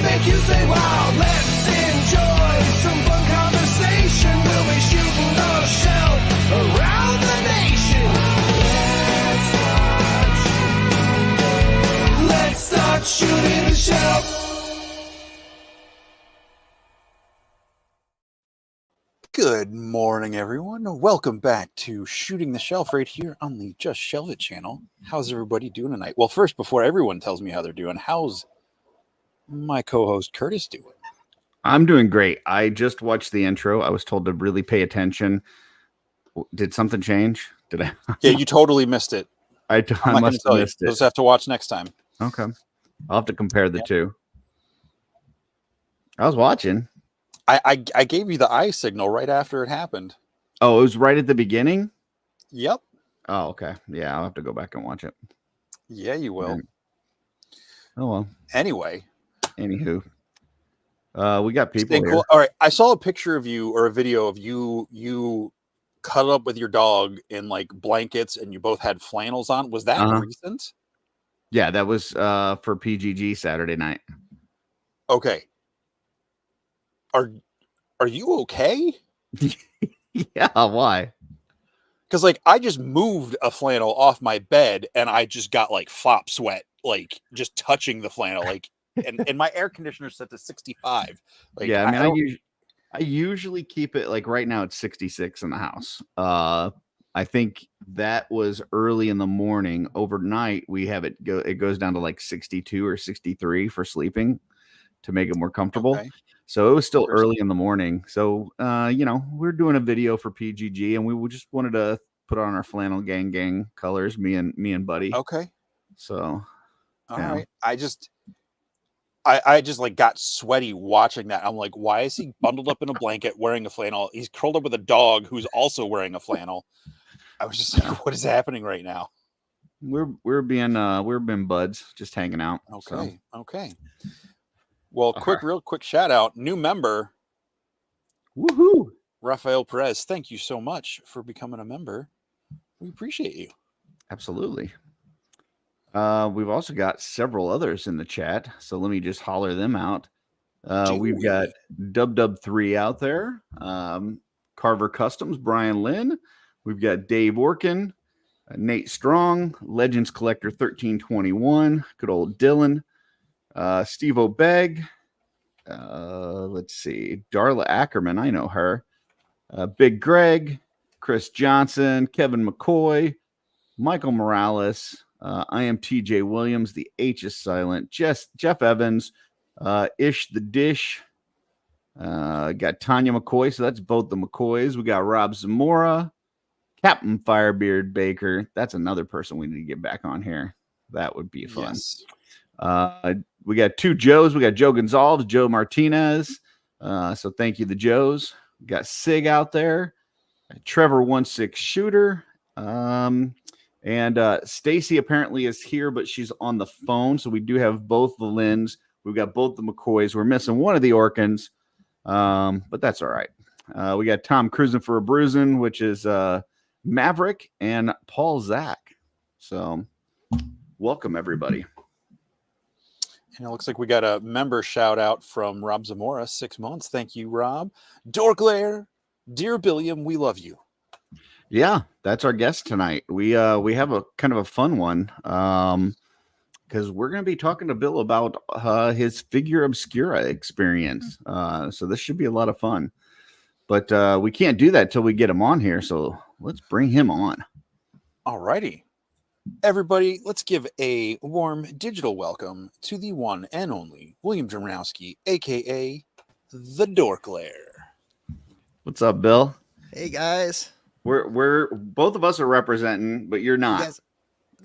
make you say wow. Let's enjoy some fun conversation. We'll be shooting the shelf around the nation. Let's start shooting the shelf. Good morning, everyone. Welcome back to Shooting the Shelf right here on the Just Shelve It channel. How's everybody doing tonight? Well, first, before everyone tells me how they're doing, how's my co-host Curtis doing? I'm doing great. I just watched the intro. I was told to really pay attention. Did something change? Did I? Yeah, you totally missed it. I must have missed it. You'll just have to watch next time. Okay. I'll have to compare the two. I was watching. I gave you the eye signal right after it happened. Oh, it was right at the beginning? Yep. Oh, okay. Yeah, I'll have to go back and watch it. Yeah, you will. Oh, well. Anyway. Anywho. We got people here. Cool. All right. I saw a picture of you or a video of you cuddled up with your dog in like blankets and you both had flannels on. Was that recent? Yeah, that was for PGG Saturday night. Okay. Are you okay? Yeah, why? Because like I just moved a flannel off my bed and I just got like flop sweat, like just touching the flannel, like and my air conditioner set to 65. Like, yeah, I usually keep it like right now it's 66 in the house. I think that was early in the morning. Overnight we have it goes down to like 62 or 63 for sleeping to make it more comfortable. Okay. So it was still early in the morning. So, we're doing a video for PGG and we just wanted to put on our flannel gang colors, me and Buddy. Okay. So, all right. I just like got sweaty watching that. I'm like, why is he bundled up in a blanket wearing a flannel? He's curled up with a dog who's also wearing a flannel. I was just like, what is happening right now? We're being buds, just hanging out. Okay. So. Okay. Well, real quick shout out, new member. Woohoo! Rafael Perez, thank you so much for becoming a member. We appreciate you. Absolutely. We've also got several others in the chat, so let me just holler them out. We've got Dub3 out there, Carver Customs, Brian Lynn. We've got Dave Orkin, Nate Strong, Legends Collector 1321, good old Dylan. Steve O'Beg, let's see, Darla Ackerman, I know her, Big Greg, Chris Johnson, Kevin McCoy, Michael Morales, I am TJ Williams, the H is silent, Jeff Evans, Ish the Dish, got Tanya McCoy, so that's both the McCoys. We got Rob Zamora, Captain Firebeard Baker, that's another person we need to get back on here. That would be fun. Yes. We got two Joes. We got Joe Gonzalez, Joe Martinez. So thank you, the Joes. We got Sig out there, Trevor 16 Shooter. And Stacy apparently is here, but she's on the phone. So we do have both the Lynns. We've got both the McCoys. We're missing one of the Orkins. But that's all right. We got Tom Cruising for a Bruising, which is Maverick and Paul Zach. So welcome, everybody. And it looks like we got a member shout out from Rob Zamora, 6 months. Thank you, Rob. Dorklair, dear Billiam, we love you. Yeah, that's our guest tonight. We have a kind of a fun one because we're going to be talking to Bill about his Figura Obscura experience. So this should be a lot of fun. But we can't do that till we get him on here. So let's bring him on. All righty. Everybody, let's give a warm digital welcome to the one and only William Drewnowski, a.k.a. the Dorklair. What's up, Bill? Hey, guys. We're both of us are representing, but you're not. Yes.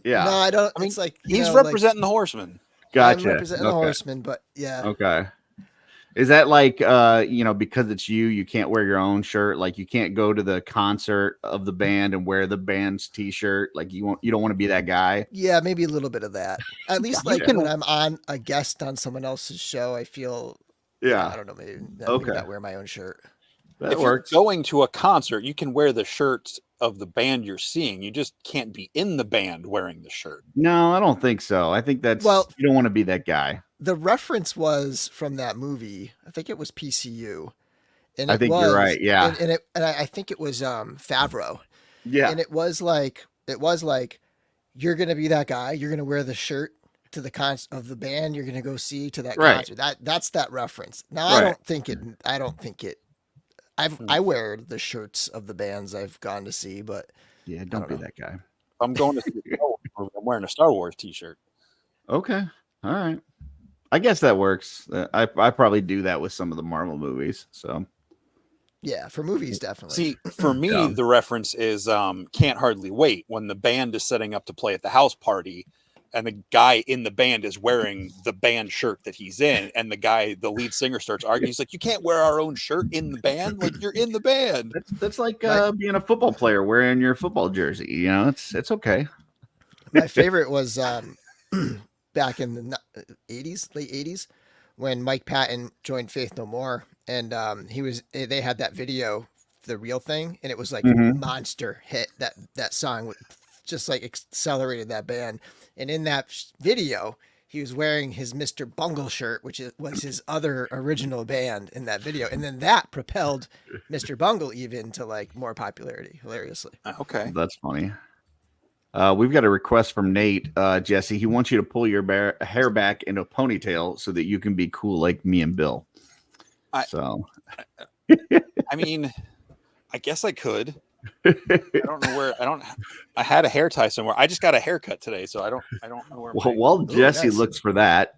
Yeah. No, I don't. I mean, it's like he's representing the horseman. Gotcha. I'm representing the horseman, but yeah. Okay. Is that like, because it's you can't wear your own shirt? Like you can't go to the concert of the band and wear the band's t-shirt. Like you don't want to be that guy. Yeah, maybe a little bit of that. At least like when I'm on a guest on someone else's show, I feel, I don't know, maybe not wear my own shirt. If you're going to a concert, you can wear the shirt of the band you're seeing. You just can't be in the band wearing the shirt. No, I don't think so. I think that's, you don't want to be that guy. the reference was from that movie. I think it was PCU. And I think you're right. Yeah. And I think it was Favreau. Yeah. And it was like you're gonna be that guy. You're gonna wear the shirt to the concert of the band you're gonna go see to that concert. That's that reference. Now I don't think it. I wear the shirts of the bands I've gone to see, but yeah, don't be that guy. I'm going to see I'm wearing a Star Wars t-shirt. Okay. All right. I guess that works. I probably do that with some of the Marvel movies. So yeah, for movies, definitely. See, for me, the reference is Can't Hardly Wait, when the band is setting up to play at the house party and the guy in the band is wearing the band shirt that he's in, and the lead singer starts arguing. He's like, "You can't wear our own shirt in the band. Like, you're in the band." That's like being a football player wearing your football jersey. You know, it's okay. My favorite was back in the '80s, late '80s, when Mike Patton joined Faith No More, and they had that video, The Real Thing, and it was like monster hit. That song just like accelerated that band. And in that video, he was wearing his Mr. Bungle shirt, which was his other original band in that video. And then that propelled Mr. Bungle even to like more popularity, hilariously. Okay. That's funny. We've got a request from Nate, Jesse. He wants you to pull your hair back into a ponytail so that you can be cool like me and Bill. I mean, I guess I could. I don't know where. I had a hair tie somewhere. I just got a haircut today, so I don't know where. Well, while Jesse looks for that,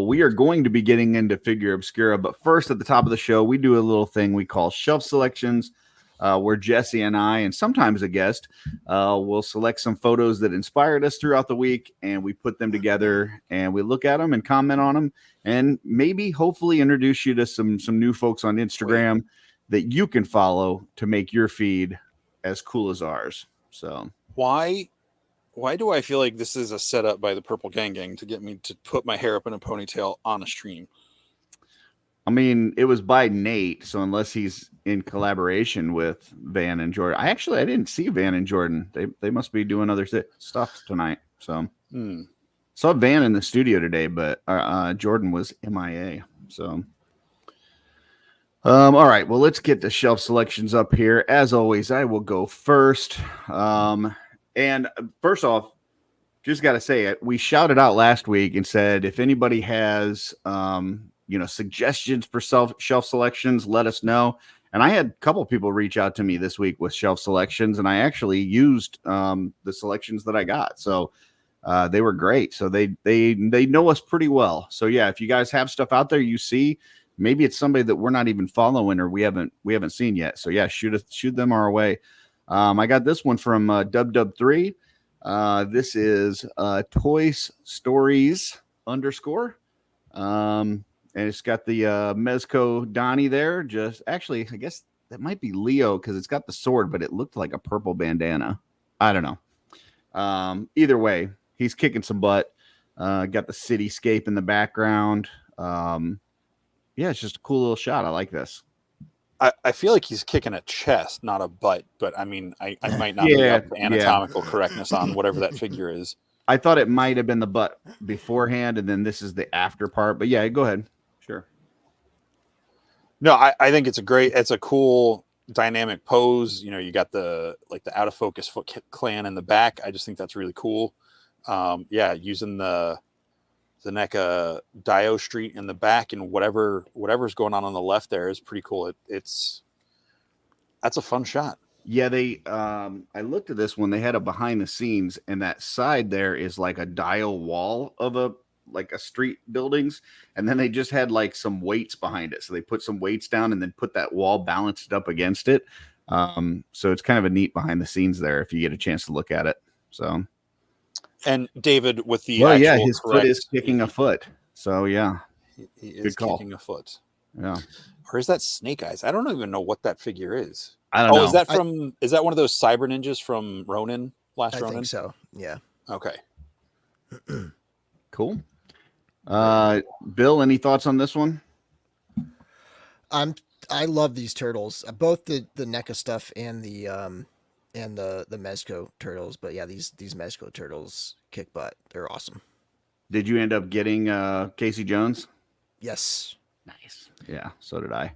we are going to be getting into Figura Obscura. But first, at the top of the show, we do a little thing we call shelf selections, where Jesse and I, and sometimes a guest, will select some photos that inspired us throughout the week, and we put them together, and we look at them and comment on them, and maybe, hopefully, introduce you to some new folks on Instagram that you can follow to make your feed as cool as ours. So why do I feel like this is a setup by the Purple Gang to get me to put my hair up in a ponytail on a stream? I mean, it was by Nate, so unless he's in collaboration with Van and Jordan. I didn't see Van and Jordan. They must be doing other stuff tonight. So saw Van in the studio today, but Jordan was MIA. So all right, well, let's get the shelf selections up here. As always, I will go first. And first off, just got to say it. We shouted out last week and said, if anybody has, suggestions for shelf selections, let us know. And I had a couple people reach out to me this week with shelf selections, and I actually used the selections that I got. So they were great. So they know us pretty well. So yeah, if you guys have stuff out there you see, maybe it's somebody that we're not even following or we haven't seen yet. So yeah, shoot them our way. I got this one from Dub3. This is Toy Stories _ and it's got the Mezco Donnie there. Just actually, I guess that might be Leo because it's got the sword, but it looked like a purple bandana. I don't know. Either way, he's kicking some butt. Got the cityscape in the background. Yeah, it's just a cool little shot. I like this. I feel like he's kicking a chest, not a butt. But I mean, I might not be up to anatomical correctness on whatever that figure is. I thought it might have been the butt beforehand, and then this is the after part. But yeah, go ahead. Sure. No, I think it's a cool dynamic pose. You know, you got the out of focus Foot Clan in the back. I just think that's really cool. Using the NECA Dio Street in the back and whatever's going on the left there is pretty cool. That's a fun shot. Yeah, I looked at this one. They had a behind the scenes, and that side there is like a dial wall of a street buildings, and then they just had like some weights behind it. So they put some weights down and then put that wall balanced up against it. So it's kind of a neat behind the scenes there if you get a chance to look at it. So. And David with the his foot is kicking a foot. So yeah, he is kicking a foot. Yeah, or is that Snake Eyes? I don't even know what that figure is. I don't know. Is that is that one of those cyber ninjas from Ronin? Ronin? I think so. Yeah. Okay. Cool. Bill, any thoughts on this one? I love these turtles, both the NECA stuff and the Mezco turtles. But yeah, these Mezco turtles kick butt. They're awesome. Did you end up getting Casey Jones? Yes. Nice. Yeah, so did I.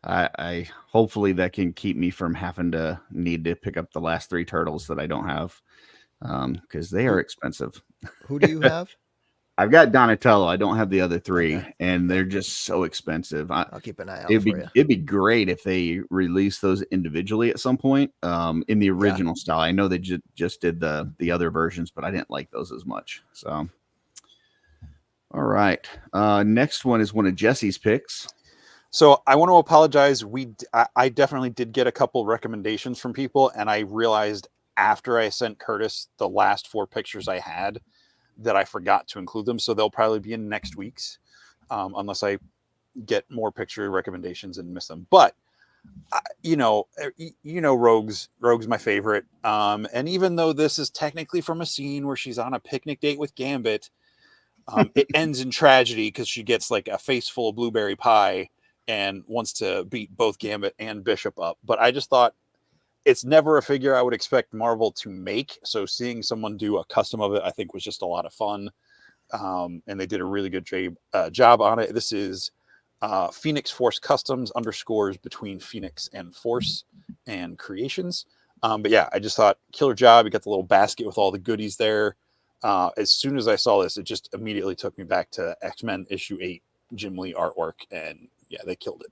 I hopefully that can keep me from having to need to pick up the last 3 turtles that I don't have, because they are expensive. Who do you have? I've got Donatello. I don't have the other 3, Okay. and they're just so expensive. I'll keep an eye out It'd for be you. it'd be great if they release those individually at some point, in the original style. I know they just did the other versions, but I didn't like those as much. So, all right. Next one is one of Jesse's picks. So I want to apologize. I definitely did get a couple recommendations from people, and I realized after I sent Curtis the last 4 pictures I had that I forgot to include them. So they'll probably be in next week's, unless I get more picture recommendations and miss them. But Rogue's my favorite. And even though this is technically from a scene where she's on a picnic date with Gambit, it ends in tragedy because she gets like a face full of blueberry pie and wants to beat both Gambit and Bishop up. But I just thought it's never a figure I would expect Marvel to make. So seeing someone do a custom of it, I think was just a lot of fun. And they did a really good job on it. This is Phoenix Force Customs _ between Phoenix and Force and Creations. But yeah, I just thought killer job. You got the little basket with all the goodies there. As soon as I saw this, it just immediately took me back to X-Men issue 8 Jim Lee artwork. And yeah, they killed it.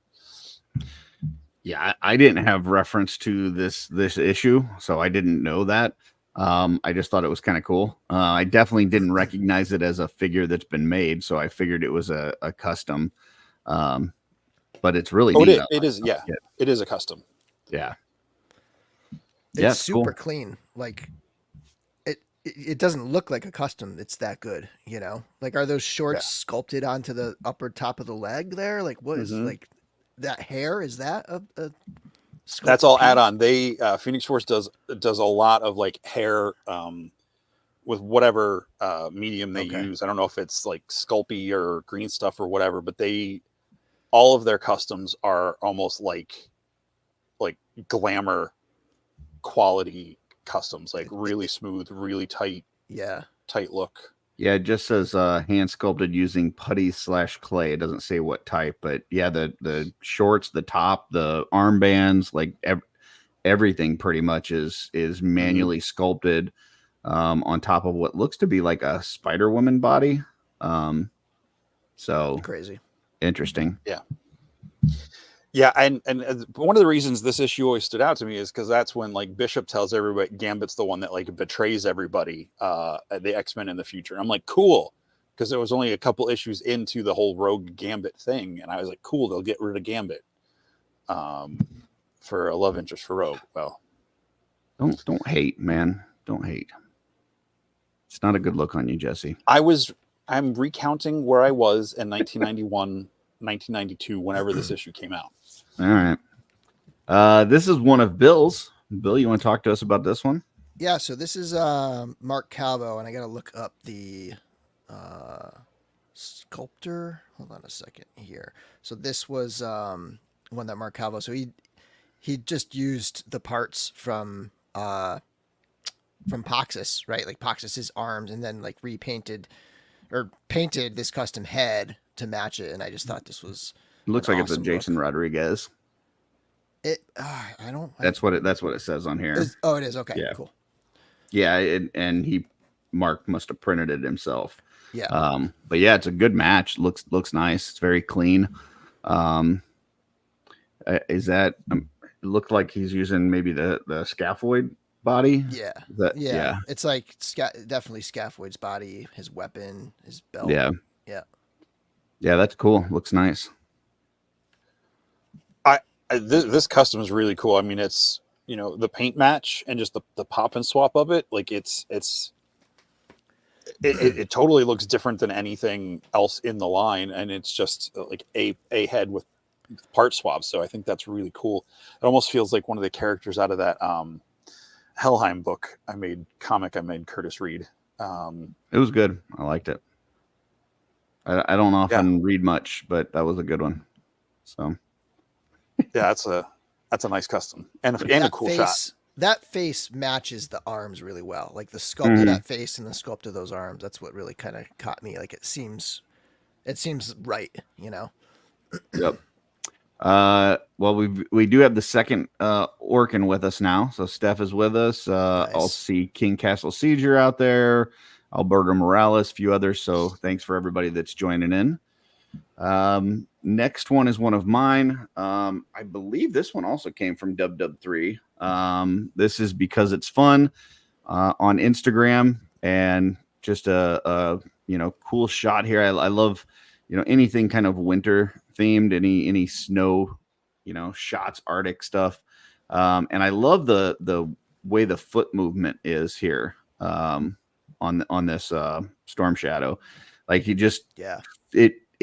Yeah, I didn't have reference to this issue, so I didn't know that. I just thought it was kind of cool. I definitely didn't recognize it as a figure that's been made, so I figured it was a custom. But it's really neat. It is. Yeah, it is a custom. Yeah. It's super clean. Like it doesn't look like a custom. It's that good, Like, are those shorts sculpted onto the upper top of the leg there? Like, what is like that hair? Is that a that's all piece? add-on. They Phoenix Force does a lot of like hair with whatever medium they use. I don't know if it's like Sculpey or green stuff or whatever, but all of their customs are almost like glamour quality customs, like really smooth, really tight look. Yeah, it just says hand sculpted using putty / clay. It doesn't say what type, but yeah, the shorts, the top, the armbands, like everything pretty much is manually sculpted on top of what looks to be like a Spider-Woman body. So crazy. Interesting. Yeah, and one of the reasons this issue always stood out to me is because that's when like Bishop tells everybody Gambit's the one that like betrays everybody, the X-Men in the future. And I'm like, cool, because there was only a couple issues into the whole Rogue Gambit thing, and I was like, cool, they'll get rid of Gambit for a love interest for Rogue. Well, don't hate, man. Don't hate. It's not a good look on you, Jesse. I'm recounting where I was in 1991, 1992, whenever this issue came out. All right. This is one of Bill's. Bill, you want to talk to us about this one? Yeah, so this is Mark Calvo, and I got to look up the sculptor. Hold on a second here. So this was one that Mark Calvo. So he just used the parts from Poxus, right? Like Poxus's arms, and then like repainted or painted this custom head to match it. And I just thought this was looks like it's a Jason Rodriguez. I don't. That's what it says on here. It is. Okay, yeah. Cool. Yeah, and Mark must have printed it himself. Yeah. But yeah, it's a good match. Looks nice. It's very clean. Is that it looked like he's using maybe the scaphoid body? Yeah. Yeah. It's like definitely Scaphoid's body, his weapon, his belt. Yeah. Yeah. Yeah, that's cool. Looks nice. This custom is really cool. I mean, it's the paint match and just the pop and swap of it. Like it totally looks different than anything else in the line, and it's just like a head with part swaps. So I think that's really cool. It almost feels like one of the characters out of that Helheim book I made Curtis read. It was good. I liked it. I don't often read much, but that was a good one. So yeah, that's a nice custom and a cool shot. that face matches the arms really well. Like the sculpt of that face and the sculpt of those arms. That's what really kind of caught me. Like it seems right, you know. Yep. Well, we do have the second Orkin with us now. So Steph is with us. I'll Nice. see King Castle Sieger out there, Alberto Morales, a few others. So thanks for everybody that's joining in. Next one is one of mine. I believe this one also came from Dub3. This is because it's fun on Instagram and just a cool shot here. I love anything kind of winter themed, any snow shots, Arctic stuff, and I love the way the foot movement is here on this Storm Shadow. Like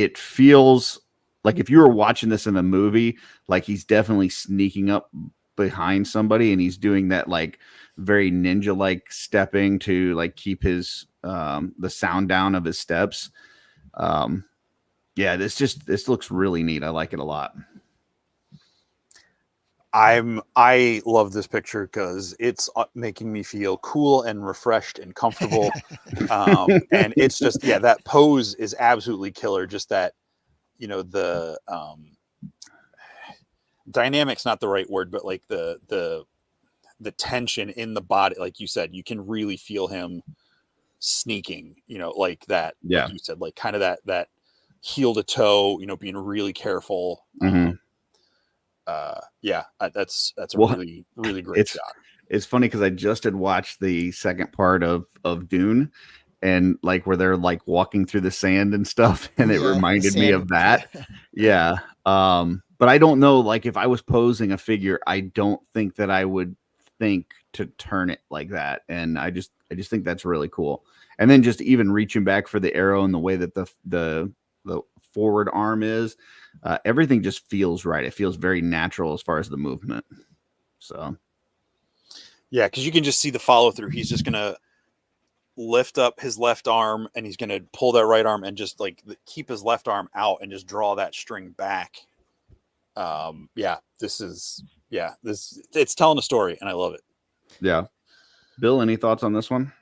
it feels like if you were watching this in a movie, like he's definitely sneaking up behind somebody and he's doing that like very ninja like stepping to like keep his the sound down of his steps. This looks really neat. I like it a lot. I love this picture because it's making me feel cool and refreshed and comfortable. And it's just, that pose is absolutely killer. Just that, the dynamic's not the right word, but like the tension in the body, like you said, you can really feel him sneaking, like that. Yeah. Like you said, like kind of that heel to toe, being really careful. Mm-hmm. That's a really, really great shot. It's funny because I just had watched the second part of Dune, and like where they're like walking through the sand and stuff, and it reminded me of that. Yeah. But I don't know, like if I was posing a figure, I don't think that I would think to turn it like that. And I just think that's really cool. And then just even reaching back for the arrow and the way that the forward arm is, everything just feels right. It feels very natural as far as the movement. So yeah, because you can just see the follow through. He's just gonna lift up his left arm and he's gonna pull that right arm and just like keep his left arm out and just draw that string back. It's telling a story and I love it. Yeah. Bill, any thoughts on this one?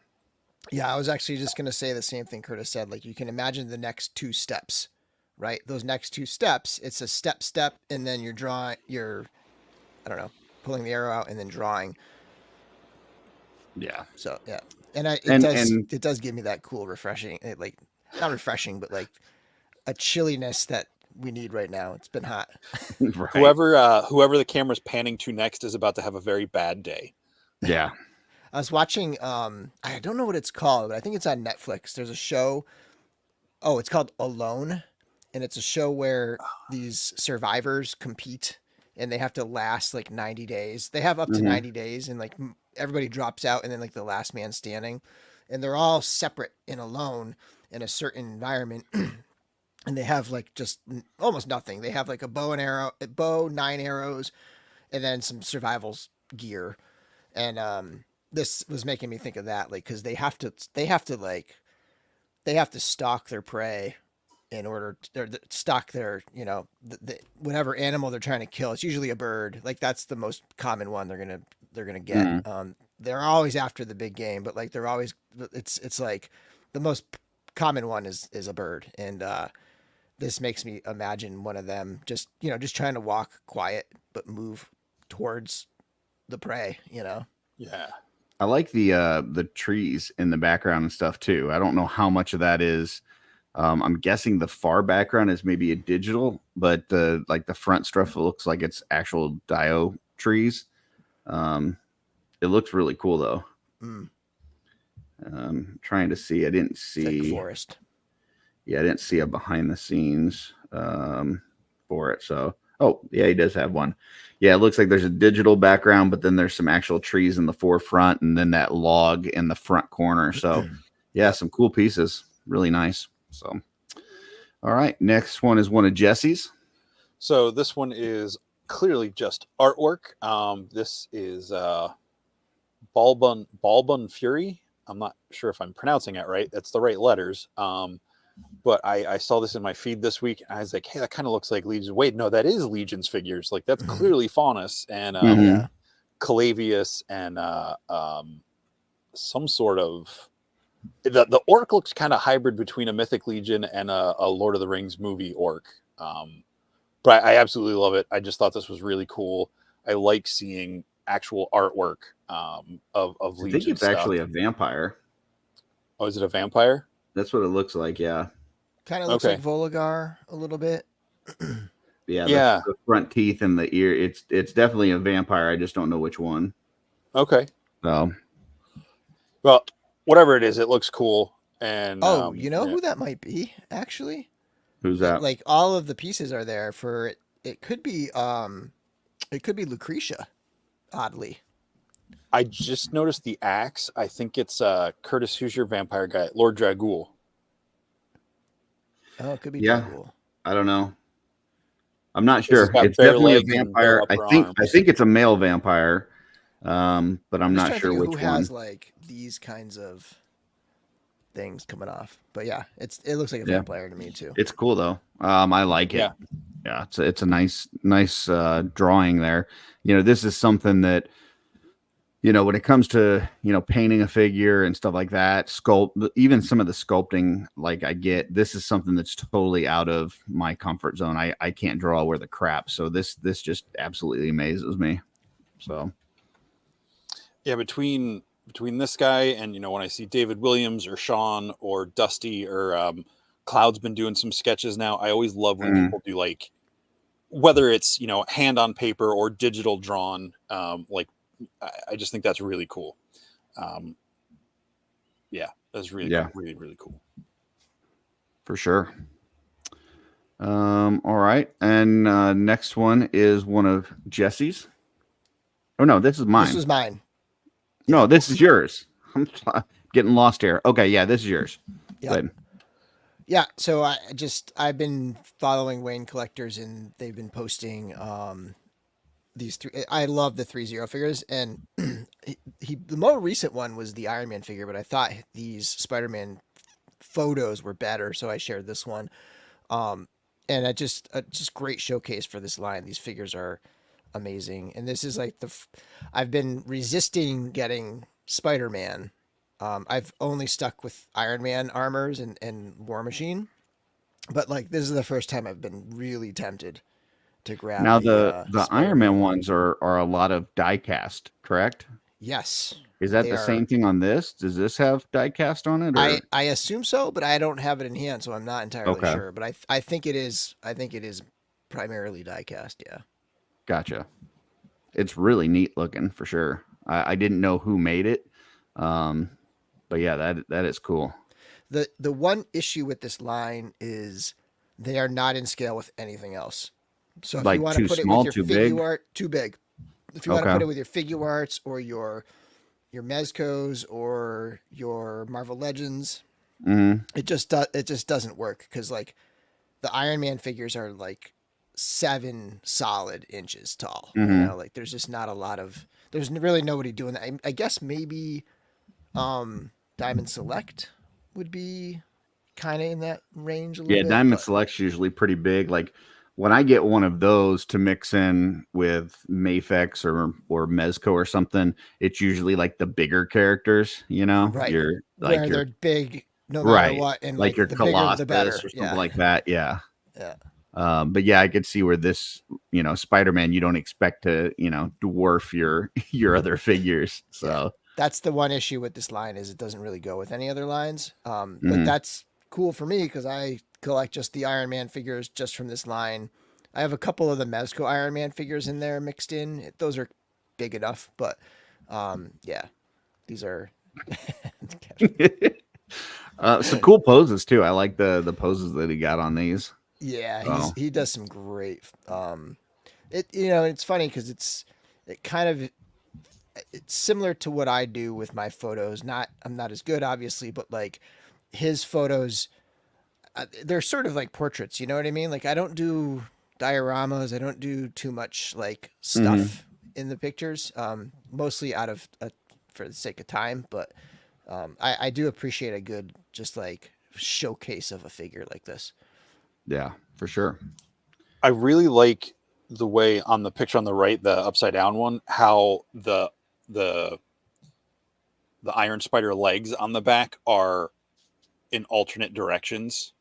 Yeah, I was actually just going to say the same thing Curtis said. Like you can imagine the next two steps, right? Those next two steps, it's a step, and then you're pulling the arrow out and then drawing. Yeah. So yeah. And it does give me that cool, refreshing, like not refreshing, but like a chilliness that we need right now. It's been hot. Right. Whoever the camera's panning to next is about to have a very bad day. Yeah. I was watching, I don't know what it's called, but I think it's on Netflix. There's a show. Oh, it's called Alone. And it's a show where these survivors compete and they have to last like 90 days. They have up to 90 days and like everybody drops out and then like the last man standing, and they're all separate and alone in a certain environment. And they have like just almost nothing. They have like a bow, 9 arrows, and then some survival gear. And, this was making me think of that, like, cause they have to stalk their prey in order to stalk their, the whatever animal they're trying to kill. It's usually a bird. Like that's the most common one they're going to get. They're always after the big game, but like they're always, it's like the most common one is a bird. And, this makes me imagine one of them just trying to walk quiet, but move towards the prey, Yeah. I like the trees in the background and stuff too. I don't know how much of that is. I'm guessing the far background is maybe a digital, but the front stuff looks like it's actual Dio trees. It looks really cool though. Trying to see. I didn't see like forest. Yeah, I didn't see a behind the scenes for it. So, oh yeah, he does have one. Yeah, it looks like there's a digital background, but then there's some actual trees in the forefront and then that log in the front corner. So yeah, some cool pieces. Really nice. So, all right. Next one is one of Jesse's. So this one is clearly just artwork. This is Balbun Fury. I'm not sure if I'm pronouncing it right. That's the right letters. But I saw this in my feed this week, and I was like, hey, that kind of looks like Legion. Wait, no, that is Legion's figures. Like, that's clearly Faunus. And Calavius and some sort of the orc looks kind of hybrid between a Mythic Legion and a Lord of the Rings movie orc. But I absolutely love it. I just thought this was really cool. I like seeing actual artwork of I Legion think it's stuff. actually a vampire. Oh, is it a vampire? That's what it looks like. Yeah. Kind of looks Okay. like Voligar a little bit. Yeah. Yeah. The front teeth and the ear. It's definitely a vampire. I just don't know which one. Okay. So, Well, whatever it is, it looks cool. And Oh, you know yeah. who that might be, actually? who's that? Like all of the pieces are there for it. It could be Lucretia, oddly. I just noticed the axe. I think it's Curtis, who's your vampire guy, Lord Dragul. Oh, it could be Yeah. Dragul. I don't know. I'm not He's sure. got It's bare definitely a legs and bare vampire. I upper think arms. it's a male vampire. But I'm just not trying to sure think of which who one. has like these kinds of things coming off. But yeah, it looks like a Yeah. vampire to me too. It's cool though. I like it. Yeah, it's a nice drawing there. This is something that when it comes to painting a figure and stuff like that, sculpt, even some of the sculpting, like I get, this is something that's totally out of my comfort zone. I can't draw worth a crap. So this just absolutely amazes me. So Yeah, between this guy and when I see David Williams or Sean or Dusty or Cloud's been doing some sketches now, I always love when people do like, whether it's hand on paper or digital drawn, like I just think that's really cool. Yeah, that's really cool. Really, really cool. For sure. All right, and next one is one of Jesse's. Oh no, this is mine. This was mine. No, this is yours. I'm getting lost here. Okay, yeah, this is yours. Yeah. Good. Yeah, so I've been following Wayne Collectors and they've been posting these three. I love the 3-0 figures, and the more recent one was the Iron Man figure, but I thought these Spider-Man photos were better, so I shared this one. And I just great showcase for this line. These figures are amazing, and this is like I've been resisting getting Spider-Man. I've only stuck with Iron Man armors and War Machine, but like this is the first time I've been really tempted to grab. Now the Iron Man Spider-Man. ones are a lot of die cast, correct? Yes. Is that They the are. same thing on this? Does this have die cast on it? Or? I assume so, but I don't have it in hand, so I'm not entirely Okay. sure. But I think it is. I think it is primarily die-cast. Yeah. Gotcha. It's really neat looking for sure. I didn't know who made it, but yeah, that is cool. The one issue with this line is they are not in scale with anything else. So if Like you want too to put small, it with too your big? figure art, too big. If you want to Okay. put it with your figure arts or your Mezcos or your Marvel Legends, it just doesn't work because like the Iron Man figures are like 7 solid inches tall. Like there's just not a lot of there's really nobody doing that. I guess maybe Diamond Select would be kind of in that range a little Yeah, bit. Diamond but- Select's usually pretty big. Like when I get one of those to mix in with Mafex or Mezco or something, it's usually like the bigger characters, Right. You're where like they're big no matter right, what, and like your the bigger Colossus the better. or something Yeah. like that. Yeah. Yeah. But yeah, I could see where this, Spider-Man, you don't expect to, dwarf your other figures. So That's the one issue with this line is it doesn't really go with any other lines. But Mhm. that's cool for me because I collect just the Iron Man figures just from this line. I have a couple of the Mezco Iron Man figures in there mixed in. Those are big enough, but yeah, these are. some cool poses too. I like the poses that he got on these. Yeah, Oh. he does some great. It's funny because it's similar to what I do with my photos. I'm not as good, obviously, but like his photos, they're sort of like portraits. You know what I mean? Like I don't do dioramas. I don't do too much like stuff in the pictures. Mostly out of for the sake of time, but I do appreciate a good just like showcase of a figure like this. Yeah, for sure. I really like the way on the picture on the right, the upside down one, how the Iron Spider legs on the back are in alternate directions.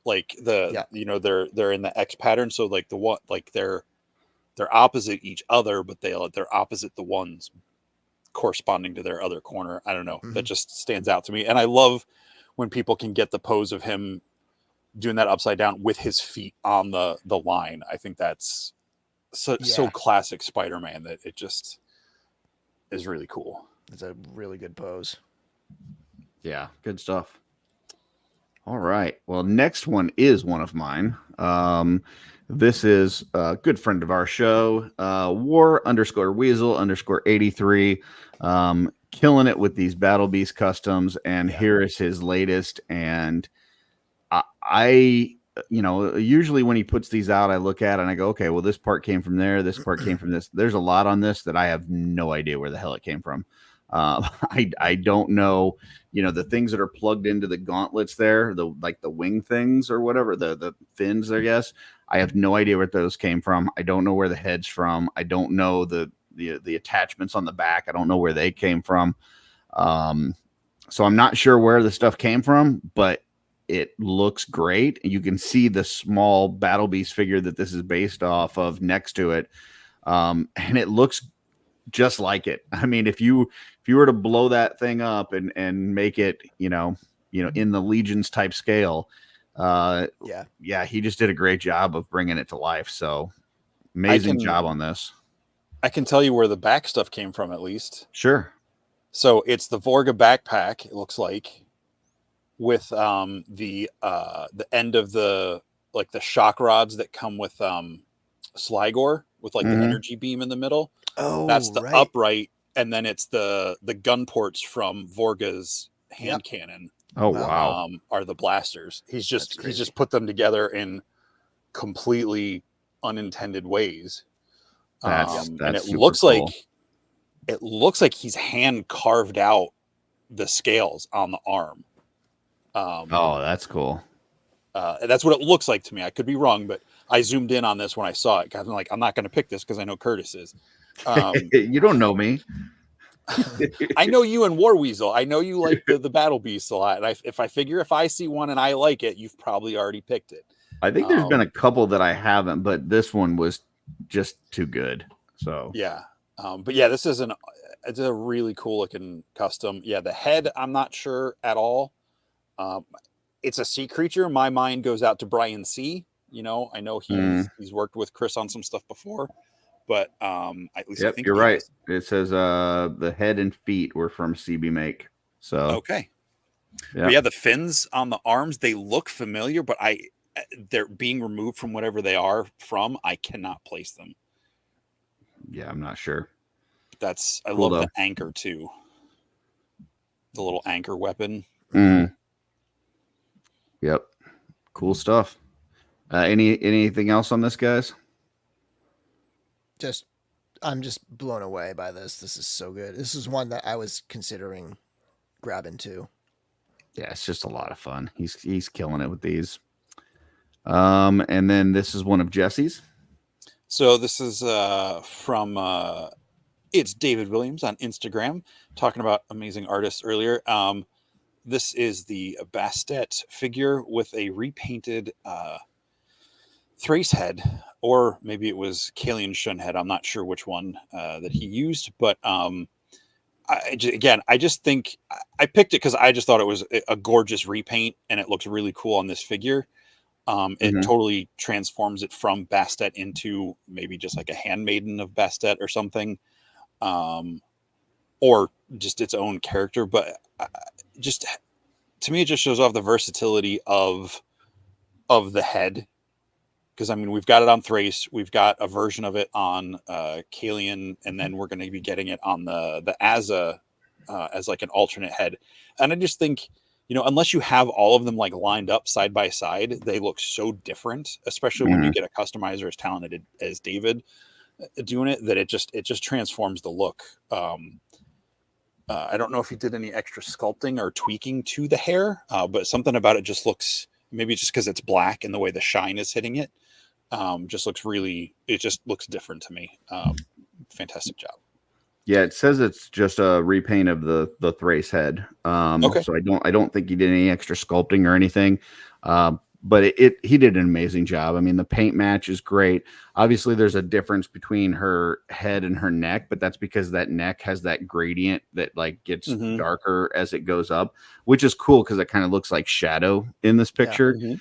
Like they're in the X pattern, so like they're opposite each other, but they're opposite the ones corresponding to their other corner. I don't know. Mm-hmm. That just stands out to me, and I love when people can get the pose of him doing that upside down with his feet on the line. I think that's so classic Spider-Man that it just is really cool. It's a really good pose. Yeah, good stuff. All right. Well, next one is one of mine. This is a good friend of our show, War_Weasel_83, killing it with these Battle Beast customs. And here is his latest. And I usually when he puts these out, I look at it and I go, okay, well, this part came from there. This part came from this. There's a lot on this that I have no idea where the hell it came from. I don't know, the things that are plugged into the gauntlets there, the wing things or whatever, the fins, I guess. I have no idea where those came from. I don't know where the head's from. I don't know the attachments on the back. I don't know where they came from. So I'm not sure where the stuff came from, but it looks great. You can see the small Battle Beast figure that this is based off of next to it. And it looks just like it. I mean, if you were to blow that thing up and make it, in the Legions type scale, he just did a great job of bringing it to life. So amazing job on this. I can tell you where the back stuff came from, at least. Sure. So it's the Vorga backpack, it looks like, with the end of the shock rods that come with Sligor with like the energy beam in the middle. Oh, that's the upright, and then it's the gun ports from Vorga's hand cannon. Oh wow! Are the blasters? He's just put them together in completely unintended ways. And it looks cool. like he's hand carved out the scales on the arm. That's cool. That's what it looks like to me. I could be wrong, but I zoomed in on this when I saw it. I'm like, I'm not going to pick this because I know Curtis is. You don't know me. I know you and War Weasel. I know you like the Battle Beasts a lot. And if I see one and I like it, you've probably already picked it. I think there's been a couple that I haven't, but this one was just too good. So yeah. But yeah, it's a really cool looking custom. Yeah, the head, I'm not sure at all. It's a sea creature. My mind goes out to Brian C. I know he's worked with Chris on some stuff before, but at least I think you're right. It says the head and feet were from CB Make. So okay, yeah, the fins on the arms, they look familiar, but they're being removed from whatever they are from. I cannot place them. Yeah, I'm not sure. I love the anchor too. The little anchor weapon. Yep. Cool stuff. Anything else on this, guys? I'm just blown away by this. This is so good. This is one that I was considering grabbing too. Yeah, it's just a lot of fun. He's killing it with these. And then this is one of Jesse's. So this is from it's David Williams on Instagram, talking about amazing artists earlier. This is the Bastet figure with a repainted Thrace head, or maybe it was Kalian Shun head. I'm not sure which one that he used, but I just think I picked it because I just thought it was a gorgeous repaint, and it looks really cool on this figure. It totally transforms it from Bastet into maybe just like a handmaiden of Bastet or something, or just its own character. But just to me, it just shows off the versatility of the head. Because I mean, we've got it on Thrace, we've got a version of it on Kalian, and then we're going to be getting it on the Azza as like an alternate head. And I just think, unless you have all of them like lined up side by side, they look so different, especially when you get a customizer as talented as David doing it, that it just transforms the look. I don't know if he did any extra sculpting or tweaking to the hair, but something about it just looks, maybe just because it's black and the way the shine is hitting it. Just looks it just looks different to me. Fantastic job. Yeah, it says it's just a repaint of the Thrace head. Okay. So I don't think he did any extra sculpting or anything. But he did an amazing job. I mean, the paint match is great. Obviously, there's a difference between her head and her neck, but that's because that neck has that gradient that like gets darker as it goes up, which is cool because it kind of looks like shadow in this picture. Yeah.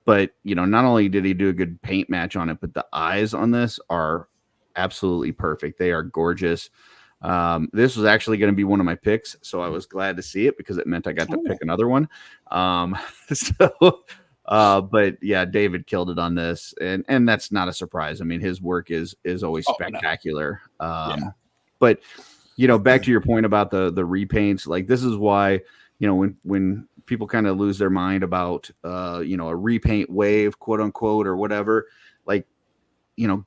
But not only did he do a good paint match on it, but the eyes on this are absolutely perfect. They are gorgeous. This was actually going to be one of my picks, so I was glad to see it because it meant I got to pick another one. But yeah, David killed it on this, and that's not a surprise. I mean, his work is always spectacular. No. But back to your point about the repaints, like this is why when people kind of lose their mind about a repaint wave, quote unquote, or whatever, like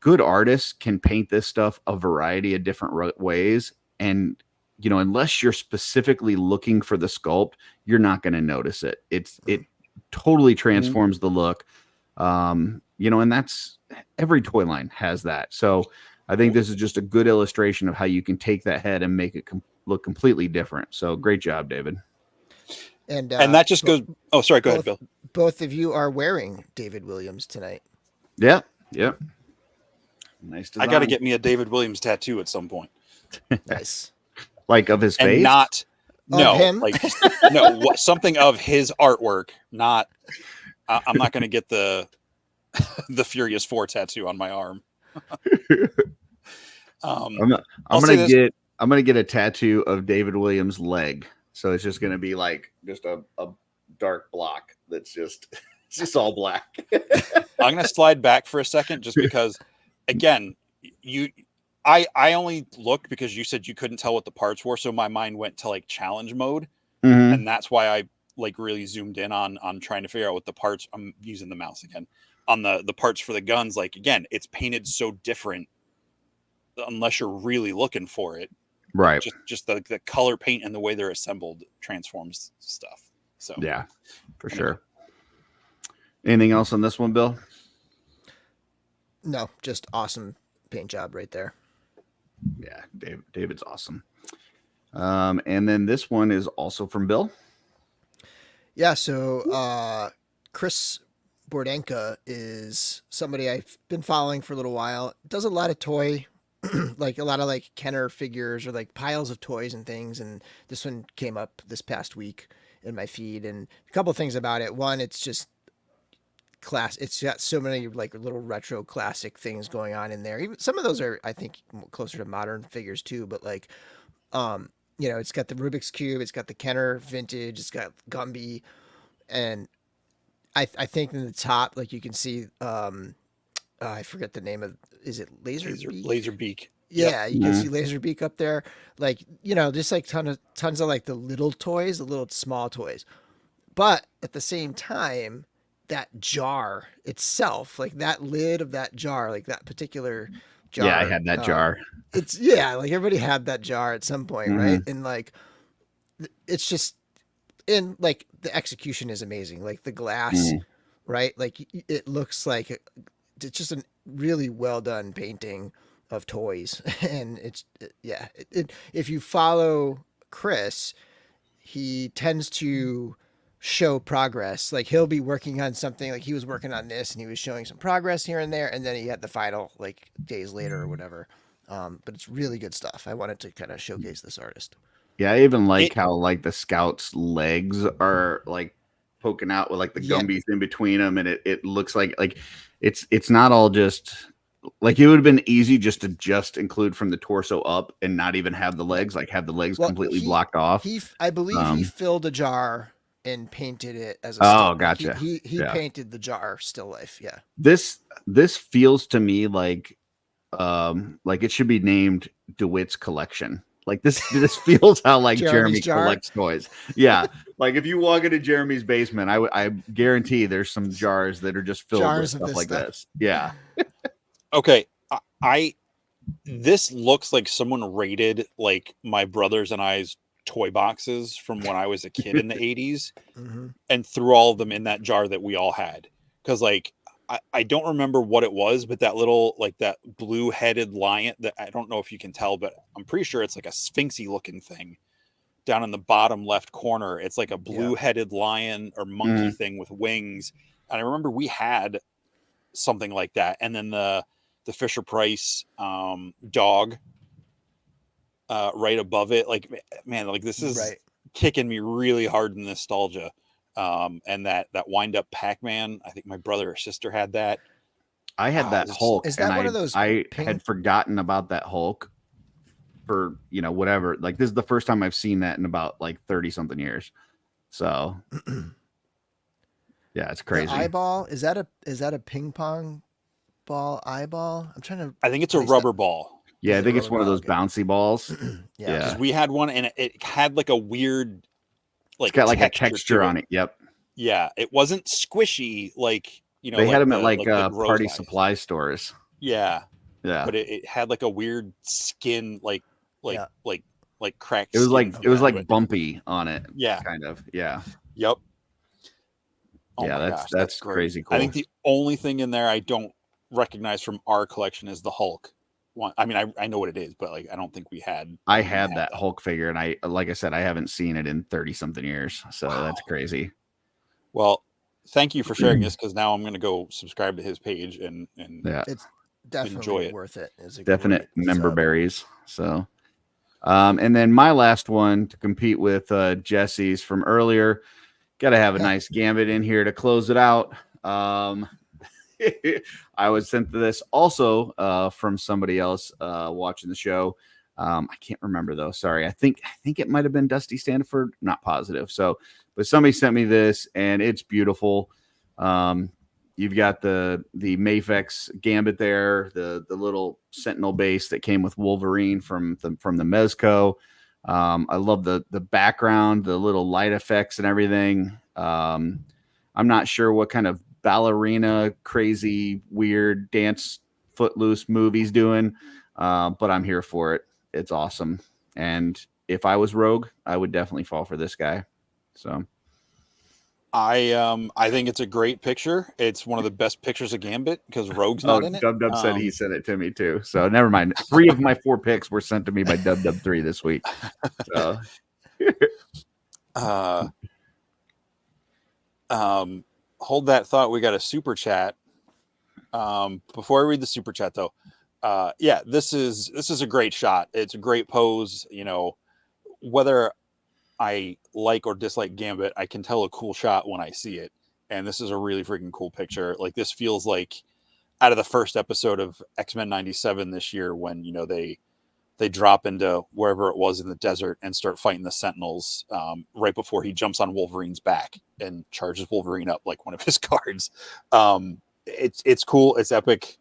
good artists can paint this stuff a variety of different ways. And, unless you're specifically looking for the sculpt, you're not going to notice it. It totally transforms the look. And that's every toy line has that. So I think this is just a good illustration of how you can take that head and make it look completely different. So great job, David. And that just goes. Oh, sorry. Go ahead, Bill. Both of you are wearing David Williams tonight. Yeah. Yep. Nice design. I got to get me a David Williams tattoo at some point. Nice. Like of his face? And not him? like something of his artwork. Not. I'm not going to get the Furious 4 tattoo on my arm. I'm gonna get a tattoo of David Williams' leg. So it's just gonna be like just a dark block that's just all black. I'm gonna slide back for a second just because, again, I only looked because you said you couldn't tell what the parts were, so my mind went to like challenge mode, and that's why I like really zoomed in on trying to figure out what the parts. I'm using the mouse again on the parts for the guns. Like again, it's painted so different unless you're really looking for it. Right. Just the color paint and the way they're assembled transforms stuff. So yeah, for sure. Anything else on this one, Bill? No, just awesome paint job right there. Yeah, David's awesome. And then this one is also from Bill. Yeah, so Chris Bordenka is somebody I've been following for a little while. Does a lot of toy, like a lot of like Kenner figures or like piles of toys and things. And this one came up this past week in my feed. And a couple of things about it. One, it's just class. It's got so many like little retro classic things going on in there. Even some of those are, I think, closer to modern figures too. But like, it's got the Rubik's Cube, it's got the Kenner vintage, it's got Gumby, and I think in the top, like you can see, I forget the name of, is it Laserbeak? Yeah, you can see Laserbeak up there. Like, just like tons of like the little toys, the little small toys. But at the same time, that jar itself, like that lid of that jar, like that particular jar. Yeah, I had that jar. Like everybody had that jar at some point, right? And like, it's just, and like the execution is amazing. Like the glass, right? Like it looks like it's just a really well done painting of toys. And if you follow Chris, he tends to show progress. Like he'll be working on something, like he was working on this and he was showing some progress here and there, and then he had the final like days later or whatever. But it's really good stuff. I wanted to kind of showcase this artist. Yeah, I even like how like the Scout's legs are like poking out with like the Gumbies in between them, and it looks like it's not all just like, it would have been easy just to include from the torso up and not even have the legs, like have the legs completely blocked off. I believe he filled a jar and painted it as a still. Gotcha. He painted the jar still life. Yeah. This feels to me like it should be named DeWitt's collection. Like this feels how like Jeremy collects toys. Yeah. Like if you walk into Jeremy's basement, I guarantee there's some jars that are just filled with stuff like this. Yeah. Okay. This looks like someone raided like my brothers and I's toy boxes from when I was a kid in the 80s and threw all of them in that jar that we all had. Cause like I don't remember what it was, but that little like that blue-headed lion that I don't know if you can tell, but I'm pretty sure it's like a sphinxy looking thing down in the bottom left corner. It's like a blue-headed lion or monkey thing with wings. And I remember we had something like that. And then the Fisher Price dog right above it. Like, man, like this is kicking me really hard in nostalgia. And that wind up Pac-Man, I think my brother or sister had that. I had that Hulk. Is that and one of those I had forgotten about that Hulk for, whatever. Like, this is the first time I've seen that in about like 30 something years. So yeah, it's crazy. The eyeball, is that a ping pong ball eyeball? I'm trying to. I think it's a rubber ball. Yeah, I think it's one of those bouncy balls. Yeah. Because we had one and it had like a weird, like, it's got like a texture on it. Yep. Yeah, it wasn't squishy like they had them at like party supply stores. Yeah, yeah. But it had like a weird skin, like cracked. It was skin like bumpy on it. Yeah, kind of. Yeah. Yep. Oh yeah, that's crazy cool. I think the only thing in there I don't recognize from our collection is the Hulk one. I mean, I know what it is, but like I don't think we had. I had that Hulk figure, and like I said, I haven't seen it in 30 something years. So that's crazy. Well, thank you for sharing this, because now I'm going to go subscribe to his page and it's definitely enjoy it. worth it. It's a definite member berries. So, and then my last one to compete with Jesse's from earlier. Got to have a nice Gambit in here to close it out. I was sent this also from somebody else watching the show. I can't remember though. Sorry. I think it might have been Dusty Stanford. Not positive. So, but somebody sent me this and it's beautiful. You've got the Mafex Gambit there, the little Sentinel base that came with Wolverine from the Mezco. I love the background, the little light effects and everything. I'm not sure what kind of ballerina, crazy, weird dance footloose movie's doing, but I'm here for it. It's awesome. And if I was Rogue, I would definitely fall for this guy. So I think it's a great picture. It's one of the best pictures of Gambit because Rogue's not in it. Dub said he sent it to me too. So never mind. 3 of my 4 picks were sent to me by Dub 3 this week. So hold that thought. We got a super chat. Before I read the super chat though, yeah, this is a great shot. It's a great pose. Whether I like or dislike Gambit, I can tell a cool shot when I see it. And this is a really freaking cool picture. Like, this feels like out of the first episode of X-Men 97 this year, when, they drop into wherever it was in the desert and start fighting the Sentinels right before he jumps on Wolverine's back and charges Wolverine up like one of his cards. It's cool. It's epic.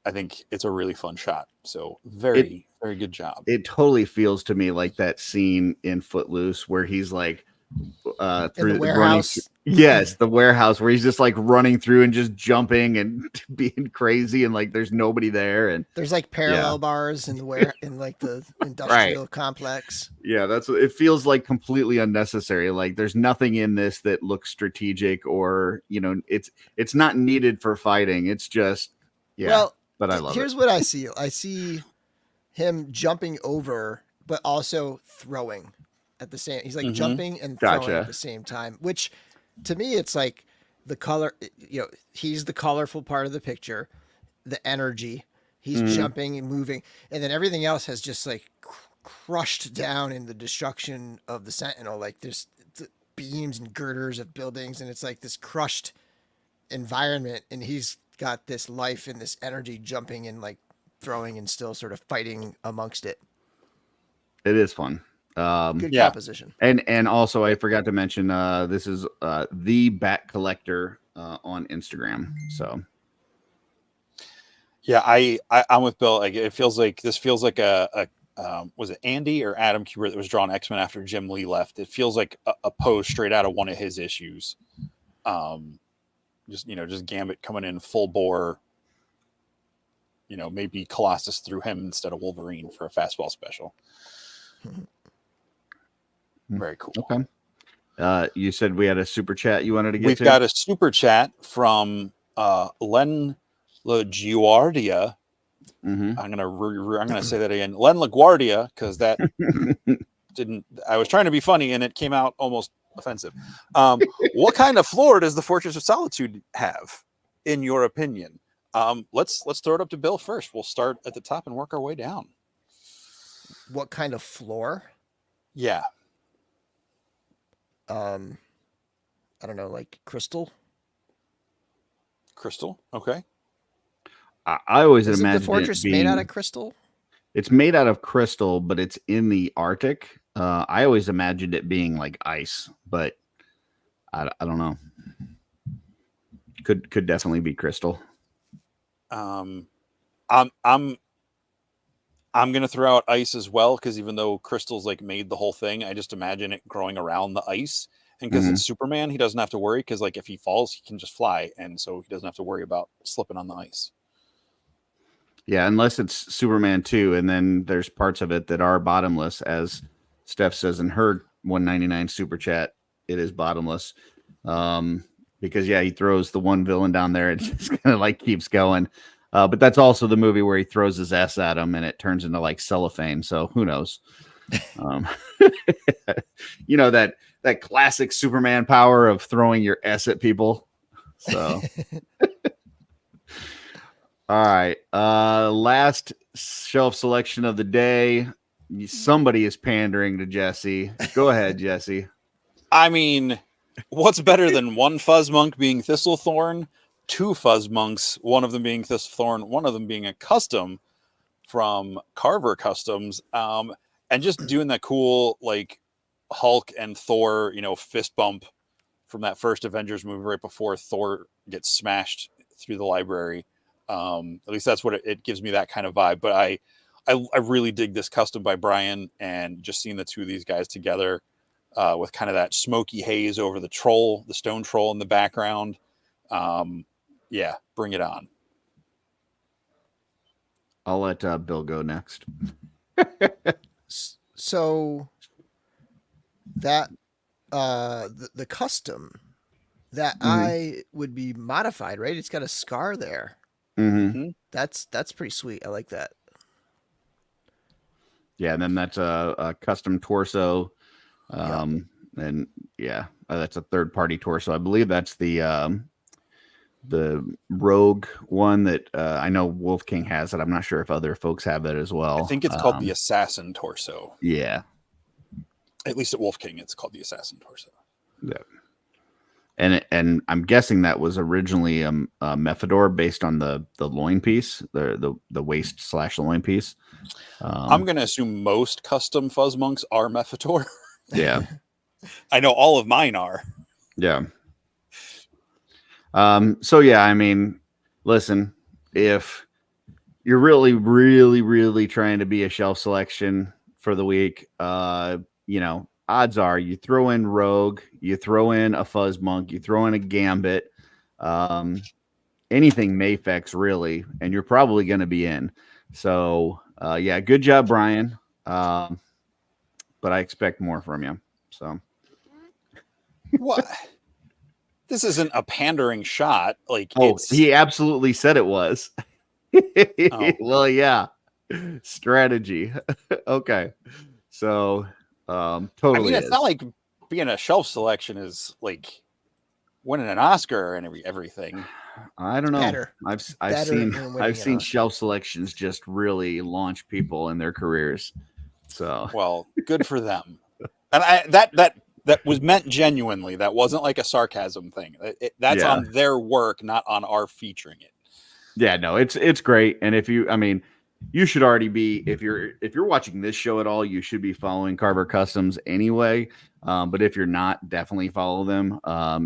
I think it's a really fun shot. So very good job. It totally feels to me like that scene in Footloose where he's like through the warehouse. Yes, the warehouse where he's just like running through and just jumping and being crazy and like there's nobody there and there's like parallel bars in the in like the industrial complex. Yeah, that's what it feels like, completely unnecessary. Like there's nothing in this that looks strategic or it's not needed for fighting. It's just but I love here's what I see. I see him jumping over, but also throwing at the same. He's like jumping and throwing at the same time, which to me, it's like the color, he's the colorful part of the picture, the energy, he's jumping and moving. And then everything else has just like crushed down in the destruction of the Sentinel. Like there's beams and girders of buildings. And it's like this crushed environment. And he's got this life and this energy jumping and like throwing and still sort of fighting amongst it. It is fun. Good composition. And also I forgot to mention this is the Bat Collector on Instagram. So yeah, I'm with Bill. Like this feels like a was it Andy or Adam Kubert that was drawing X-Men after Jim Lee left? It feels like a pose straight out of one of his issues. Just Gambit coming in full bore. Maybe Colossus threw him instead of Wolverine for a fastball special. Very cool. Okay. You said we had a super chat you wanted to get We've to? got a super chat from Len LaGuardia. Mm-hmm. I'm gonna say that again, Len LaGuardia, because that didn't. I was trying to be funny and it came out almost offensive. What kind of floor does the Fortress of Solitude have, in your opinion? Let's throw it up to Bill first. We'll start at the top and work our way down. What kind of floor? Yeah. I don't know, like crystal. Crystal. Okay. I always Isn't imagined the fortress it made out being- of crystal? It's made out of crystal, but it's in the Arctic. I always imagined it being like ice, but I don't know. Could definitely be crystal. I'm gonna throw out ice as well, because even though crystal's like made the whole thing, I just imagine it growing around the ice. And because it's Superman, he doesn't have to worry, because like if he falls, he can just fly, and so he doesn't have to worry about slipping on the ice. Yeah, unless it's Superman 2, and then there's parts of it that are bottomless, as Steph says in her 199 super chat. It is bottomless. Because yeah, he throws the one villain down there, it just kind of like keeps going. But that's also the movie where he throws his S at him and it turns into like cellophane. So who knows? You know, that classic Superman power of throwing your S at people. So all right. Last shelf selection of the day. Somebody is pandering to Jesse. Go ahead, Jesse. I mean, what's better than one fuzz monk being Thistlethorn, two fuzz monks, one of them being Thistlethorn, one of them being a custom from Carver Customs, and just doing that cool like Hulk and Thor, fist bump from that first Avengers movie right before Thor gets smashed through the library. At least that's what it gives me, that kind of vibe. But I really dig this custom by Brian, and just seeing the two of these guys together with kind of that smoky haze over the stone troll in the background. Yeah, bring it on. I'll let Bill go next. So that the custom that I would be modified, right? It's got a scar there. Mm-hmm. That's pretty sweet. I like that. Yeah, and then that's a custom torso. And yeah, that's a third-party torso. I believe that's the Rogue one that I know Wolf King has it. I'm not sure if other folks have it as well. I think it's called the Assassin torso. Yeah. At least at Wolf King, it's called the Assassin torso. Yeah. And I'm guessing that was originally a Mephidor based on the loin piece, the waist / loin piece. I'm going to assume most custom fuzz monks are Mephidor. Yeah. I know all of mine are. Yeah. So yeah, I mean, listen, if you're really, really, really trying to be a shelf selection for the week, odds are you throw in Rogue, you throw in a Fuzz Monk, you throw in a Gambit, anything Mafex really, and you're probably going to be in. So yeah, good job, Brian. But I expect more from you. So What? This isn't a pandering shot. Like, he absolutely said it was. Well, yeah, strategy. Okay, so totally. I mean, it's not like being a shelf selection is like winning an Oscar and everything. I don't know. Better. I've Better than winning I've an seen Oscar. shelf selections just really launch people in their careers. So Well, good for them. And that was meant genuinely. That wasn't like a sarcasm thing. That's Yeah. on their work, not on our featuring it. yeah, no, it's great. And you should already be, if you're watching this show at all, you should be following Carver Customs anyway. But if you're not, definitely follow them.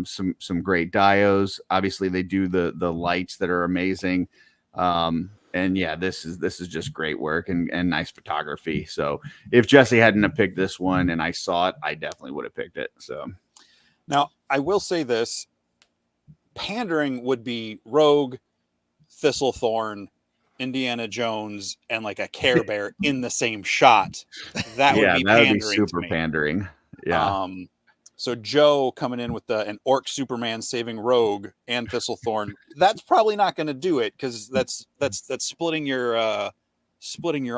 Some great dios. Obviously, they do the lights that are amazing. And yeah, this is just great work and nice photography. So if Jesse hadn't have picked this one and I saw it, I definitely would have picked it. So now I will say this: pandering would be Rogue, Thistlethorn, Indiana Jones, and like a Care Bear in the same shot. That would be that would be pandering super to me. pandering. Yeah. So Joe coming in with an Orc Superman saving Rogue and Thistlethorn, that's probably not going to do it because that's splitting your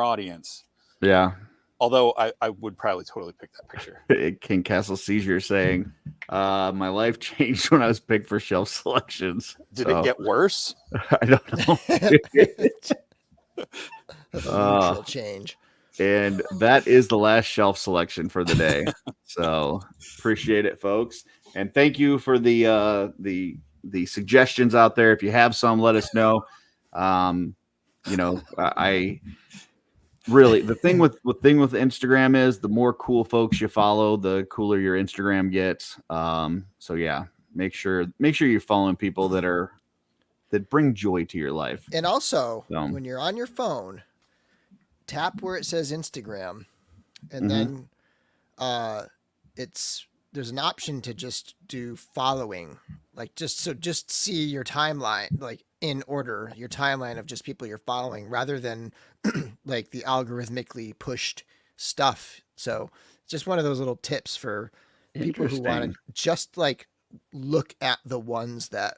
audience. Yeah. Although I would probably totally pick that picture. King Castle Seizure saying, my life changed when I was picked for shelf selections. Did it get worse? I don't know. Neutral change. And that is the last shelf selection for the day. So appreciate it, folks. And thank you for the suggestions out there. If you have some, let us know. I really, the thing with Instagram is the more cool folks you follow, the cooler your Instagram gets. So yeah, make sure you're following people that bring joy to your life. And also, when you're on your phone, tap where it says Instagram, and then there's an option to just do following, like just see your timeline, like in order, your timeline of just people you're following, rather than like the algorithmically pushed stuff. So it's just one of those little tips for people who want to just like look at the ones that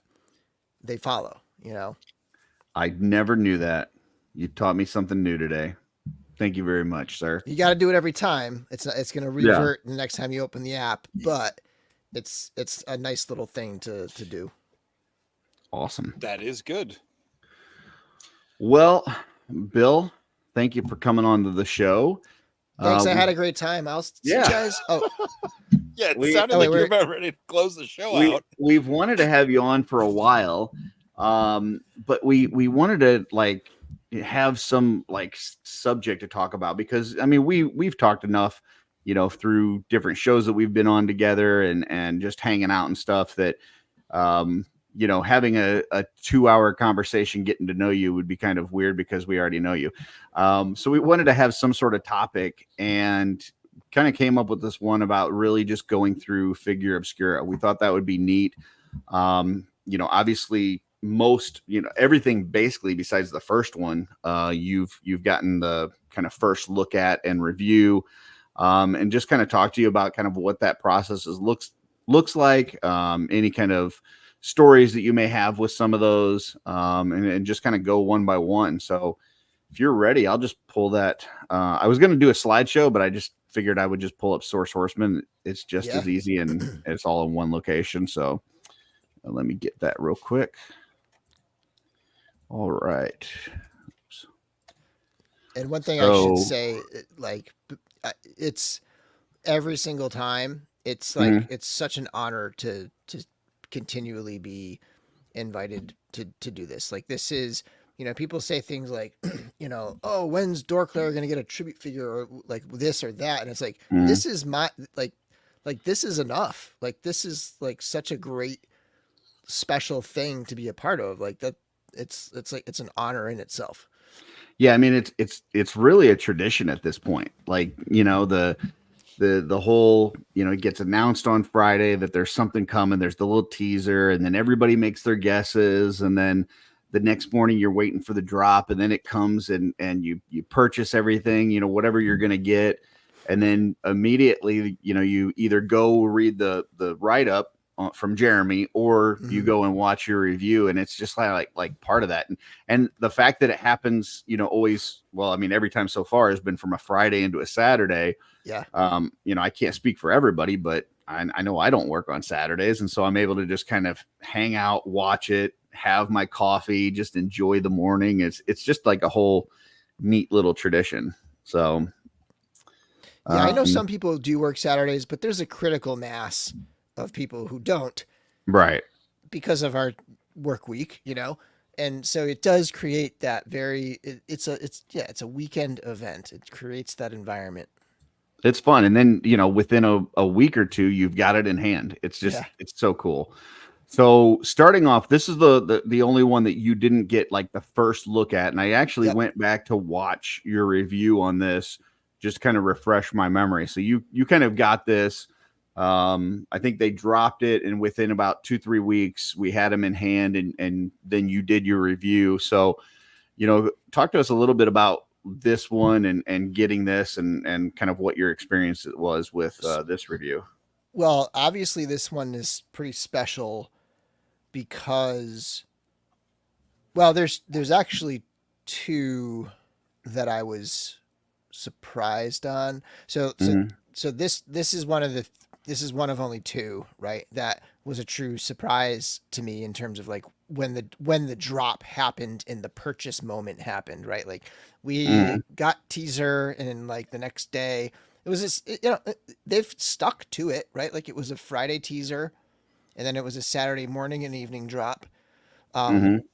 they follow, you know. I never knew that. You taught me something new today. Thank you very much, sir. You got to do it every time. It's going to revert the next time you open the app, but it's a nice little thing to do. Awesome. That is good. Well, Bill, thank you for coming on to the show. Thanks. I had a great time. I'll see you guys. Oh, yeah. It sounded like you're about ready to close the show out. We've wanted to have you on for a while. But we wanted to like have some like subject to talk about, because I mean, we've talked enough, you know, through different shows that we've been on together and just hanging out and stuff that, you know, having a 2-hour conversation, getting to know you would be kind of weird because we already know you. So we wanted to have some sort of topic and kind of came up with this one about really just going through Figura Obscura. We thought that would be neat. You know, obviously most, you know, everything basically besides the first one, you've gotten the kind of first look at and review, and just kind of talk to you about kind of what that process looks like, any kind of stories that you may have with some of those, and just kind of go one by one. So if you're ready, I'll just pull that. I was going to do a slideshow, but I just figured I would just pull up Source Horseman. It's just as easy and it's all in one location. So let me get that real quick. All right. Oops. And one thing I should say, like, it's every single time. It's like it's such an honor to continually be invited to do this. Like, this is, you know, people say things like, you know, oh, when's Dorklair going to get a tribute figure or like this or that, and it's like this is my like this is enough. Like, this is like such a great special thing to be a part of. Like that. It's like it's an honor in itself. Yeah, I mean it's really a tradition at this point. Like, you know, the whole, you know, it gets announced on Friday that there's something coming. There's the little teaser, and then everybody makes their guesses, and then the next morning you're waiting for the drop, and then it comes and you purchase everything, you know, whatever you're gonna get, and then immediately, you know, you either go read the write up from Jeremy, or you go and watch your review, and it's just like part of that. And the fact that it happens, you know, always, well, I mean, every time so far has been from a Friday into a Saturday. Yeah. You know, I can't speak for everybody, but I know I don't work on Saturdays. And so I'm able to just kind of hang out, watch it, have my coffee, just enjoy the morning. It's just like a whole neat little tradition. So yeah, I know some people do work Saturdays, but there's a critical mass of people who don't, right, because of our work week, you know, and so it does create that it's a weekend event. It creates that environment. It's fun, and then, you know, within a week or two, you've got it in hand. It's just it's so cool. So starting off, this is the only one that you didn't get like the first look at, and I actually went back to watch your review on this, just kind of refresh my memory. So you kind of got this. I think they dropped it, and within about 2-3 weeks, we had them in hand, and then you did your review. So, you know, talk to us a little bit about this one and getting this and kind of what your experience was with this review. Well, obviously this one is pretty special because, well, there's actually two that I was surprised on. So so Mhm. so this is one of the this is one of only two, right? That was a true surprise to me in terms of like when the drop happened and the purchase moment happened, right? Like we Mhm. got teaser and like the next day it was this, they've stuck to it, right? Like it was a Friday teaser and then it was a Saturday morning and evening drop. Um, Mhm.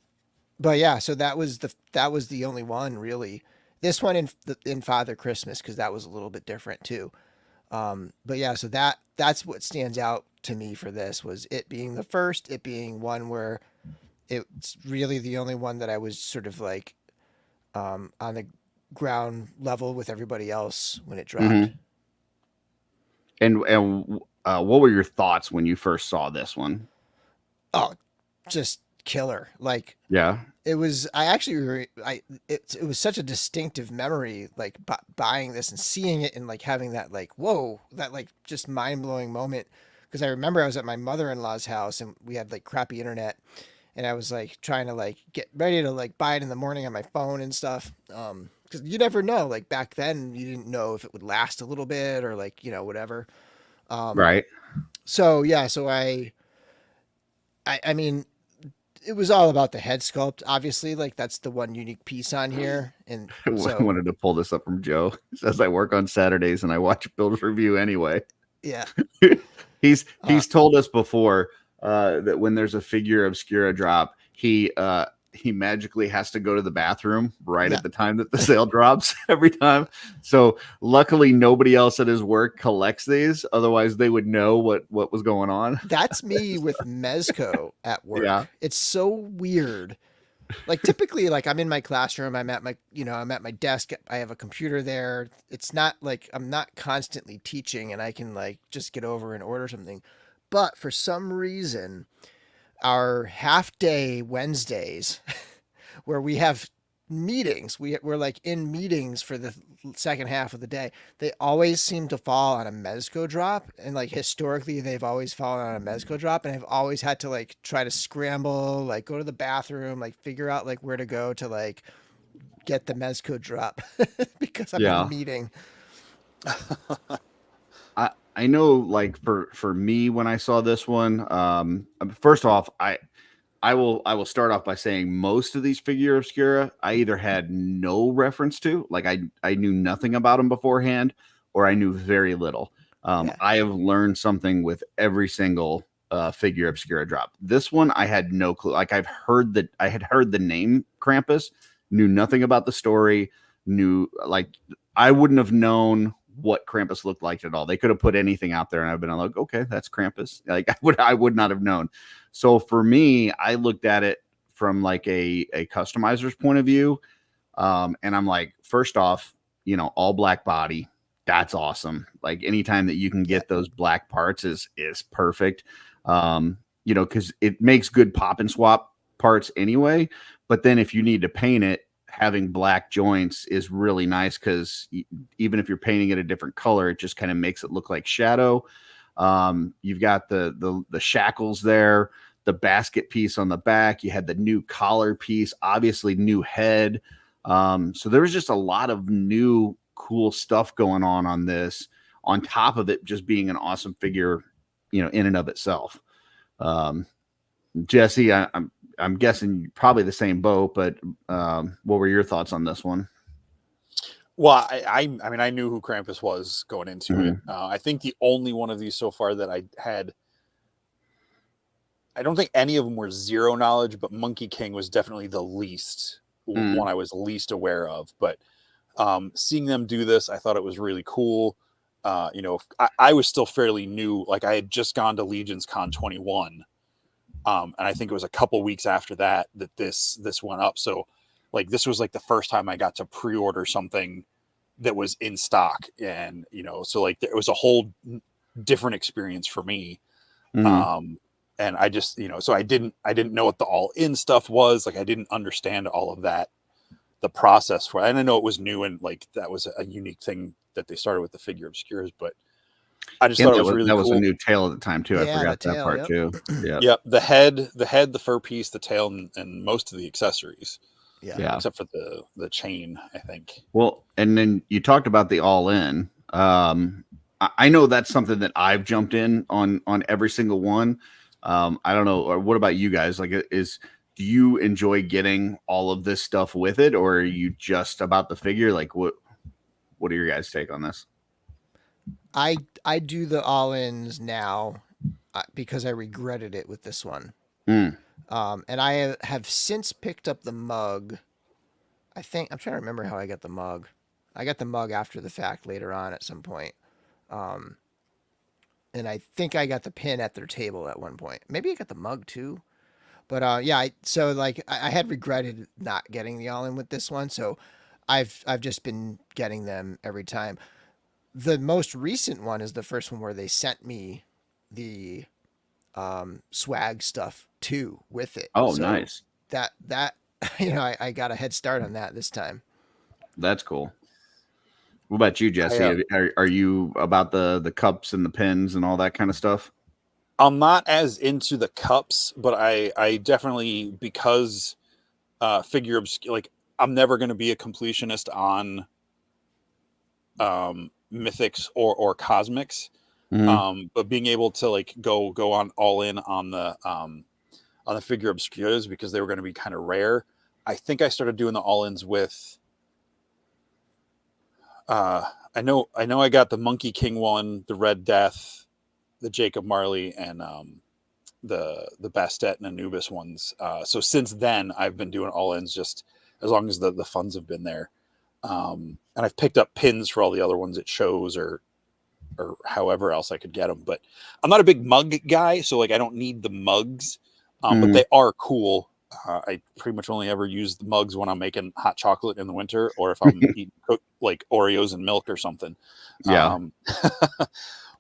but yeah, so that was the only one really. This one in Father Christmas because that was a little bit different too. But yeah, so that's what stands out to me for this was it being the first, it being one where it's really the only one that I was sort of like on the ground level with everybody else when it dropped. Mhm. And what were your thoughts when you first saw this one? Oh, just killer! Like Yeah. it was. I actually it was such a distinctive memory, like buying this and seeing it and like having that like whoa, that like just mind blowing moment. Because I remember I was at my mother in law's house and we had like crappy internet, and I was like trying to like get ready to like buy it in the morning on my phone and stuff. Because you never know. Like back then, you didn't know if it would last a little bit or like whatever. Um, Right. so yeah, so I mean, it was all about the head sculpt. Obviously, like that's the one unique piece on here, and I so wanted to pull this up from Joe. It says I work on Saturdays and I watch Build Review anyway. yeah, he's uh, he's told us before that when there's a Figura Obscura drop, he magically has to go to the bathroom right yeah. at the time that the sale drops every time. So luckily nobody else at his work collects these. Otherwise they would know what was going on. That's me with Mezco at Yeah. work. It's so weird. Like typically, like I'm in my classroom, I'm at my, I'm at my desk. I have a computer there. It's not like I'm not constantly teaching, and I can like just get over and order something. But for some reason, our half day Wednesdays where we have meetings. We're like in meetings for the second half of the day. They always seem to fall on a Mezco drop. And like historically, they've always fallen on a Mezco drop. And I've always had to like try to scramble, like go to the bathroom, like figure out like where to go to like get the Mezco drop because I'm in a Yeah. meeting. I know like for me when I saw this one, first off, I will start off by saying most of these Figura Obscura I either had no reference to, like I knew nothing about them beforehand, or I knew very little. Yeah. I have learned something with every single Figura Obscura drop. This one I had no clue. Like I had heard the name Krampus, knew nothing about the story, knew like I wouldn't have known what Krampus looked like at all. They could have put anything out there and I've been like, okay, that's Krampus. Like I would not have known. So for me, I looked at it from like a customizer's point of view. And I'm like, first off, all black body. That's awesome. Like anytime that you can Yeah. get those black parts is perfect. Because it makes good pop and swap parts anyway. But then if you need to paint it, having black joints is really nice because even if you're painting it a different color, it just kind of makes it look like shadow. You've got the shackles there, the basket piece on the back. You had the new collar piece, obviously new head. So there was just a lot of new cool stuff going on this, on top of it just being an awesome figure, in and of itself. Jesse, I'm guessing probably the same boat, but what were your thoughts on this one? Well, I mean, I knew who Krampus was going into it. Mhm. I think the only one of these so far that I had, I don't think any of them were zero knowledge, but Monkey King was definitely the least one Mhm. I was least aware of. But seeing them do this, I thought it was really cool. I was still fairly new. Like I had just gone to Legion's Con 21. And I think it was a couple weeks after that this went up. So like this was like the first time I got to pre-order something that was in stock, and so like it was a whole different experience for me. Mhm. And I just so I didn't know what the all in stuff was. Like I didn't understand all of that, the process for it. And I know it was new, and like that was a unique thing that they started with the Figure Obscuras, but I just And thought it was really that was a cool. new tail at the time too. I Yeah, forgot the that tail, part yep. too. Yeah. Yep, the head, the fur piece, the tail, and most of the accessories, Yeah. Yeah. except for the chain, I think. Well, and then you talked about the all in. I know that's something that I've jumped in on every single one. I don't know, or what about you guys? Like, do you enjoy getting all of this stuff with it, or are you just about the figure? Like, what are your guys' take on this? I do the all-ins now because I regretted it with this one. Mm. And I have since picked up the mug. I think I'm trying to remember how I got the mug. I got the mug after the fact later on at some point. Um, and I think I got the pin at their table at one point. Maybe I got the mug too. But yeah, so like I had regretted not getting the all in with this one, so I've just been getting them every time. The most recent one is the first one where they sent me the swag stuff too with it. Oh, So nice. that I got a head start on that this time. That's cool. What about you, Jesse? I, Are you about the cups and the pins and all that kind of stuff? I'm not as into the cups, but I definitely, because Figure Obscura, like, I'm never going to be a completionist on mythics or cosmics. Mhm. But being able to like go on all in on the Figure Obscuras because they were going to be kind of rare. I think I started doing the all ins with. I know I got the Monkey King one, the Red Death, the Jacob Marley, and the Bastet and Anubis ones. So since then, I've been doing all ins just as long as the funds have been there. And I've picked up pins for all the other ones at shows or however else I could get them. But I'm not a big mug guy, so like I don't need the mugs. But Mhm. they are cool. I pretty much only ever use the mugs when I'm making hot chocolate in the winter, or if I'm eating like Oreos and milk or something. Yeah.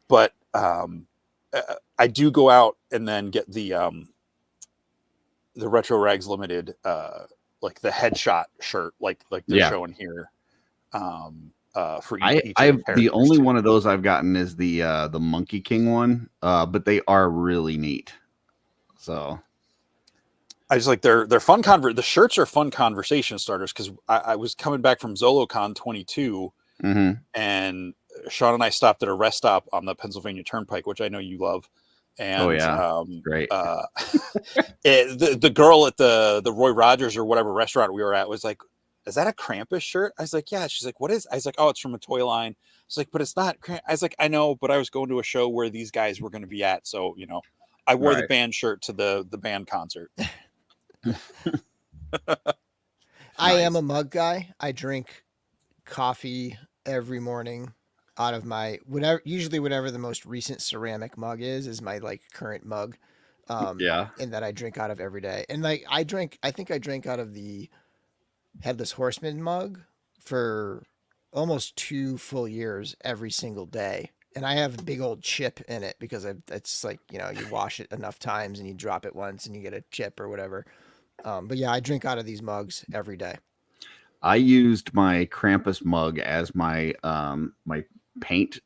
But I do go out and then get the Retro Rags Limited, like the headshot shirt, like they're Yeah. showing here. For each of I've the the characters only too. one of those I've gotten is the Monkey King one, but they are really neat. So I just like they're fun the shirts are fun conversation starters because I was coming back from ZoloCon 22 mhm. and Sean and I stopped at a rest stop on the Pennsylvania Turnpike, which I know you love. Oh And yeah, great. the girl at the Roy Rogers or whatever restaurant we were at was like, "Is that a Krampus shirt?" I was like, "Yeah." She's like, "What is?" I was like, "Oh, it's from a toy line." I was like, "But it's not." I was like, "I know, but I was going to a show where these guys were going to be at, so you know, I wore the Right. band shirt to the band concert." I am Nice. a mug guy. I drink coffee every morning out of my whatever the most recent ceramic mug is my like current mug. Yeah. And that I drink out of every day. And like I think I drank out of the Headless Horseman mug for almost 2 full years every single day. And I have a big old chip in it because it's like, you wash it enough times and you drop it once and you get a chip or whatever. But yeah, I drink out of these mugs every day. I used my Krampus mug as my my paint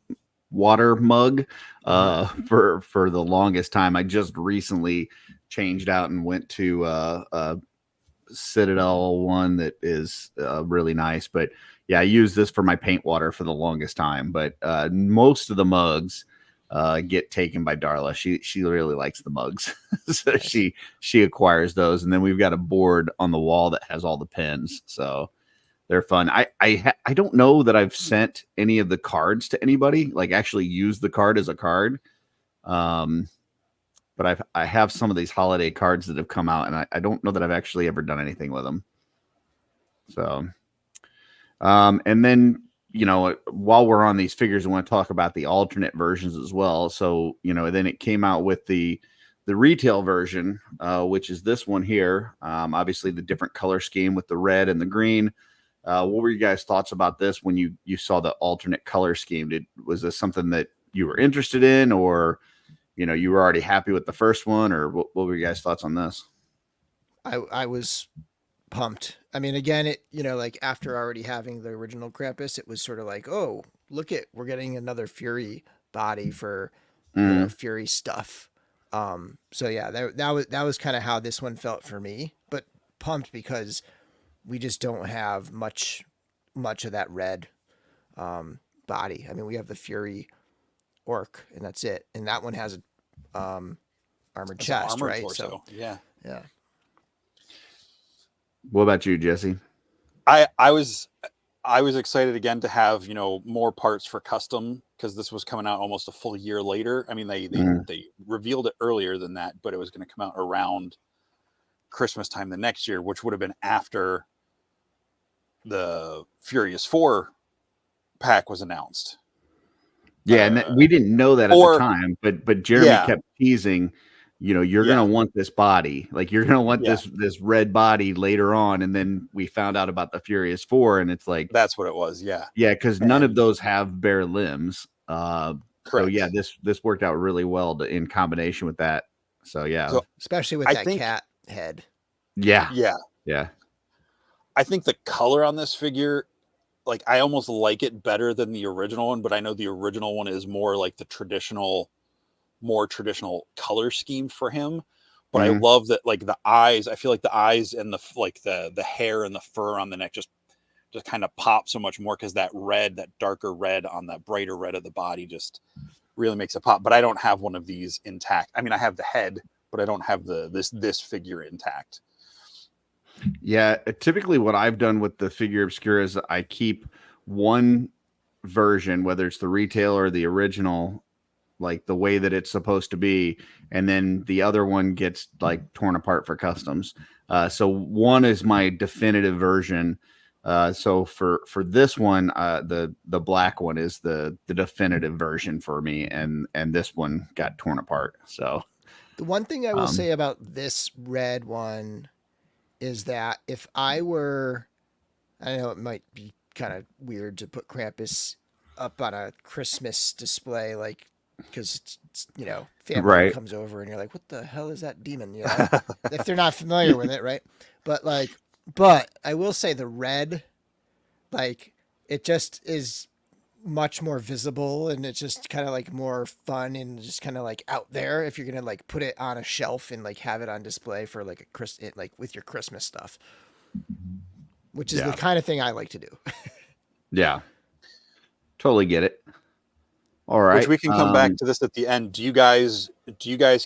water mug for the longest time. I just recently changed out and went to a Citadel one that is really nice. But yeah, I used this for my paint water for the longest time. But most of the mugs get taken by Darla. She really likes the mugs, so Nice. she acquires those. And then we've got a board on the wall that has all the pins. So they're fun. I don't know that I've sent any of the cards to anybody, like actually used the card as a card. But I have some of these holiday cards that have come out, and I don't know that I've actually ever done anything with them. So, and then while we're on these figures, I want to talk about the alternate versions as well. So then it came out with the retail version, which is this one here. Obviously, the different color scheme with the red and the green. What were you guys' thoughts about this when you saw the alternate color scheme? Was this something that you were interested in, or you were already happy with the first one, or what were you guys' thoughts on this? I was pumped. I mean, again, like after already having the original Krampus, it was sort of like, oh, look we're getting another Fury body for Mhm. Fury stuff. So yeah, that was kind of how this one felt for me, but pumped because we just don't have much of that red body. I mean, we have the Fury Orc, and that's it. And that one has a armored It's an chest, armored right? So torso. Yeah. yeah. What about you, Jesse? I was excited again to have, more parts for custom, because this was coming out almost a full year later. I mean, Mhm. they revealed it earlier than that, but it was going to come out around Christmas time the next year, which would have been after the Furious 4 pack was announced. Yeah, and we didn't know that at the or time, but Jeremy yeah, kept teasing, you're yeah, gonna want this body, like you're gonna want yeah, this red body later on, and then we found out about the Furious 4, and it's like, that's what it was. Yeah, yeah, because none of and those have bare limbs. So yeah, correct. this worked out really well in combination with that. So yeah, So Especially with I that think, cat head. yeah, yeah, yeah, I think the color on this figure, like, I almost like it better than the original one, but I know the original one is more like the more traditional color scheme for him. But I mhm, love that, like, the eyes. I feel like the eyes and the hair and the fur on the neck just kind of pop so much more, because that darker red on that brighter red of the body just really makes it pop. But I don't have one of these intact. I mean, I have the head, but I don't have this figure intact. yeah. Typically, what I've done with the Figure Obscura is I keep one version, whether it's the retail or the original, like the way that it's supposed to be, and then the other one gets like torn apart for customs. So one is my definitive version. So for this one, the black one is the definitive version for me, and this one got torn apart. So The one thing I will um, say about this red one is that if I were, I know it might be kind of weird to put Krampus up on a Christmas display, like, because family right, comes over and you're like, what the hell is that demon? If they're not familiar with it, right? But I will say the red, like, it just is much more visible, and it's just kind of like more fun and just kind of like out there if you're gonna like put it on a shelf and like have it on display for like like with your Christmas stuff, which is the yeah, kind of thing I like to do. yeah, totally get it. All Which right, we can come back to this at the end. Do you guys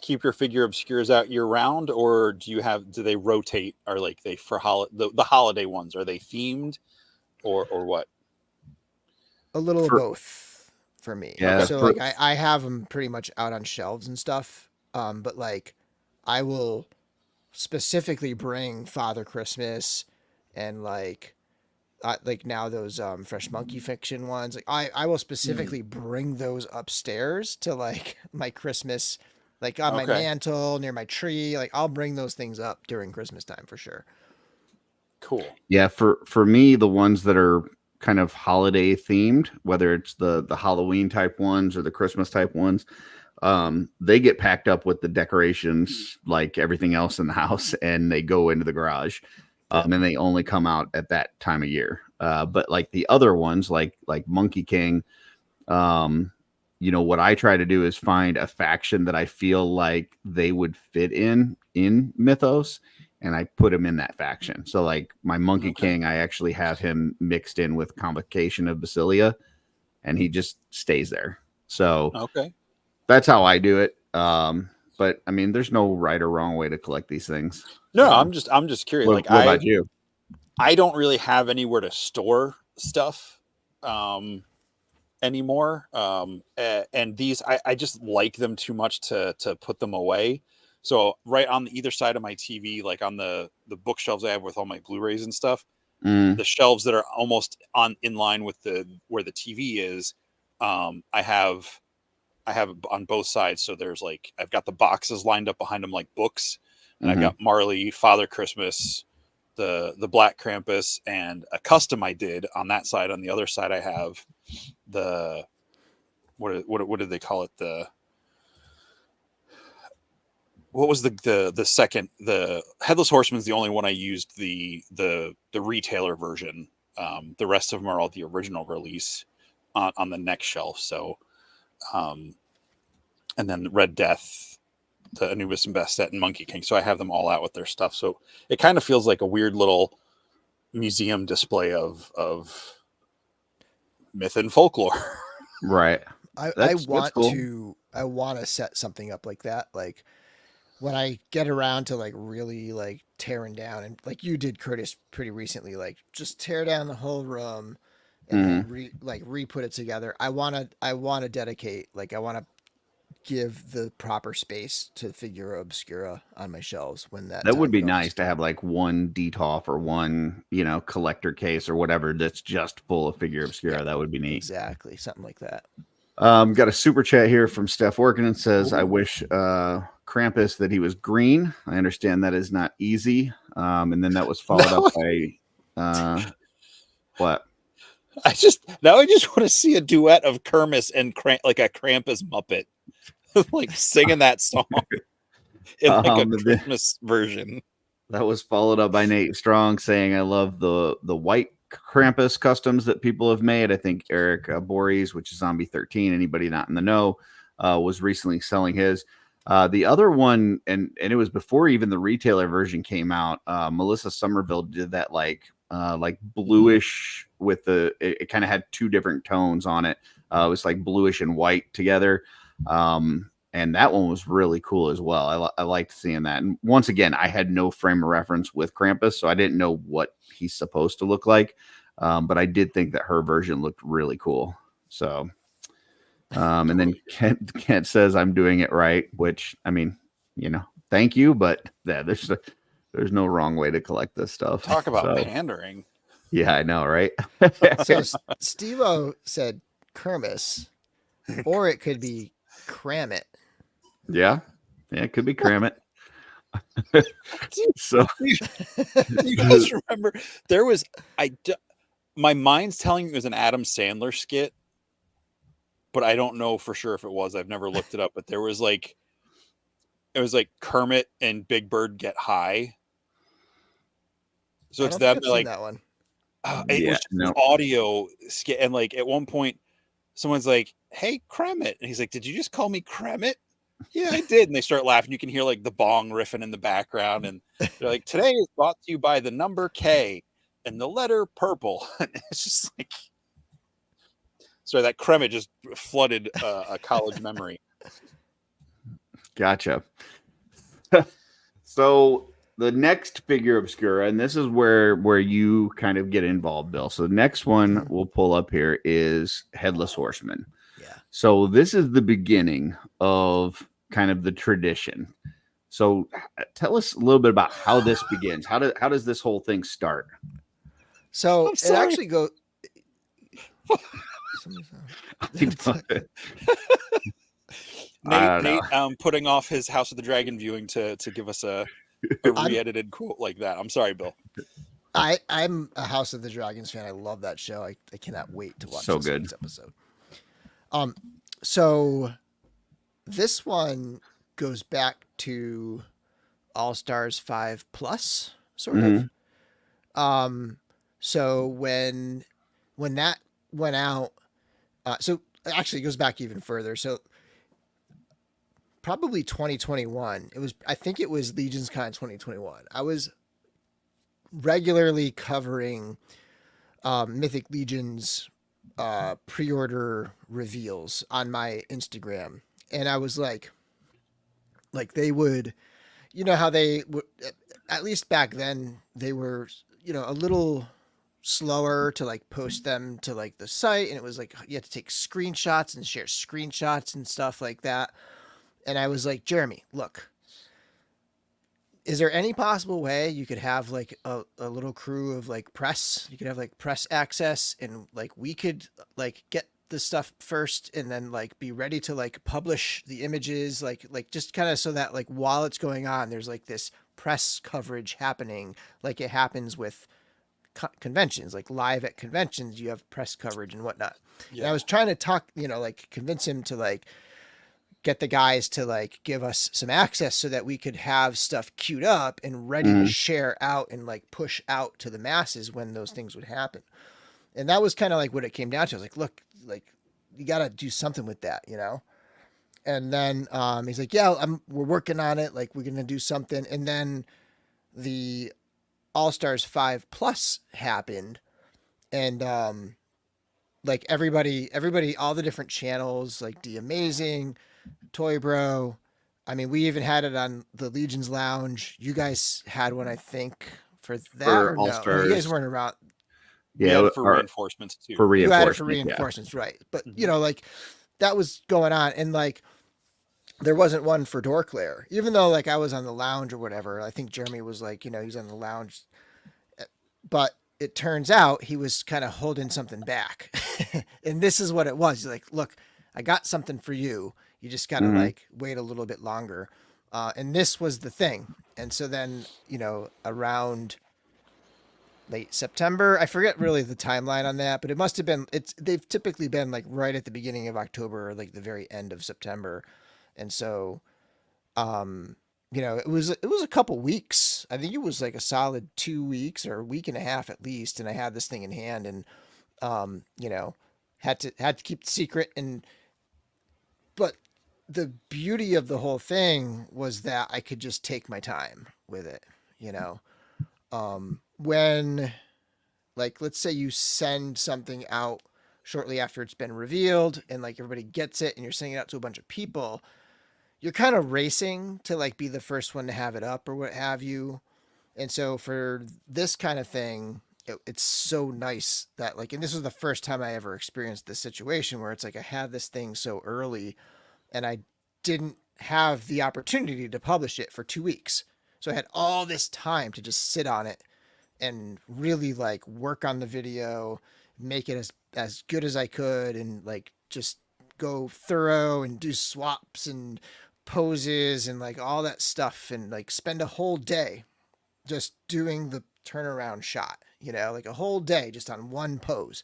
keep your Figure Obscures out year round, or do they rotate? Or, like, they for the holiday ones, are they themed, or what? A little of for both for me. yeah, Okay. So for like I have them pretty much out on shelves and stuff. But like I will specifically bring Father Christmas and like now those Fresh Monkey Fiction ones. Like I will specifically bring those upstairs to like my Christmas, like on my Okay. mantle near my tree. Like I'll bring those things up during Christmas time for sure. Cool. Yeah, for me, the ones that are kind of holiday themed, whether it's the Halloween type ones or the Christmas type ones, they get packed up with the decorations like everything else in the house, and they go into the garage. And they only come out at that time of year. But like the other ones, like Monkey King, what I try to do is find a faction that I feel like they would fit in Mythos, and I put him in that faction. So like my Monkey Okay. King, I actually have him mixed in with Convocation of Basilia, and he just stays there. So Okay. that's how I do it. But I mean, there's no right or wrong way to collect these things. No, So, I'm just curious. Like, what about you? I don't really have anywhere to store stuff anymore. And these, I just like them too much to put them away. So right on either side of my TV, like on the bookshelves I have with all my Blu-rays and stuff, Mm, the shelves that are almost in line with where the TV is, I have on both sides. So there's like, I've got the boxes lined up behind them like books, and I've mhm. got Marley, Father Christmas, the Black Krampus, and a custom I did on that side. On the other side, I have the what did they call it? What was the second? The Headless Horseman's the only one I used the retailer version. The rest of them are all the original release on the next shelf. So And then Red Death, the Anubis and Bastet, and Monkey King. So I have them all out with their stuff. So it kind of feels like a weird little museum display of myth and folklore. Right. I want to set something up like that. Like when I get around to like really like tearing down, and like you did, Curtis, pretty recently, like just tear down the whole room and then re-put it together. I want to dedicate, like I want to give the proper space to Figura Obscura on my shelves when that would be comes. nice to have like one DTOF or one, collector case or whatever that's just full of Figura Obscura. Yeah, that would be neat. Exactly. Something like that. Got a super chat here from Steph Workinen. Says, I wish Krampus that he was green. I understand that is not easy. And then that was followed up by what? I just want to see a duet of Kermis and like a Krampus Muppet, like singing that song in like a Christmas version. That was followed up by Nate Strong saying, I love the white Krampus customs that people have made. I think Eric Boris, which is Zombie 13, anybody not in the know, was recently selling his. The other one, and it was before even the retailer version came out, Melissa Somerville did that like bluish with it kind of had two different tones on it. It was like bluish and white together. And that one was really cool as well. I liked seeing that. And once again, I had no frame of reference with Krampus, so I didn't know what he's supposed to look like. But I did think that her version looked really cool. So, and then Kent says I'm doing it right, which I mean, thank you, but yeah, there's no wrong way to collect this stuff. Talk about pandering. Yeah, I know, right? So Steve-O said Kermis, or it could be Cram It. Yeah, it could be Cram It. So you guys remember there was my mind's telling me it was an Adam Sandler skit, but I don't know for sure if it was. I've never looked it up, but it was like Kermit and Big Bird get high. So it's them like that one. It was just audio skit, and like at one point someone's like, "Hey, Kremit," and he's like, "Did you just call me Kremit?" Yeah, I did. And they start laughing. You can hear like the bong riffing in the background, and they're like, "Today is brought to you by the number K and the letter purple." And it's just like, sorry, that Kremit just flooded a college memory. Gotcha. So the next Figura Obscura, and this is where you kind of get involved, Bill. So the next one we'll pull up here is Headless Horseman. Yeah. So this is the beginning of kind of the tradition. So tell us a little bit about how this begins. How does this whole thing start? So it actually goes. Nate putting off his House of the Dragon viewing to give us a re-edited quote like that. I'm sorry, Bill. I'm a House of the Dragons fan. I love that show. I cannot wait to watch this week's episode. So this one goes back to All Stars 5 Plus, sort of. So when that went out, so actually it goes back even further. So probably 2021. I think it was Legions Con 2021. I was regularly covering Mythic Legions pre-order reveals on my Instagram, and I was like they would, how they would, at least back then, they were a little slower to like post them to like the site, and it was like you had to take screenshots and share screenshots and stuff like that. And I was like, Jeremy, look, is there any possible way you could have like a little crew of like press? You could have like press access, and like we could like get the stuff first and then like be ready to like publish the images, like just kind of so that like while it's going on, there's like this press coverage happening, like it happens with conventions, like live at conventions, you have press coverage and whatnot. Yeah. And I was trying to talk, like convince him to like get the guys to like give us some access so that we could have stuff queued up and ready to share out and like push out to the masses when those things would happen. And that was kind of like what it came down to. I was like, look, like you got to do something with that, you know? And then he's like, yeah, we're working on it. Like, we're going to do something. And then the All-Stars 5 Plus happened. And like everybody, all the different channels, like The Amazing, Toy Bro. I mean, we even had it on the Legion's Lounge. You guys had one, I think, for that For or no? No, you All-Stars. guys weren't around. We Yeah, had it for or reinforcements too. for You had it reinforcements. for reinforcements, right? But Mhm. you know, like that was going on, and like there wasn't one for Dorklair, even though like I was on the lounge or whatever. I think Jeremy was like, you know, he's on the lounge, but it turns out he was kind of holding something back, and this is what it was. He's like, look, I got something for you. You just got to Mhm. like wait a little bit longer, and this was the thing. And so then, you know, around late September. I forget really the timeline on that, but it must have been. They've typically been like right at the beginning of October or like the very end of September, and so, you know, it was a couple weeks. I think it was like a solid 2 weeks or a week and a half at least, and I had this thing in hand, and you know, had to keep it secret, and but the beauty of the whole thing was that I could just take my time with it, you know. When like let's say you send something out shortly after it's been revealed and like everybody gets it and you're sending it out to a bunch of people, you're kind of racing to like be the first one to have it up or what have you. And so for this kind of thing, it's so nice that like, and this was the first time I ever experienced this situation where it's like I had this thing so early and I didn't have the opportunity to publish it for 2 weeks. So I had all this time to just sit on it and really like work on the video, make it as good as I could, and like just go thorough and do swaps and poses and like all that stuff, and like spend a whole day just doing the turnaround shot, you know, like a whole day just on one pose,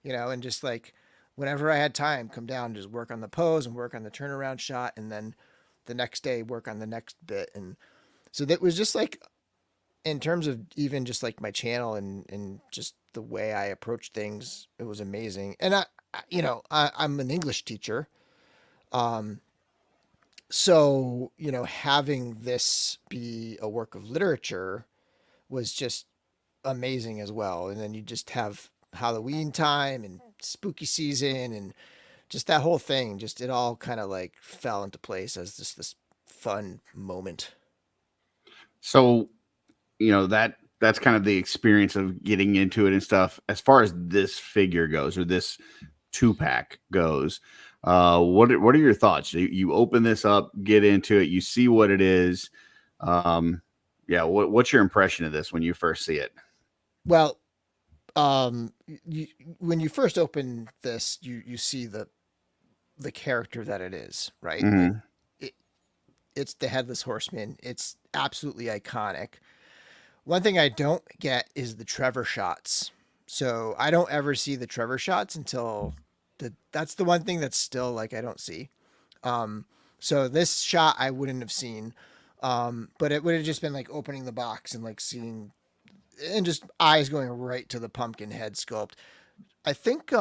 you know, and just like whenever I had time, come down and just work on the pose and work on the turnaround shot, and then the next day work on the next bit. And so that was just like, in terms of even just like my channel and just the way I approach things, it was amazing. And you know, I'm an English teacher. So, you know, having this be a work of literature was just amazing as well. And then you just have Halloween time and spooky season and just that whole thing, just it all kind of like fell into place as just this fun moment. So, you know, that's kind of the experience of getting into it and stuff. As far as this figure goes, or this 2-pack goes, what are your thoughts? You open this up, get into it, you see what it is. Yeah, what's your impression of this when you first see it? Well, when you first open this, you see the character that it is, right? Mhm. Like it's the Headless Horseman. It's absolutely iconic. One thing I don't get is the Trevor shots. So I don't ever see the Trevor shots until that's the one thing that's still like I don't see. So this shot I wouldn't have seen. But it would have just been like opening the box and like seeing and just eyes going right to the pumpkin head sculpt. I think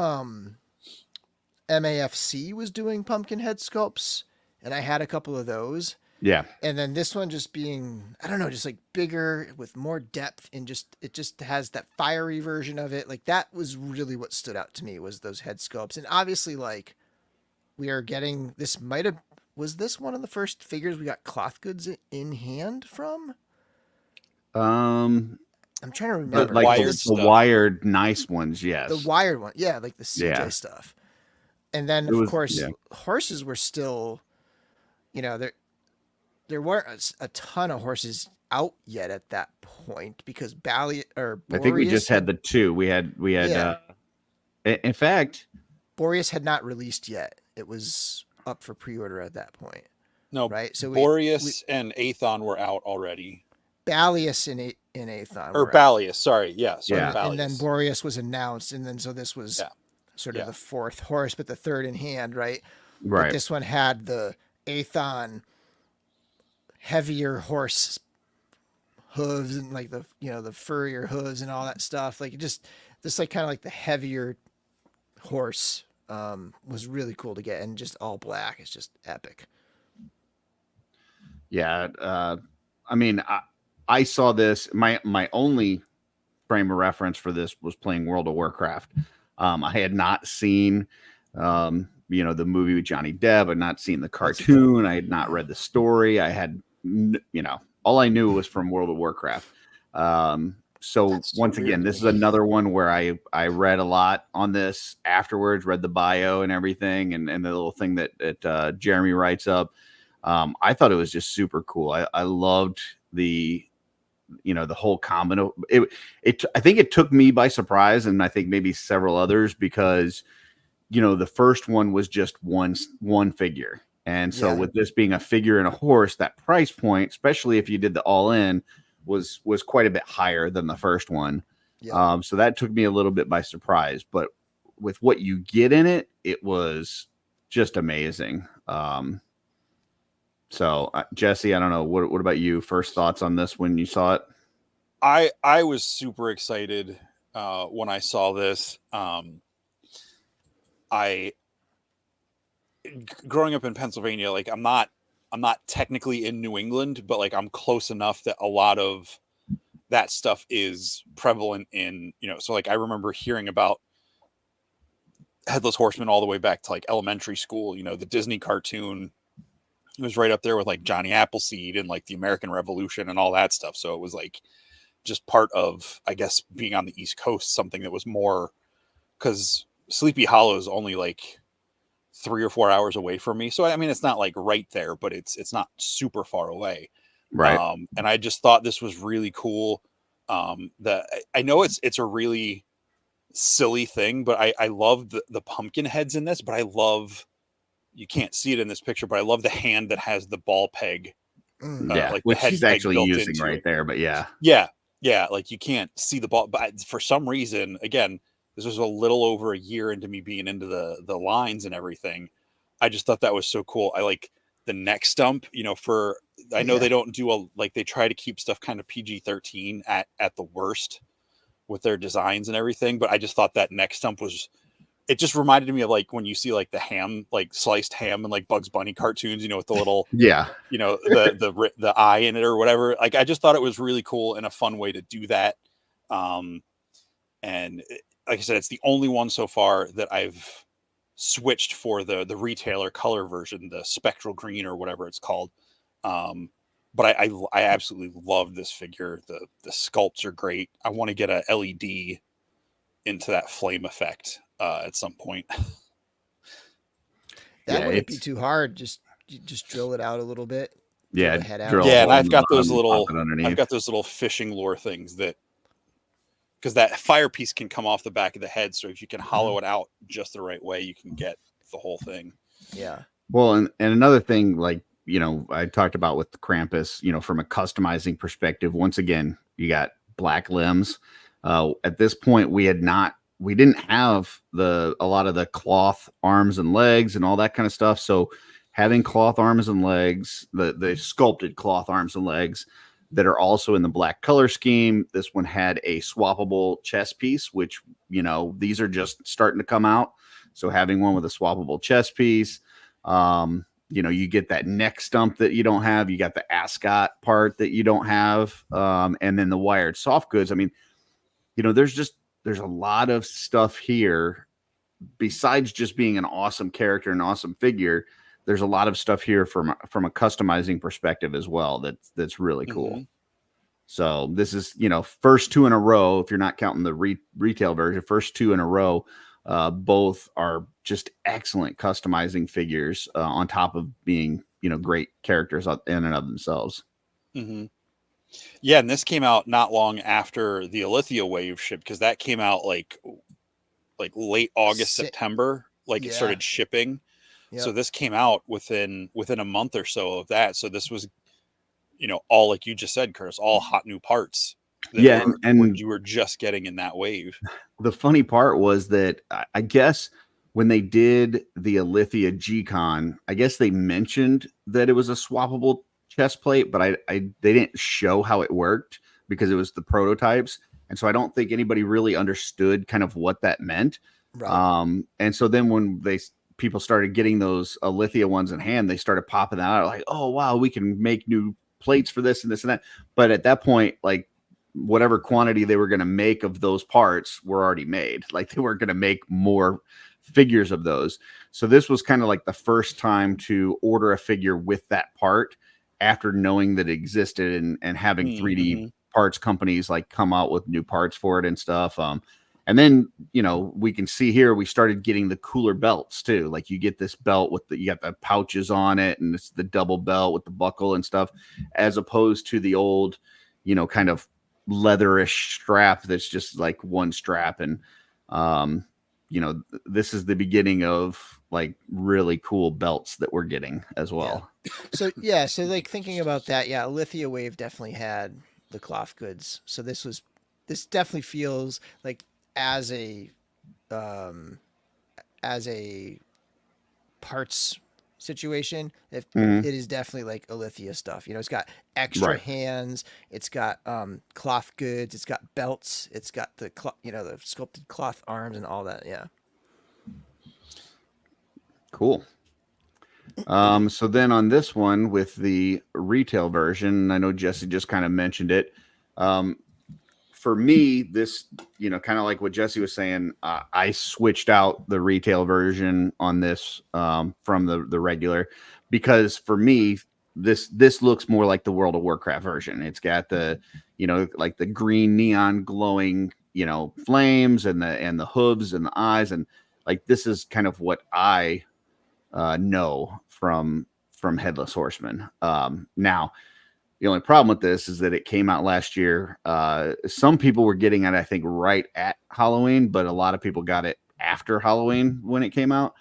MAFC was doing pumpkin head sculpts, and I had a couple of those. Yeah. And then this one just being, I don't know, just like bigger with more depth, and just it just has that fiery version of it. Like that was really what stood out to me was those head sculpts. And obviously like we are getting this was this one of the first figures we got cloth goods in hand from? Um, I'm trying to the, remember. like wired the stuff. wired nice ones, The yes. wired one. Yeah, like the CJ Yeah. stuff. And then It of was- course yeah. horses were still, you know, there weren't a ton of horses out yet at that point because Boreas I think we just had the two. We had Yeah. in fact, Boreas had not released yet. It was up for pre-order at that point, No, right? So Boreas and Aethon were out already. Balius in Aethon Or were out. Balius, sorry. Yeah, sorry, Yeah. Balius. And then Boreas was announced, and then so this was Yeah. sort Yeah. of the fourth horse, but the third in hand, right? But right. this one had the Aethon heavier horse hooves and like the, you know, the furrier hooves and all that stuff. Like just like kind of like the heavier horse was really cool to get, and just all black is just epic. Yeah. I mean, I saw this. My only frame of reference for this was playing World of Warcraft. I had not seen, the movie with Johnny Depp. I had not seen the cartoon. I had not read the story. I had, all I knew was from World of Warcraft. So once again, this is another one where I read a lot on this afterwards, read the bio and everything, and the little thing that Jeremy writes up. I thought it was just super cool. I loved the whole combo. I think it took me by surprise, and I think maybe several others, because the first one was just one figure, and so with this being a figure and a horse, that price point, especially if you did the all in, was quite a bit higher than the first one. So that took me a little bit by surprise, but with what you get in it, it was just amazing. So Jesse, I don't know. What about you? First thoughts on this when you saw it? I was super excited when I saw this. Growing up in Pennsylvania, like I'm not technically in New England, but like I'm close enough that a lot of that stuff is prevalent in, so like I remember hearing about Headless Horseman all the way back to like elementary school. The Disney cartoon, it was right up there with like Johnny Appleseed and like the American Revolution and all that stuff. So it was like just part of, I guess, being on the East Coast, something that was more, because Sleepy Hollow is only like 3 or 4 hours away from me. So I mean, it's not like right there, but it's not super far away. Right. And I just thought this was really cool. I know it's a really silly thing, but I love the pumpkin heads in this, but I love, you can't see it in this picture, but I love the hand that has the ball peg. Like the which head she's peg actually built using into right it. there, but yeah. Like you can't see the ball, but for some reason, again, this was a little over a year into me being into the lines and everything. I just thought that was so cool. I like the neck stump, I know they don't do they try to keep stuff kind of PG-13 at the worst with their designs and everything. But I just thought that neck stump it just reminded me of like when you see like the ham, like sliced ham and like Bugs Bunny cartoons, with the little, the eye in it or whatever. Like, I just thought it was really cool and a fun way to do that. And like I said, it's the only one so far that I've switched for the retailer color version, the spectral green or whatever it's called. But I absolutely love this figure. The sculpts are great. I want to get a LED into that flame effect at some point. That wouldn't be too hard. Just drill it out a little bit. Yeah, the head out. Yeah, and I've got those little fishing lure things because that fire piece can come off the back of the head. So if you can hollow it out just the right way, you can get the whole thing. Yeah. Well, and another thing, like, I talked about with the Krampus, from a customizing perspective, once again, you got black limbs. At this point, we didn't have a lot of the cloth arms and legs and all that kind of stuff. So having cloth arms and legs, the sculpted cloth arms and legs that are also in the black color scheme. This one had a swappable chest piece, which, these are just starting to come out. So having one with a swappable chest piece, you get that neck stump that you don't have. You got the ascot part that you don't have. And then the wired soft goods. I mean, there's a lot of stuff here besides just being an awesome character and awesome figure. There's a lot of stuff here from a customizing perspective as well. That's really cool. Mm-hmm. So this is, first two in a row. If you're not counting the retail version, first two in a row, both are just excellent customizing figures on top of being, great characters in and of themselves. Mm-hmm. Yeah, and this came out not long after the Alithia wave shipped, because that came out like late August, September. It started shipping. Yep. So this came out within a month or so of that. So this was, all like you just said, Curtis, all hot new parts. And you were just getting in that wave. The funny part was that I guess when they did the Alithia G-Con, I guess they mentioned that it was a swappable chest plate, but they didn't show how it worked because it was the prototypes. And so I don't think anybody really understood kind of what that meant. Right. And so then when people started getting those Alithia ones in hand, they started popping that out like, oh wow, we can make new plates for this and this and that. But at that point, like whatever quantity they were going to make of those parts were already made. Like they weren't going to make more figures of those. So this was kind of like the first time to order a figure with that part after knowing that it existed and having 3D parts companies like come out with new parts for it and stuff. And then, you know, we can see here, we started getting the cooler belts too. Like you get this belt with you got the pouches on it and it's the double belt with the buckle and stuff, as opposed to the old, you know, kind of leatherish strap that's just like one strap. And, you know, this is the beginning of like really cool belts that we're getting as well. Yeah. So like thinking about that, yeah, Lithia Wave definitely had the cloth goods. So this definitely feels like as a parts situation, if it is definitely like Alithia stuff. You know, it's got extra hands, it's got cloth goods, it's got belts, it's got the the sculpted cloth arms and all that. Yeah. Cool. So then on this one with the retail version, I know Jesse just kind of mentioned it. For me, this, you know, kind of like what Jesse was saying, I switched out the retail version on this from the regular, because for me, this looks more like the World of Warcraft version. It's got the, you know, like the green neon glowing, you know, flames and the hooves and the eyes, and like this is kind of what I know from Headless Horseman. Now, the only problem with this is that it came out last year. Some people were getting it, I think, right at Halloween, but a lot of people got it after Halloween when it came out.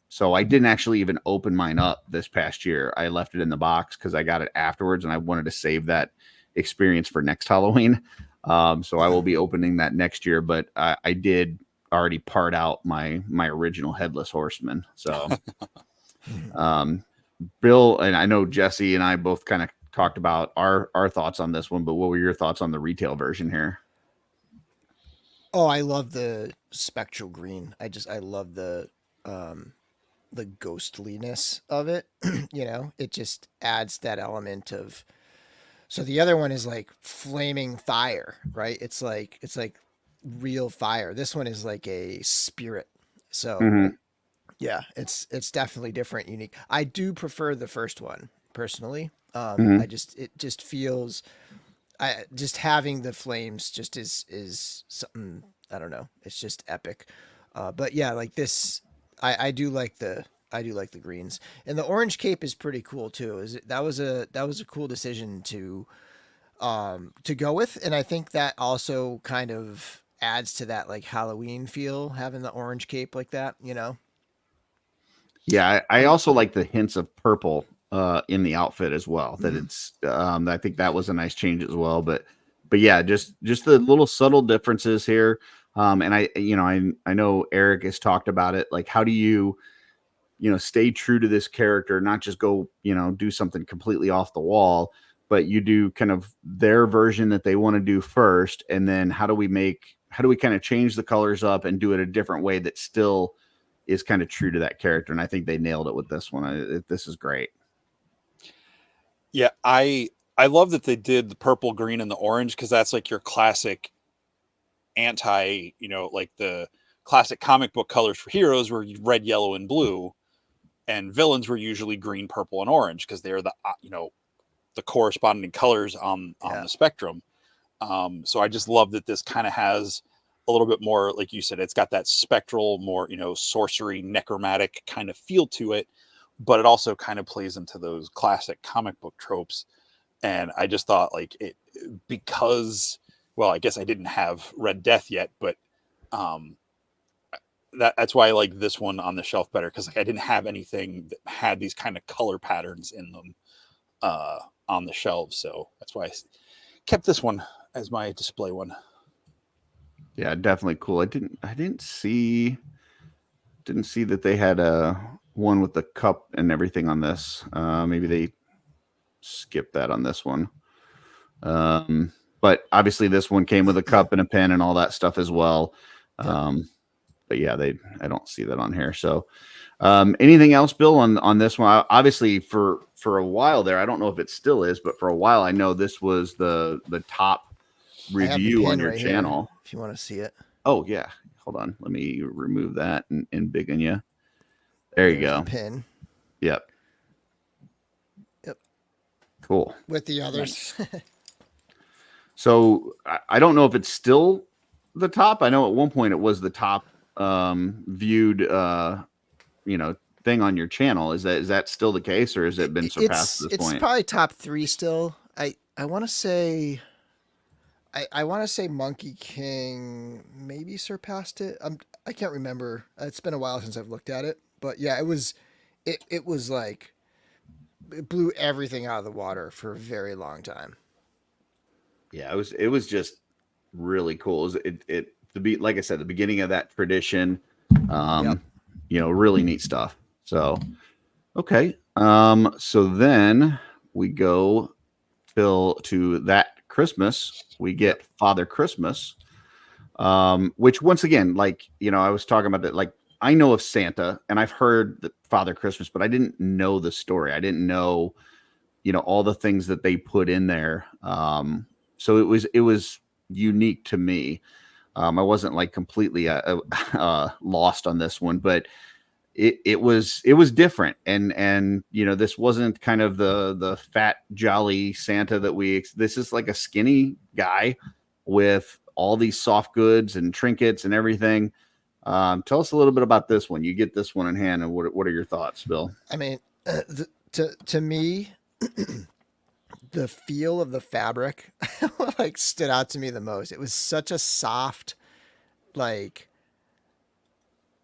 So I didn't actually even open mine up this past year. I left it in the box because I got it afterwards and I wanted to save that experience for next Halloween. So I will be opening that next year, but I did already part out my original Headless Horseman. So Bill, and I know Jesse and I both kind of talked about our thoughts on this one, but what were your thoughts on the retail version here? Oh, I love the spectral green. I love the ghostliness of it. You know, it just adds that element of. So the other one is like flaming fire, right? It's like real fire. This one is like a spirit. So yeah, it's definitely different, unique. I do prefer the first one personally. It just feels, just having the flames just is something, I don't know. It's just epic. But yeah, like this, I do like the greens, and the orange cape is pretty cool too. That was a cool decision to go with, and I think that also kind of adds to that like Halloween feel, having the orange cape like that, you know. Yeah, I also like the hints of purple in the outfit as well. That it's I think that was a nice change as well. But yeah, just the little subtle differences here. And I know Eric has talked about it. Like, how do you stay true to this character, not just go, do something completely off the wall, but you do kind of their version that they want to do first. And then how do we kind of change the colors up and do it a different way that still is kind of true to that character? And I think they nailed it with this one. This is great. Yeah, I love that they did the purple, green, and the orange, because that's like your classic like the classic comic book colors for heroes were red, yellow, and blue, and villains were usually green, purple, and orange because they're the the corresponding colors on the spectrum. So I just love that this kind of has a little bit more, like you said, it's got that spectral, more, sorcery, necromantic kind of feel to it, but it also kind of plays into those classic comic book tropes. And I just thought, like, it, because, well, I guess I didn't have Red Death yet, but that's why I like this one on the shelf better, because like I didn't have anything that had these kind of color patterns in them on the shelves. So that's why I kept this one as my display one. Yeah, definitely cool. I didn't see that they had a one with the cup and everything on this. Maybe they skipped that on this one. But obviously this one came with a cup and a pen and all that stuff as well. yeah, I don't see that on here. So anything else, Bill, on this one? Obviously for a while there, I don't know if it still is, but for a while I know this was the top I have the review on pin your right here, channel. if you want to see it. Oh yeah, hold on, let me remove that and big on you. There you There's go. the pin. Yep. Yep. Cool. With the others. Nice. So I don't know if it's still the top. I know at one point it was the top viewed thing on your channel. Is that still the case, or has it been surpassed at this point? It's probably top 3 still. I want to say I want to say Monkey King maybe surpassed it. I can't remember. It's been a while since I've looked at it, but yeah, it was like it blew everything out of the water for a very long time. Yeah, it was just really cool. It to be, like I said, the beginning of that tradition. Yep. Really neat stuff. So okay. So then we go to that Christmas, we get Father Christmas, which once again, like, I was talking about that, like, I know of Santa and I've heard that Father Christmas, but I didn't know the story. I didn't know, all the things that they put in there. So it was unique to me. I wasn't like completely lost on this one, but it was different. And this wasn't kind of the fat, jolly Santa that this is like a skinny guy with all these soft goods and trinkets and everything. Tell us a little bit about this one. You get this one in hand, and what are your thoughts, Bill? I mean, to me, the feel of the fabric like stood out to me the most. It was such a soft, like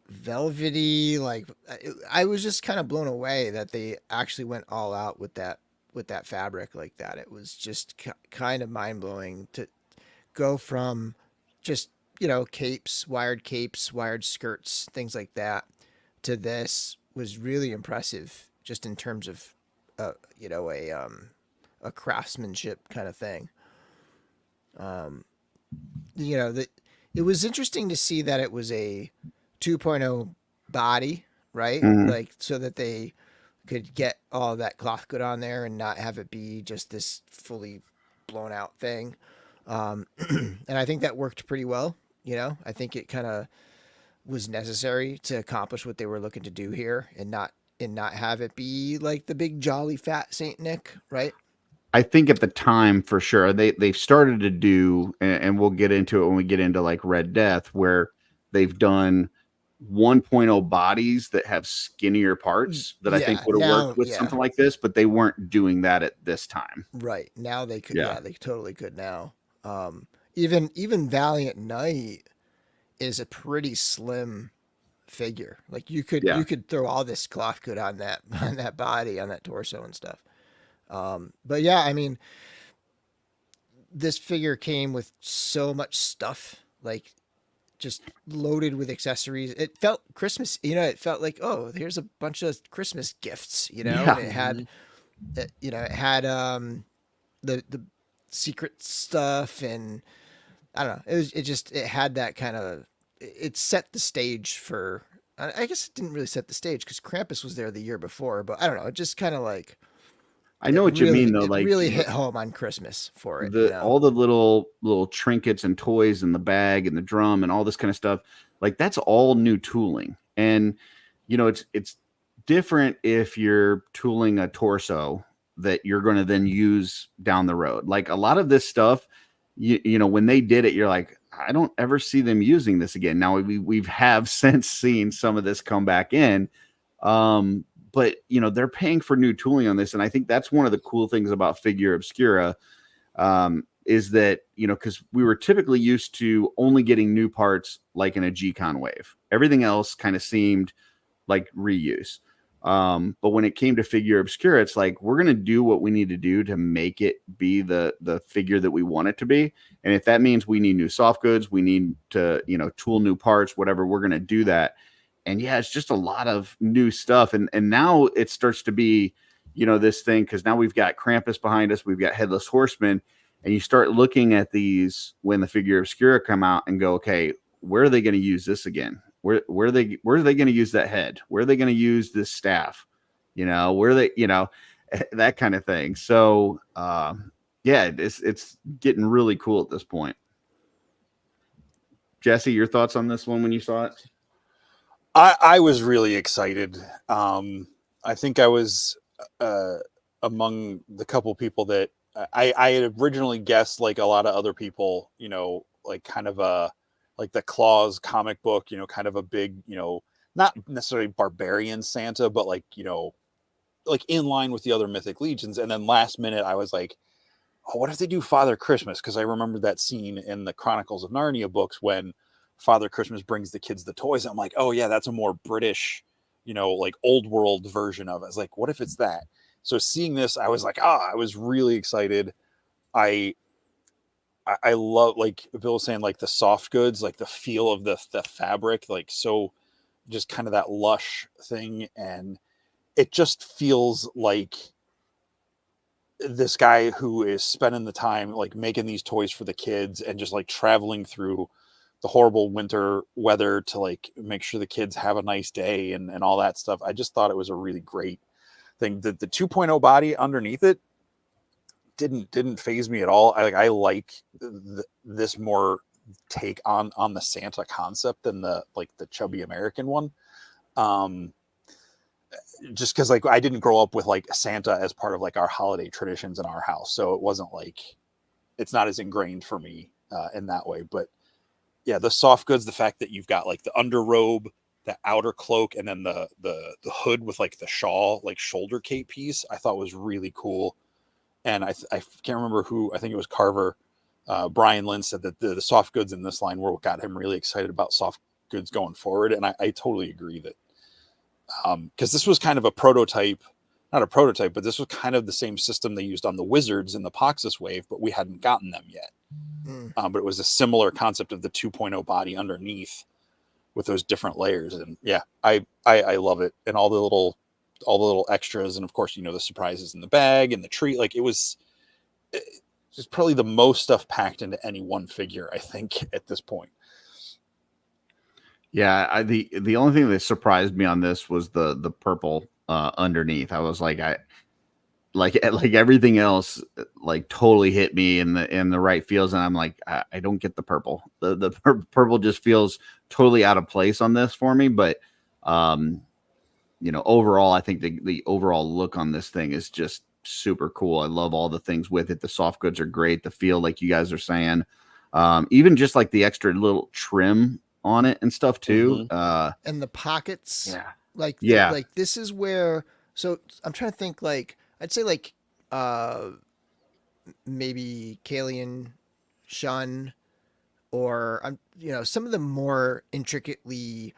velvety, like I was just kind of blown away that they actually went all out with that fabric like that. It was just kind of mind blowing to go from just capes, wired skirts, things like that, to this was really impressive just in terms of a craftsmanship kind of thing. It was interesting to see that it was a 2.0 body, right? Mhm. Like, so that they could get all that cloth good on there and not have it be just this fully blown out thing. And I think that worked pretty well. I think it kind of was necessary to accomplish what they were looking to do here, and not have it be like the big jolly fat Saint Nick, right? I think at the time, for sure, they've started to do, and we'll get into it when we get into like Red Death, where they've done 1.0 bodies that have skinnier parts that I think would have worked with something like this, but they weren't doing that at this time. Right. Now they could, they totally could now. Even Valiant Knight is a pretty slim figure. Like you could throw all this cloth good on that body, on that torso and stuff. But yeah, I mean, this figure came with so much stuff, like just loaded with accessories. It felt Christmas, it felt like, oh, here's a bunch of Christmas gifts, and it had, it had, the secret stuff, and I don't know. It had that kind of, it set the stage for, I guess it didn't really set the stage because Krampus was there the year before, but I don't know. It just kind of like, I know what you mean, though. It like, really hit home on Christmas for it. All the little trinkets and toys in the bag and the drum and all this kind of stuff, like that's all new tooling. And it's different if you're tooling a torso that you're going to then use down the road. Like a lot of this stuff, when they did it, you're like, I don't ever see them using this again. Now we've have since seen some of this come back in. But they're paying for new tooling on this, and I think that's one of the cool things about Figura Obscura, is that because we were typically used to only getting new parts like in a G-Con wave. Everything else kind of seemed like reuse. But when it came to Figura Obscura, it's like we're gonna do what we need to do to make it be the figure that we want it to be, and if that means we need new soft goods, we need to tool new parts, whatever, we're gonna do that. And yeah, it's just a lot of new stuff. And now it starts to be, this thing, because now we've got Krampus behind us, we've got Headless Horseman, and you start looking at these when the Figura Obscura come out and go, okay, where are they going to use this again? where are they going to use that head? Where are they going to use this staff? Where they, that kind of thing. So, yeah, it's getting really cool at this point. Jesse, your thoughts on this one when you saw it? I was really excited. I think I was among the couple people that I had originally guessed, like a lot of other people, like kind of like the Claus comic book, kind of a big, not necessarily barbarian Santa, but like, like in line with the other mythic legions. And then last minute I was like, oh, what if they do Father Christmas? Because I remember that scene in the Chronicles of Narnia books when Father Christmas brings the kids the toys. I'm like, oh yeah, that's a more British, like old world version of it. I was like, what if it's that? So seeing this, I was like, I was really excited. I love, like Bill was saying, like the soft goods, like the feel of the fabric, like so just kind of that lush thing. And it just feels like this guy who is spending the time like making these toys for the kids and just like traveling through the horrible winter weather to like make sure the kids have a nice day and all that stuff. I just thought it was a really great thing. The 2.0 body underneath it didn't phase me at all. I like this more take on the Santa concept than the chubby American one. Just because like I didn't grow up with like Santa as part of like our holiday traditions in our house, so it wasn't like, it's not as ingrained for me in that way. But yeah, the soft goods, the fact that you've got like the underrobe, the outer cloak, and then the hood with like the shawl, like shoulder cape piece, I thought was really cool. And I can't remember who, I think it was Carver, Brian Lynn said that the soft goods in this line were what got him really excited about soft goods going forward. And I totally agree that because this was kind of a prototype, not a prototype, but this was kind of the same system they used on the Wizards in the Poxus wave, but we hadn't gotten them yet. But it was a similar concept of the 2.0 body underneath with those different layers. And yeah, I love it. And all the little extras. And of course, the surprises in the bag and the tree, like it was just probably the most stuff packed into any one figure, I think, at this point. Yeah, the only thing that surprised me on this was the purple underneath. I was like, like everything else like totally hit me in the right feels, and I'm like, I don't get the purple. The purple just feels totally out of place on this for me. But overall, I think the overall look on this thing is just super cool. I love all the things with it. The soft goods are great. The feel, like you guys are saying, even just like the extra little trim on it and stuff too. And the pockets. Yeah. Like this is where, so I'm trying to think, like I'd say like maybe Kalian, Shun, or some of the more intricately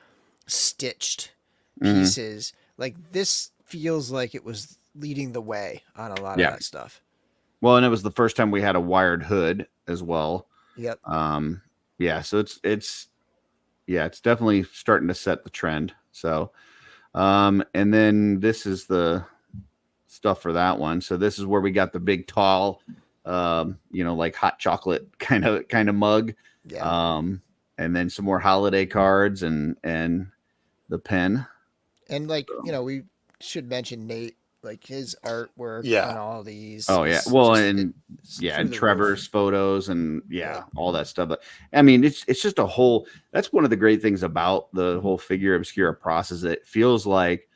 stitched pieces. Like this feels like it was leading the way on a lot of that stuff. Well, and it was the first time we had a wired hood as well. Yep. So it's definitely starting to set the trend. So, and then this is the stuff for that one. So this is where we got the big, tall, like hot chocolate kind of mug. Yeah. And then some more holiday cards and the pen. And like, we should mention Nate, like his artwork on all these. Oh yeah. Well, and Trevor's photos and all that stuff. But I mean, it's just a whole, that's one of the great things about the whole Figura Obscura process. It feels like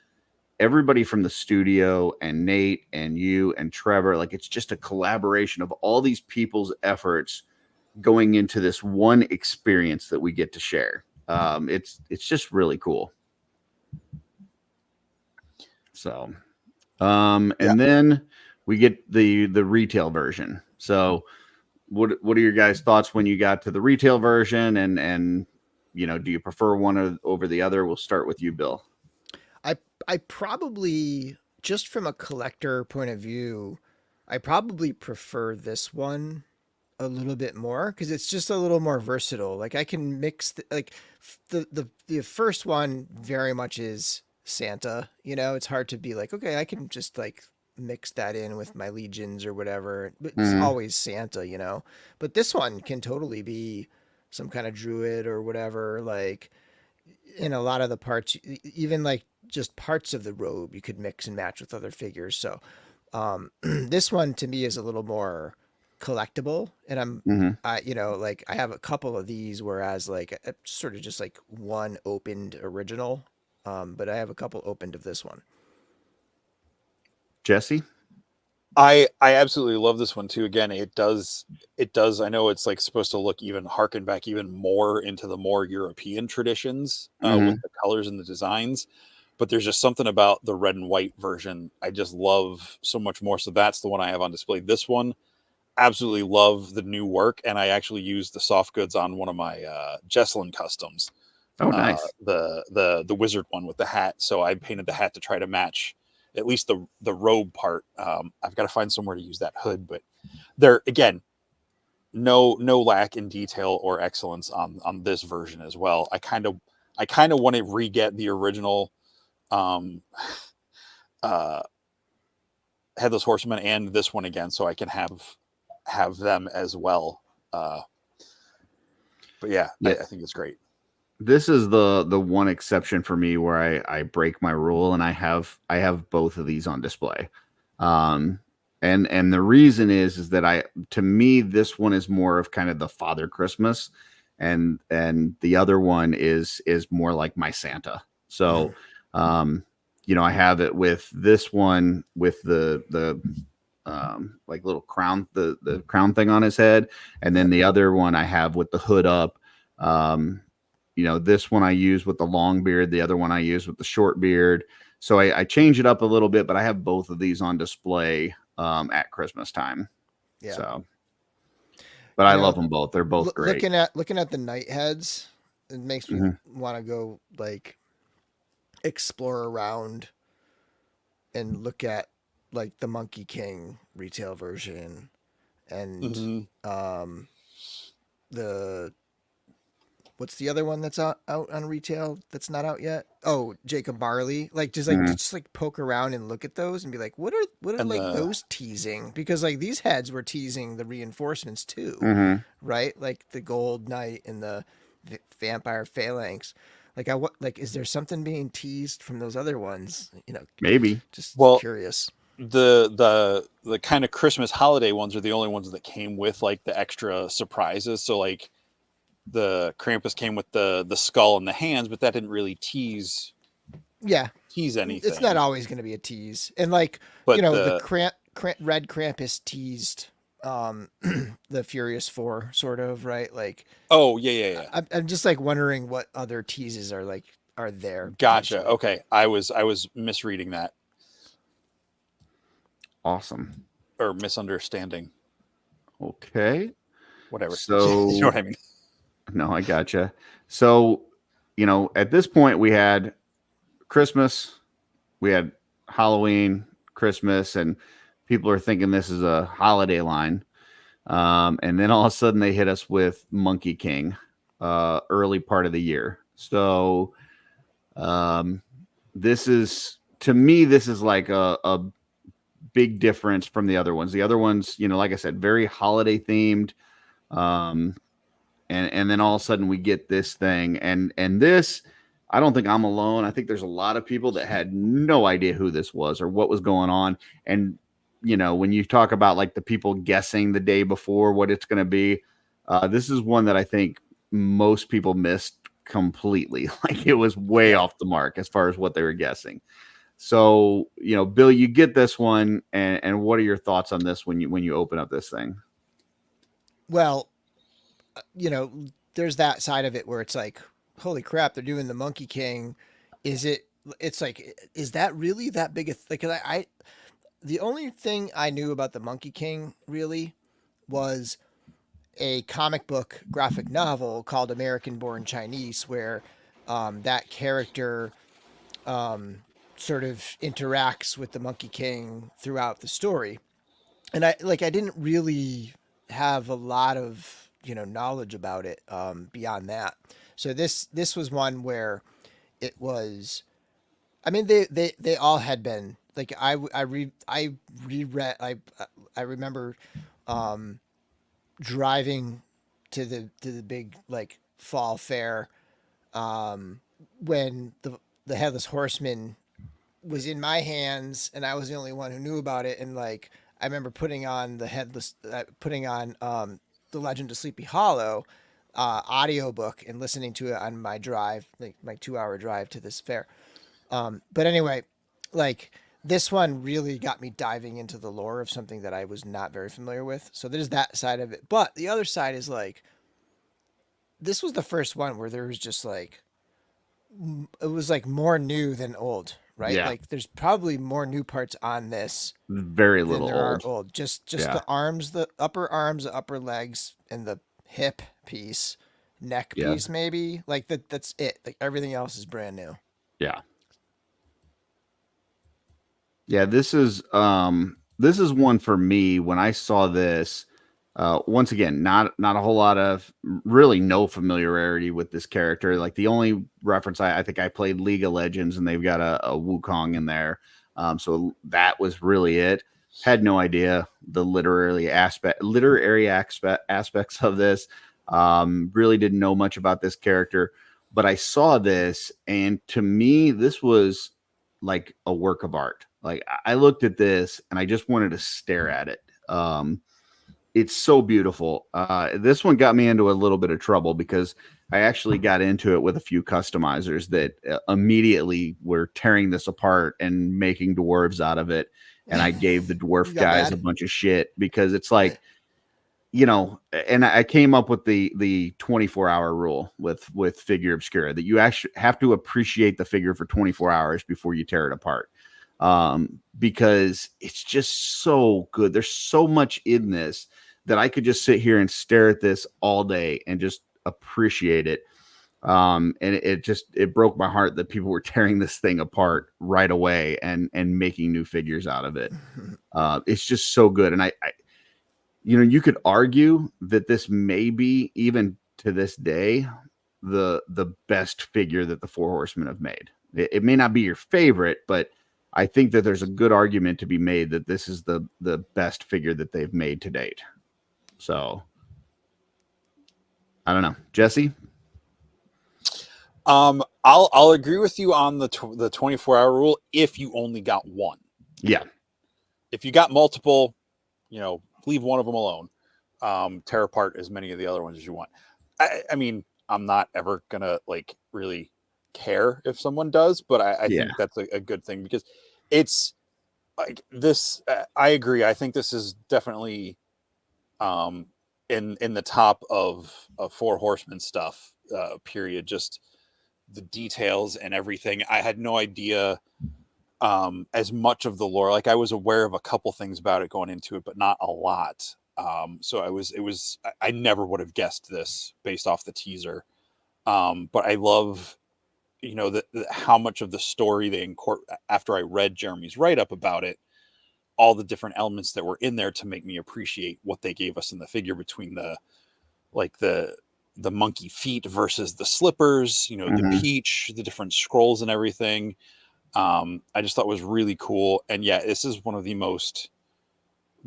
everybody from the studio and Nate and you and Trevor, like it's just a collaboration of all these people's efforts going into this one experience that we get to share. It's just really cool. So, and then we get the retail version. So what are your guys' thoughts when you got to the retail version, and do you prefer one over the other? We'll start with you, Bill. I probably, just from a collector point of view, I probably prefer this one a little bit more because it's just a little more versatile. Like I can mix the first one very much is Santa. It's hard to be like, okay, I can just like mix that in with my legions or whatever. But it's always Santa, But this one can totally be some kind of druid or whatever. Like in a lot of the parts, even like just parts of the robe, you could mix and match with other figures. So this one to me is a little more collectible, and Mhm. like I have a couple of these, whereas like sort of just like one opened original, but I have a couple opened of this one. Jesse? I absolutely love this one too. Again, it does. I know it's like supposed to look even harken back even more into the more European traditions with Mhm. the colors and the designs. But there's just something about the red and white version I just love so much more. So that's the one I have on display. This one, absolutely love the new work, and I actually used the soft goods on one of my Jesselyn customs, Oh, nice. the wizard one with the hat. So I painted the hat to try to match at least the robe part. I've got to find somewhere to use that hood, but there again, no lack in detail or excellence on this version as well. I kind of want to re-get the original um uh Headless Horseman and this one again, so I can have them as well. But yeah, Yeah. I think it's great. This is the one exception for me where I break my rule, and I have both of these on display. And the reason is that to me this one is more of kind of the Father Christmas, and the other one is more like my Santa. So I have it with this one with the like little crown, the crown thing on his head, and then the other one I have with the hood up. This one I use with the long beard, the other one I use with the short beard. So I change it up a little bit, but I have both of these on display at Christmas time. Yeah. So, but I love them both. They're both great. Looking at the night heads, it makes me want to go like explore around and look at like the Monkey King retail version and the what's the other one that's out on retail that's not out yet? Oh, Jacob Marley. Like just like poke around and look at those and be like, what are And like those teasing? Because like these heads were teasing the reinforcements too, right? Like the Gold Knight and the Vampire Phalanx. Like like is there something being teased from those other ones? Maybe. Just well, curious. the kind of Christmas holiday ones are the only ones that came with like the extra surprises. So like the Krampus came with the skull and the hands, but that didn't really tease anything. It's not always going to be a tease. And like, But the Red Krampus teased the Furious Four sort of, right? Like, oh yeah. I'm just like wondering what other teases are there. Gotcha. Okay. I was misreading that. Awesome. Or misunderstanding. Okay. Whatever. So you know what I mean? No, I gotcha. So, at this point we had Christmas, we had Halloween, Christmas, and people are thinking this is a holiday line. And then all of a sudden they hit us with Monkey King, early part of the year. So, this is like a big difference from the other ones. The other ones, like I said, very holiday themed. And then all of a sudden we get this thing, and this, I don't think I'm alone. I think there's a lot of people that had no idea who this was or what was going on. And when you talk about like the people guessing the day before what it's going to be, this is one that I think most people missed completely. Like it was way off the mark as far as what they were guessing. So Bill, you get this one, and what are your thoughts on this when you open up this thing? Well, there's that side of it where it's like, holy crap, they're doing the Monkey King. It's like, is that really that big like, cause the only thing I knew about the Monkey King really was a comic book graphic novel called American Born Chinese, where that character sort of interacts with the Monkey King throughout the story. And I didn't really have a lot of knowledge about it beyond that. So this was one where it was. I mean, they all had been like I reread. I remember driving to the big like fall fair when the Headless Horseman was in my hands and I was the only one who knew about it, and like I remember putting on the Legend of Sleepy Hollow audiobook and listening to it on my drive, like my 2-hour drive to this fair. But anyway, like this one really got me diving into the lore of something that I was not very familiar with. So there's that side of it. But the other side is like, this was the first one where there was just like, it was like more new than old, right? Yeah. Like there's probably more new parts on this Very than little there are old. old. Just Yeah. the arms, the upper arms, the upper legs, and the hip piece, neck Yeah. piece, maybe. Like that's it. Like everything else is brand new. Yeah. Yeah, this is one for me. When I saw this, once again, not a whole lot of, really no familiarity with this character. Like the only reference I think I played League of Legends, and they've got a Wukong in there. So that was really it. Had no idea the literary aspects of this. Really didn't know much about this character, but I saw this, and to me, this was like a work of art. Like I looked at this and I just wanted to stare at it. It's so beautiful. This one got me into a little bit of trouble because I actually got into it with a few customizers that immediately were tearing this apart and making dwarves out of it. And I gave the dwarf guys mad? a bunch of shit because it's like, you know, and I came up with the 24-hour rule with Figura Obscura, that you actually have to appreciate the figure for 24 hours before you tear it apart. Because it's just so good. There's so much in this that I could just sit here and stare at this all day and just appreciate it. And it broke my heart that people were tearing this thing apart right away and making new figures out of it. It's just so good. And I you know, you could argue that this may be, even to this day, the best figure that the Four Horsemen have made. It may not be your favorite, but I think that there's a good argument to be made that this is the best figure that they've made to date. So I don't know, Jesse. I'll agree with you on the 24-hour rule if you only got one. Yeah. If you got multiple, you know, leave one of them alone. Tear apart as many of the other ones as you want. I mean, I'm not ever gonna like really care if someone does, but I think that's a good thing, because it's like this. I agree. I think this is definitely in the top of Four Horsemen stuff. Period. Just the details and everything. I had no idea as much of the lore. Like I was aware of a couple things about it going into it, but not a lot. So I never would have guessed this based off the teaser. But I love, you know, how much of the story they incorporate. After I read Jeremy's write-up about it, all the different elements that were in there to make me appreciate what they gave us in the figure, between the monkey feet versus the slippers, you know, the peach, the different scrolls and everything. I just thought it was really cool. And yeah, this is one of the most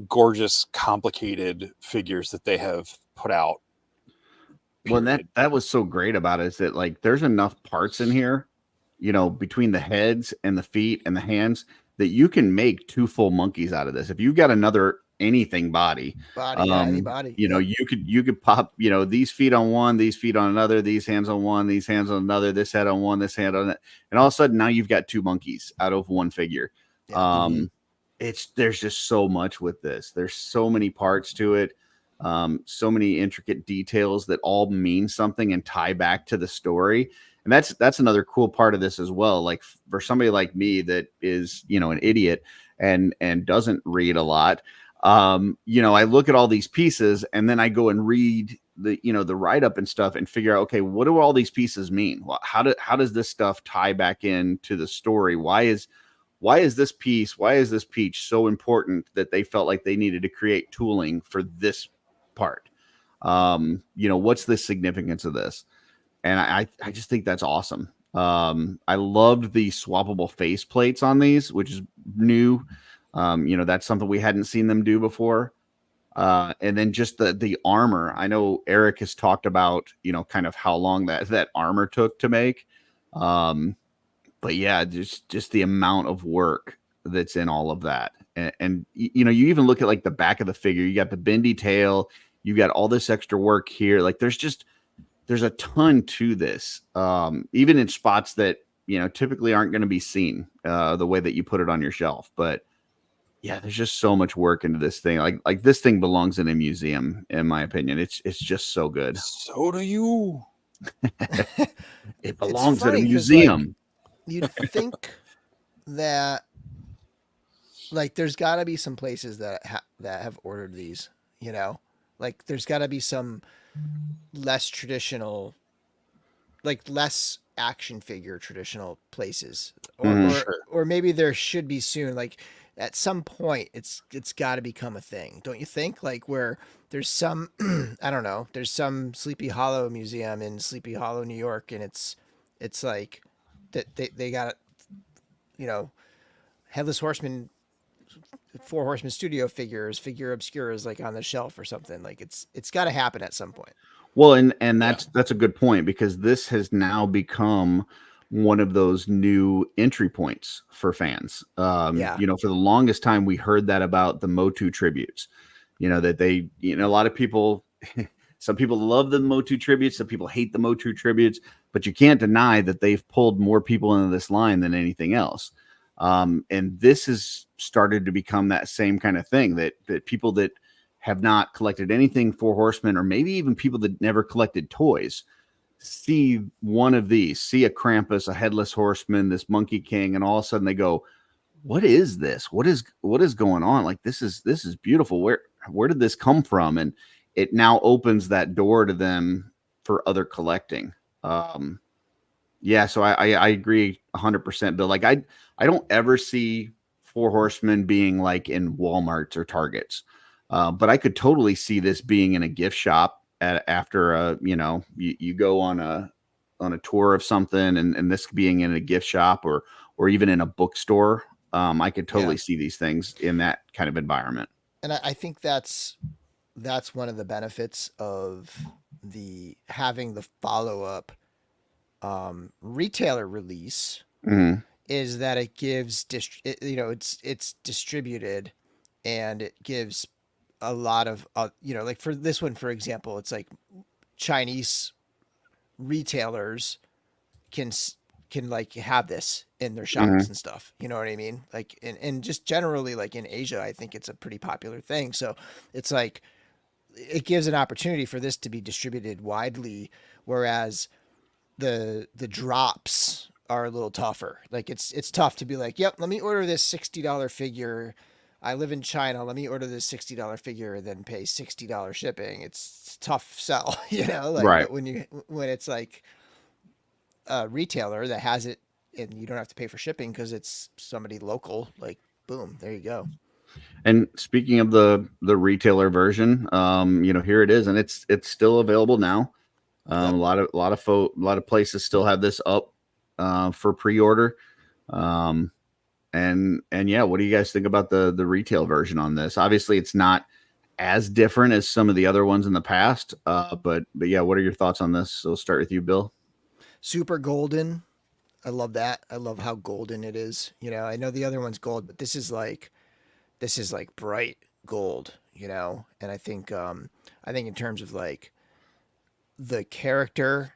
gorgeous, complicated figures that they have put out. Well, that was so great about it, is that like there's enough parts in here, you know, between the heads and the feet and the hands, that you can make 2 full monkeys out of this. If you've got another anything body, any body, you know, you could pop, you know, these feet on one, these feet on another, these hands on one, these hands on another, this head on one, this hand on it, and all of a sudden now you've got 2 monkeys out of one figure. There's just so much with this. There's so many parts to it. So many intricate details that all mean something and tie back to the story. And that's another cool part of this as well. Like for somebody like me that is, you know, an idiot and doesn't read a lot, you know, I look at all these pieces and then I go and read the, you know, the write-up and stuff and figure out, okay, what do all these pieces mean? Well, how does this stuff tie back into the story? Why is this piece, why is this peach so important that they felt like they needed to create tooling for this part? You know, what's the significance of this? And I just think that's awesome. I loved the swappable face plates on these, which is new. You know, that's something we hadn't seen them do before. And then just the armor. I know Eric has talked about, you know, kind of how long that armor took to make. But yeah, just the amount of work that's in all of that. And you know, you even look at like the back of the figure, you got the bendy tail, you got all this extra work here. Like there's a ton to this. Even in spots that, you know, typically aren't going to be seen the way that you put it on your shelf. But yeah, there's just so much work into this thing. Like this thing belongs in a museum, in my opinion. It's just so good. So do you. It belongs in a funny 'cause, like, museum. you'd think that like there's got to be some places that that have ordered these, you know, like there's got to be some less traditional, like less action figure traditional places, or Mhm. or maybe there should be soon. Like at some point, it's got to become a thing, don't you think? Like where there's some, I don't know, there's some Sleepy Hollow museum in Sleepy Hollow, New York, and it's like that they got, you know, Headless Horseman, Four Horsemen studio figures, Figura Obscura is like on the shelf or something. Like it's got to happen at some point. Well, and that's a good point, because this has now become one of those new entry points for fans. Yeah. You know, for the longest time we heard that about the Motu tributes. You know, that they, you know, a lot of people, some people love the Motu tributes, some people hate the Motu tributes, but you can't deny that they've pulled more people into this line than anything else. And this has started to become that same kind of thing, that people that have not collected anything Four Horsemen, or maybe even people that never collected toys, see one of these, see a Krampus, a Headless Horseman, this Monkey King, and all of a sudden they go, what is this? What is going on? Like, this is beautiful. Where did this come from? And it now opens that door to them for other collecting. Yeah, so I agree 100%, Bill. Like I don't ever see Four Horsemen being like in Walmarts or Targets. But I could totally see this being in a gift shop after you know, you go on a tour of something, and this being in a gift shop, or even in a bookstore. I could totally see these things in that kind of environment. And I think that's one of the benefits of having the follow-up retailer release, Mhm. is that it gives you know, it's distributed, and it gives a lot of you know, like for this one, for example, it's like Chinese retailers can like have this in their shops and stuff, you know what I mean? Like and just generally, like in Asia, I think it's a pretty popular thing. So it's like it gives an opportunity for this to be distributed widely, whereas the drops are a little tougher. Like it's tough to be like, yep, let me order this $60 figure. I live in China. Let me order this $60 figure, then pay $60 shipping. It's tough sell, you know. Like, Right. but when it's like a retailer that has it, and you don't have to pay for shipping because it's somebody local, like boom, there you go. And speaking of the retailer version, you know, here it is, and it's still available now. Yep. A lot of places still have this up for pre-order. And yeah, what do you guys think about the retail version on this? Obviously, it's not as different as some of the other ones in the past, but yeah, what are your thoughts on this? So we'll start with you, Bill. Super golden. I love that. I love how golden it is. You know, I know the other one's gold, but this is like bright gold, you know. And I think in terms of like the character,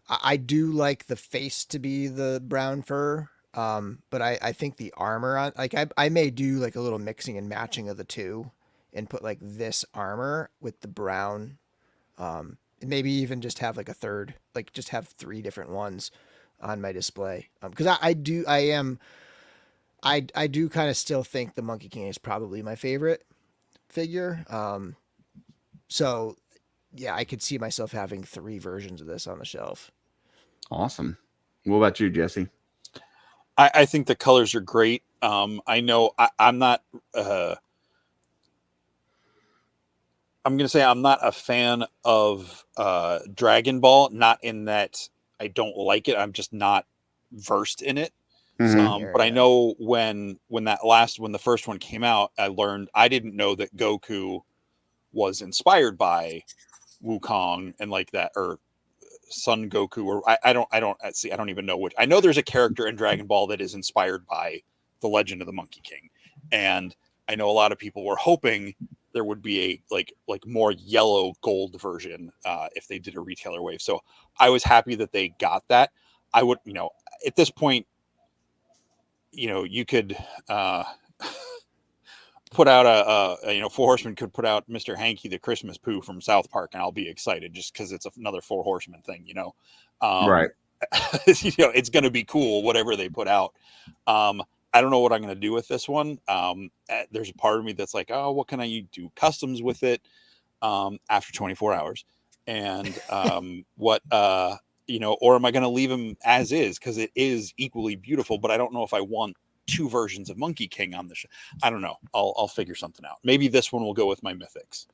I do like the face to be the brown fur. But I think the armor on, like, I may do like a little mixing and matching of the two, and put like this armor with the brown, and maybe even just have like a third, like just have three different ones on my display. Because I do kind of still think the Monkey King is probably my favorite figure. So yeah, I could see myself having three versions of this on the shelf. Awesome. What about you, Jesse? I think the colors are great. I know I'm not. I'm going to say I'm not a fan of Dragon Ball. Not in that I don't like it. I'm just not versed in it. Mhm. But I know when the first one came out, I didn't know that Goku was inspired by Wukong and like that, or Son Goku, or I don't even know which. I know there's a character in Dragon Ball that is inspired by the Legend of the Monkey King, and I know a lot of people were hoping there would be a like more yellow gold version if they did a retailer wave. So I was happy that they got that. I would, at this point, you could put out Four Horsemen could put out Mr. Hanky the Christmas Pooh from South Park, and I'll be excited just because it's another Four Horsemen thing, Right. It's going to be cool whatever they put out. I don't know what I'm going to do with this one. There's a part of me that's like, oh, what can I do customs with it after 24 hours, and or am I going to leave him as is because it is equally beautiful, but I don't know if I want two versions of Monkey King on the show. I don't know. I'll figure something out. Maybe this one will go with my mythics.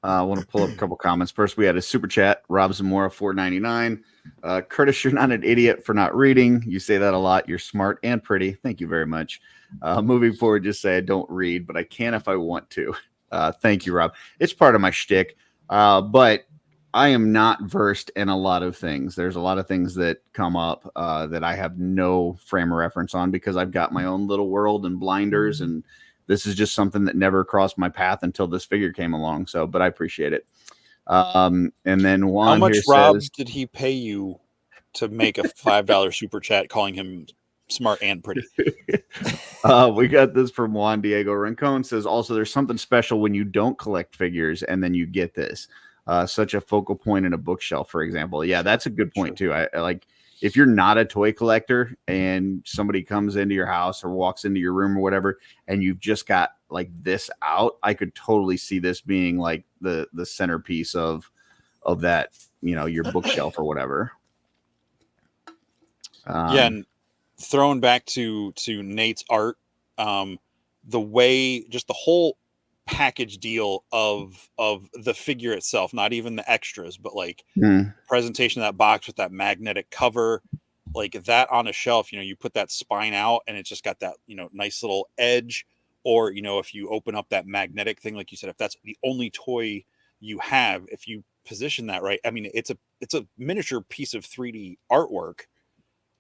I want to pull up a couple comments. First, we had a super chat. Rob Zamora, $4.99. Curtis, you're not an idiot for not reading. You say that a lot. You're smart and pretty. Thank you very much. Moving forward, just say I don't read, but I can if I want to. Thank you, Rob. It's part of my shtick, but I am not versed in a lot of things. There's a lot of things that come up that I have no frame of reference on because I've got my own little world and blinders, and this is just something that never crossed my path until this figure came along. So, but I appreciate it. And then Juan, how much, here Rob, says, did he pay you to make a $5 super chat calling him smart and pretty? We got this from Juan Diego Rincon. Says also, there's something special when you don't collect figures and then you get this. Such a focal point in a bookshelf, for example. Yeah, that's a good point too. I like if you're not a toy collector and somebody comes into your house or walks into your room or whatever, and you've just got like this out, I could totally see this being like the centerpiece of that, your bookshelf or whatever. And throwing back to Nate's art, the way just the whole package deal of the figure itself, not even the extras, but like presentation of that box with that magnetic cover, like that on a shelf, you put that spine out and it's just got that, nice little edge. Or, if you open up that magnetic thing, like you said, if that's the only toy you have, if you position that right, I mean, it's a miniature piece of 3D artwork.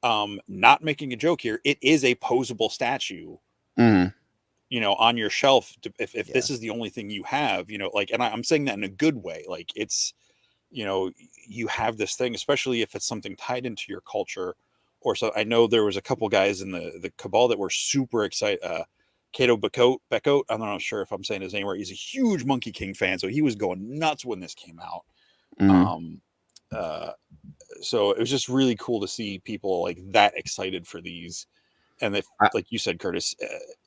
Not making a joke here. It is a posable statue. On your shelf, if this is the only thing you have, and I'm saying that in a good way, like it's, you have this thing, especially if it's something tied into your culture or so. I know there was a couple guys in the cabal that were super excited. Cato Becote, I'm not sure if I'm saying his name right. He's a huge Monkey King fan. So he was going nuts when this came out. So it was just really cool to see people like that excited for these. And if, like you said, Curtis,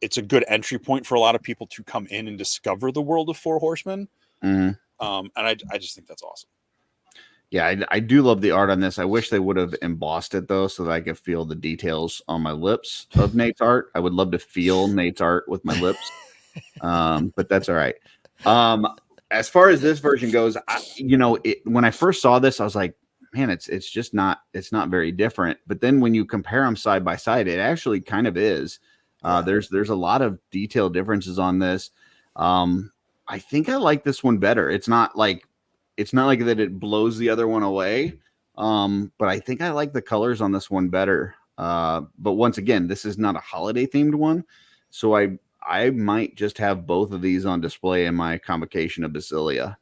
it's a good entry point for a lot of people to come in and discover the world of Four Horsemen. And I just think that's awesome. Yeah, I do love the art on this. I wish they would have embossed it, though, so that I could feel the details on my lips of Nate's art. I would love to feel Nate's art with my lips, but that's all right. As far as this version goes, when I first saw this, I was like, man, it's just not very different. But then when you compare them side by side, it actually kind of is. There's a lot of detail differences on this. I think I like this one better. It's not like that it blows the other one away. But I think I like the colors on this one better. But once again, this is not a holiday themed one. So I might just have both of these on display in my convocation of Basilia.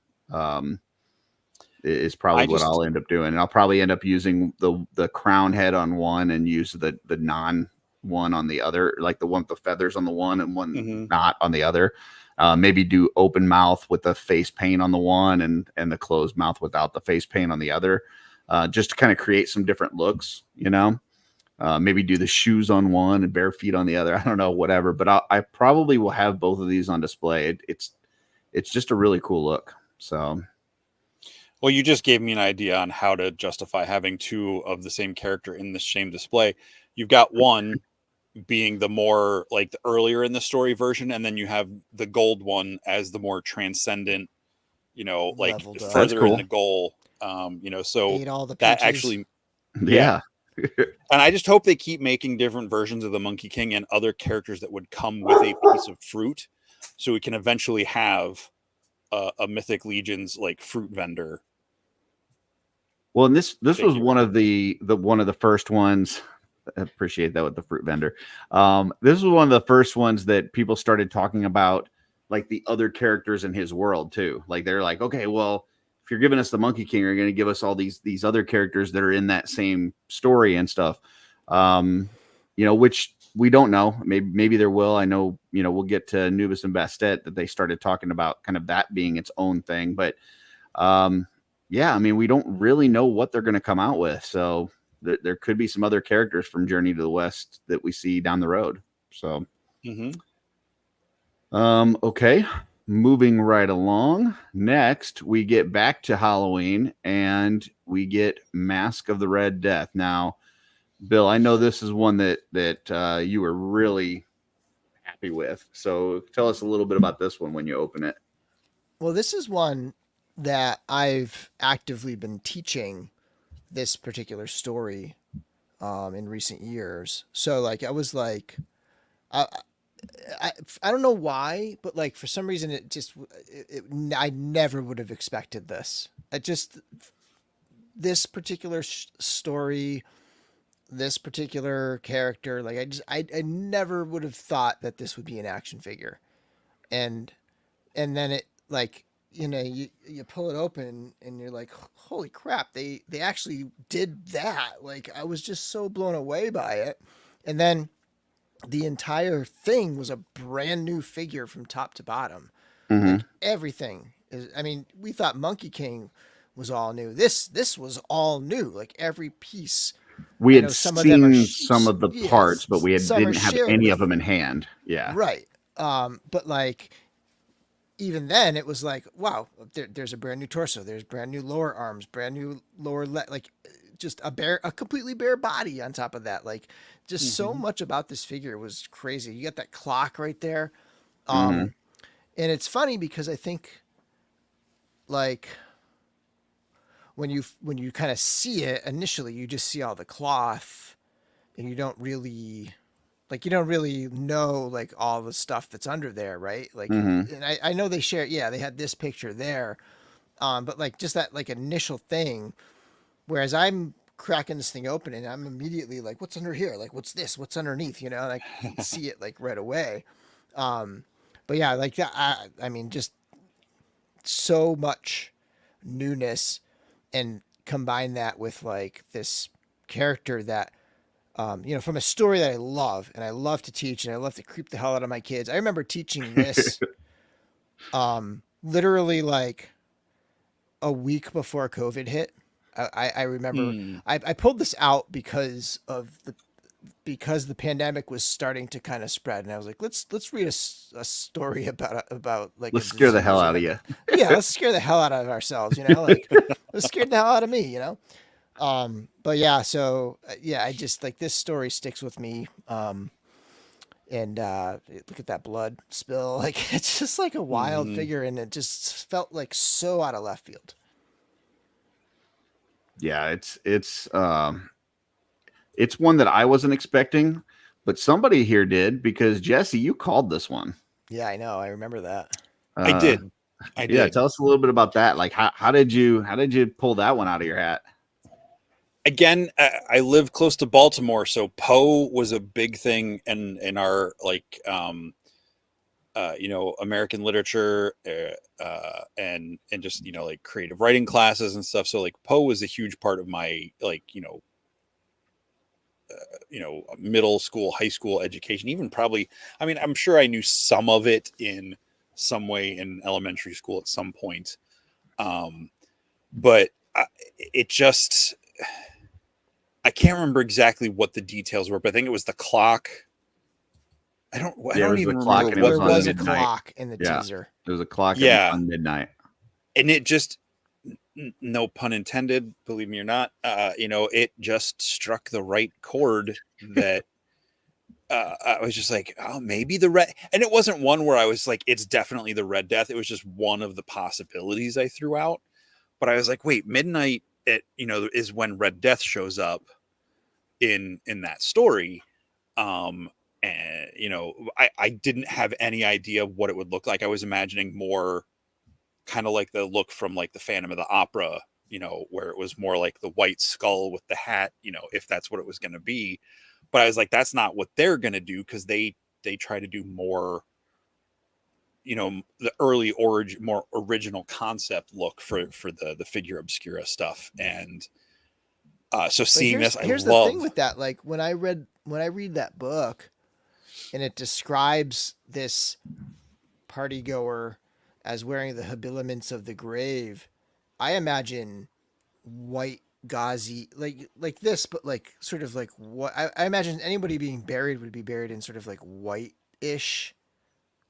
Is probably what I'll end up doing. And I'll probably end up using the crown head on one and use the non one on the other, like the one with the feathers on the one and one not on the other. Maybe do open mouth with the face paint on the one and the closed mouth without the face paint on the other, just to kind of create some different looks, maybe do the shoes on one and bare feet on the other. I don't know, whatever, but I probably will have both of these on display. It's just a really cool look. So, well, you just gave me an idea on how to justify having two of the same character in the same display. You've got one being the more like the earlier in the story version, and then you have the gold one as the more transcendent, like Leveled up. further cool. in the goal. So Ate all the that peaches. actually, yeah. And I just hope they keep making different versions of the Monkey King and other characters that would come with a piece of fruit, so we can eventually have a Mythic Legions like fruit vendor. Well, and this was figure. one of the first ones. I appreciate that with the fruit vendor. This was one of the first ones that people started talking about, like the other characters in his world too. Like they're like, okay, well, if you're giving us the Monkey King, you're going to give us all these other characters that are in that same story and stuff. Which we don't know. Maybe there will. I know, we'll get to Nubis and Bastet that they started talking about kind of that being its own thing. But yeah, I mean, we don't really know what they're going to come out with. So there could be some other characters from Journey to the West that we see down the road. So, okay. Moving right along. Next, we get back to Halloween and we get Mask of the Red Death. Now, Bill, I know this is one that you were really happy with. So tell us a little bit about this one when you open it. Well, this is one that I've actively been teaching this particular story in recent years. So like I was like, I don't know why, but like for some reason I never would have expected this. This particular story, this particular character, like I never would have thought that this would be an action figure, and then it like you pull it open and you're like, holy crap, they actually did that. Like I was just so blown away by it, and then the entire thing was a brand new figure from top to bottom. Like everything is. I mean, we thought Monkey King was all new. This was all new. Like every piece. We had seen some of the parts, but we didn't have any of them in hand. Yeah. Right. But like, even then it was like, wow, there's a brand new torso. There's brand new lower arms, brand new lower leg, like just a completely bare body on top of that. Like just so much about this figure was crazy. You got that clock right there. And it's funny because I think like, when you kind of see it initially, you just see all the cloth and you don't really know like all the stuff that's under there. Right. Like, and I know they share, they had this picture there. But like just that like initial thing, whereas I'm cracking this thing open and I'm immediately like, what's under here? Like, what's this? What's underneath? And I can see it like right away. But yeah, like that, I mean, just so much newness. And combine that with like this character that, from a story that I love and I love to teach and I love to creep the hell out of my kids. I remember teaching this, literally like a week before COVID hit. I remember I pulled this out because the pandemic was starting to kind of spread, and I was like, let's read a story about like let's scare the hell out of you. Yeah, let's scare the hell out of ourselves, like let's scare the hell out of me, But yeah, so I just like this story sticks with me. And look at that blood spill, like it's just like a wild figure, and it just felt like so out of left field. Yeah, it's one that I wasn't expecting, but somebody here did, because Jesse, you called this one. Yeah, I know. I remember that. I did. Yeah, tell us a little bit about that. Like, how did you pull that one out of your hat? Again, I live close to Baltimore, so Poe was a big thing in our like, American literature and just like creative writing classes and stuff. So like Poe was a huge part of my like middle school, high school education. Even probably, I mean, I'm sure I knew some of it in some way in elementary school at some point, but it just. I can't remember exactly what the details were, but I think it was the clock. I don't even remember. There was a clock in the teaser. There was a clock on midnight. And it just, no pun intended, believe me or not, it just struck the right chord that I was just like, oh, maybe the red. And it wasn't one where I was like, it's definitely the Red Death. It was just one of the possibilities I threw out. But I was like, wait, midnight, is when Red Death shows up in that story. And I didn't have any idea what it would look like. I was imagining more kind of like the look from like the Phantom of the Opera you know, where it was more like the white skull with the hat, you know, if that's what it was going to be. But I was like, that's not what they're going to do, because they try to do more, you know, the early origin, more original concept look for the Figura Obscura stuff. And so But seeing this, I here's the love. thing with that. Like when I read that book, and it describes this party goer as wearing the habiliments of the grave, I imagine white gauzy, like this, but like sort of like what I imagine anybody being buried would be buried in sort of like white-ish,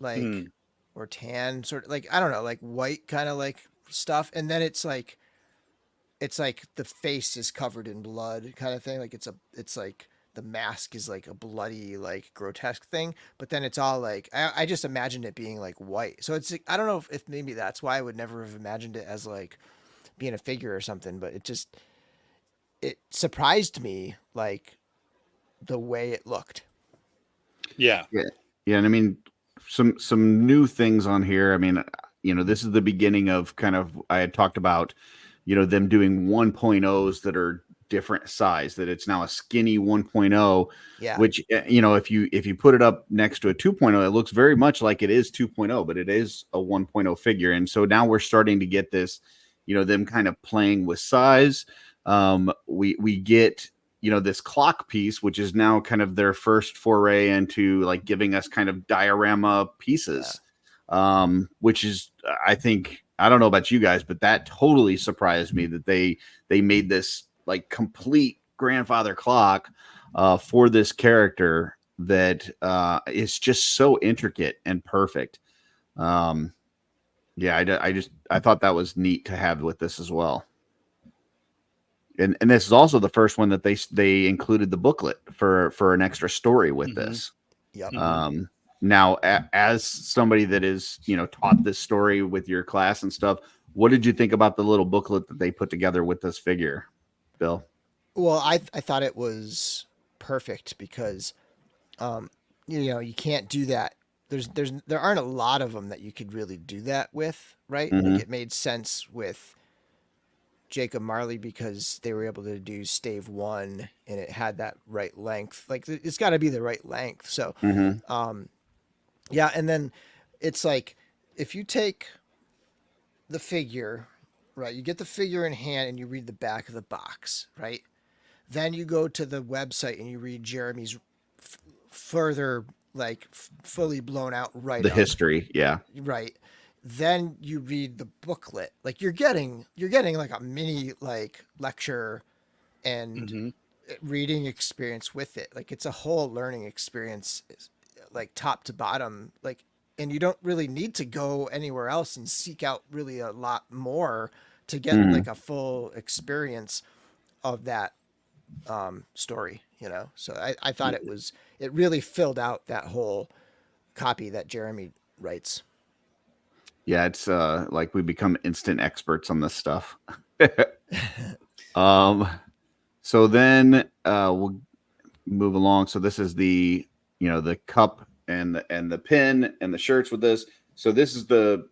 like Mm, or tan, sort of like, I don't know, like white kind of like stuff, and then it's like the face is covered in blood kind of thing, like it's like the mask is like a bloody, like grotesque thing, but then it's all like I just imagined it being like white. So it's, I don't know if maybe that's why I would never have imagined it as like being a figure or something, but it surprised me, like the way it looked. yeah. Yeah. Yeah. And I mean, some new things on here. I mean, you know, this is the beginning of kind of, I had talked about, you know, them doing 1.0s that are different size, that it's now a skinny 1.0, Yeah. which, you know, if you put it up next to a 2.0, it looks very much like it is 2.0, but it is a 1.0 figure. And so now we're starting to get this, you know, them kind of playing with size. We get, you know, this clock piece, which is now kind of their first foray into like giving us kind of diorama pieces, which is, I think, I don't know about you guys, but that totally surprised me that they made this like complete grandfather clock for this character that is just so intricate and perfect. Yeah, I thought that was neat to have with this as well. And this is also the first one that they included the booklet for an extra story with this. Yep. Now, as somebody that is, you know, taught this story with your class and stuff, what did you think about the little booklet that they put together with this figure, Bill? Well, I thought it was perfect because, you know, you can't do that. There aren't a lot of them that you could really do that with, right? Mm-hmm. Like it made sense with Jacob Marley because they were able to do stave one and it had that right length. Like it's got to be the right length. So, Mm-hmm. yeah, and then it's like if you take the figure, right? You get the figure in hand and you read the back of the box, right? Then you go to the website and you read Jeremy's further, like fully blown out write The up, history, yeah. right? Then you read the booklet. Like you're getting like a mini like lecture and Hmm. reading experience with it. Like it's a whole learning experience, like top to bottom. Like, and you don't really need to go anywhere else and seek out really a lot more to get Mm-hmm. like a full experience of that story, you know? So I thought it really filled out that whole copy that Jeremy writes. Yeah, it's like we become instant experts on this stuff. um, so then we'll move along. So this is the, you know, the cup and the pin and the shirts with this. So this is the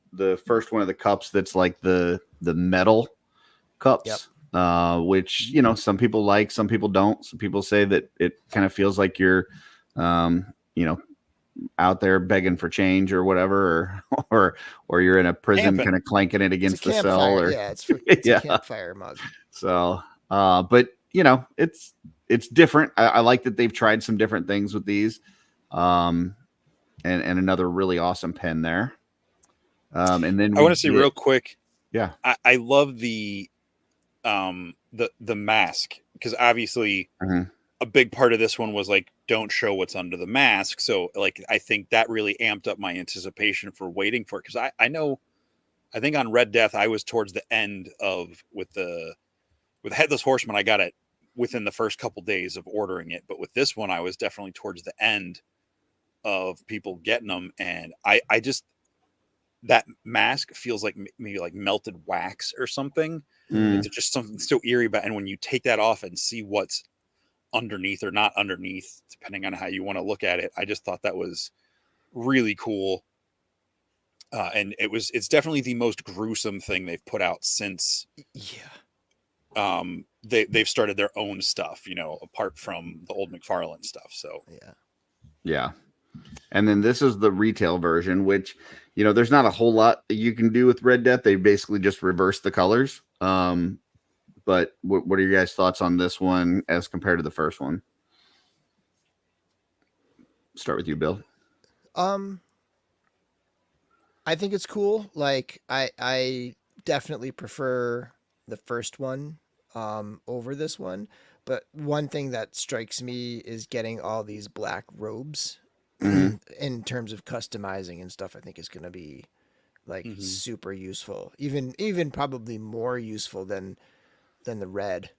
first one of the cups that's like the metal cups, which, you know, some people like, some people don't. Some people say that it kind of feels like you're, you know, out there begging for change or whatever, or you're in a prison Camping. kind of clanking it It's a against the campfire. cell, or Yeah, it's yeah. a campfire mug. So, but you know, it's different. I like that they've tried some different things with these, and another really awesome pen there. And then I want to say real quick, yeah, I love the mask, because obviously Mhm. a big part of this one was like, don't show what's under the mask. So like, I think that really amped up my anticipation for waiting for it. Because I think on Red Death, I was towards the end of with Headless Horseman. I got it within the first couple days of ordering it, but with this one, I was definitely towards the end of people getting them, and I just, that mask feels like maybe like melted wax or something. Mm. It's just something so eerie about, and when you take that off and see what's underneath or not underneath, depending on how you want to look at it, I just thought that was really cool. And it's definitely the most gruesome thing they've put out since Yeah. they've started their own stuff, apart from the old McFarlane stuff. So Yeah. And then this is the retail version, which, there's not a whole lot that you can do with Red Death. They basically just reverse the colors. But what are your guys' thoughts on this one as compared to the first one? Start with you, Bill. I think it's cool. Like I definitely prefer the first one over this one. But one thing that strikes me is getting all these black robes in terms of customizing and stuff. I think is going to be like super useful, even probably more useful than the red.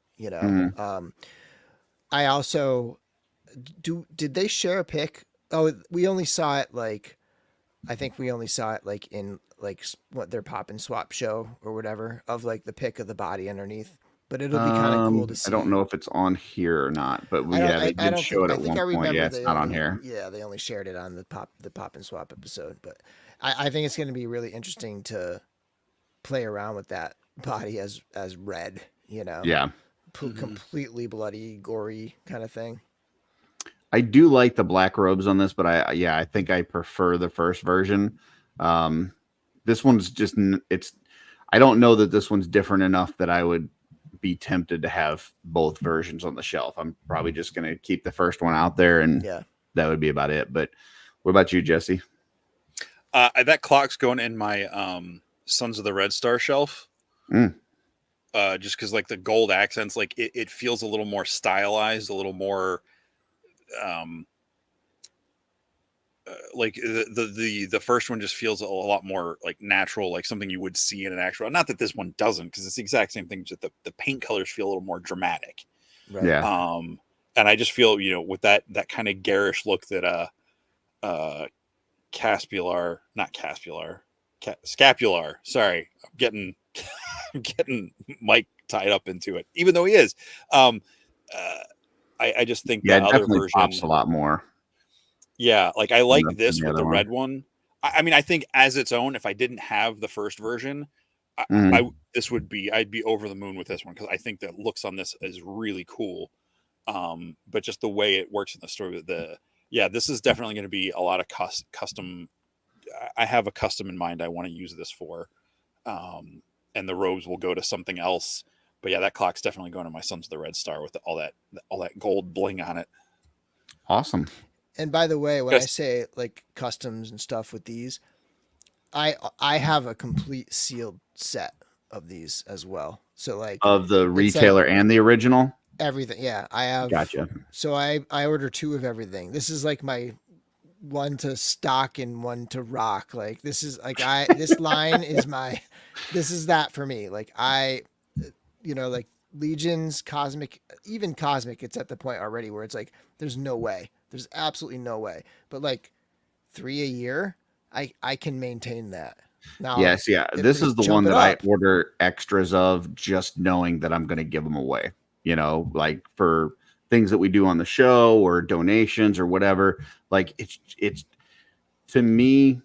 I also did they share a pic? Oh, we only saw it I think we only saw it in what their pop and swap show or whatever of the pic of the body underneath. But it'll be kind of cool to see. I don't know if it's on here or not, but they did show it at one point. Yeah, it's not on here. Yeah, they only shared it on the pop and swap episode. But I think it's going to be really interesting to play around with that body as red. Yeah, completely bloody, gory kind of thing. I do like the black robes on this, but I think I prefer the first version. This one's just I don't know that this one's different enough that I would be tempted to have both versions on the shelf. I'm probably just going to keep the first one out there, and that would be about it. But what about you, Jesse? That clock's going in my Sons of the Red Star shelf. Just because the gold accents, it feels a little more stylized, a little more the first one just feels a lot more natural, something you would see in an actual, not that this one doesn't, because it's the exact same thing, just the paint colors feel a little more dramatic. Right. Yeah. And I just feel, with that kind of garish look that Scapular, sorry, I'm getting Mike tied up into it, even though he is. I just think the other definitely version pops a lot more. Yeah, I like this with the one. red one. I mean, I think as its own, if I didn't have the first version, I'd be over the moon with this one, because I think the looks on this is really cool. But just the way it works in the story, this is definitely going to be a lot of custom. I have a custom in mind I want to use this for, and the robes will go to something else. But yeah, that clock's definitely going to my Sons of the Red Star with all that gold bling on it. Awesome. And by the way, when I say customs and stuff with these, I have a complete sealed set of these as well. So of the retailer and the original, everything. Yeah, I have. Gotcha. So I order 2 of everything. This is my one to stock and one to rock. This is this line is this is that for me. Legions, Cosmic, even Cosmic, it's at the point already where it's there's no way. There's absolutely no way. But 3 a year, I can maintain that. Now, yes, yeah. This is the one that I order extras of, just knowing that I'm going to give them away. For things that we do on the show or donations or whatever. It's to me,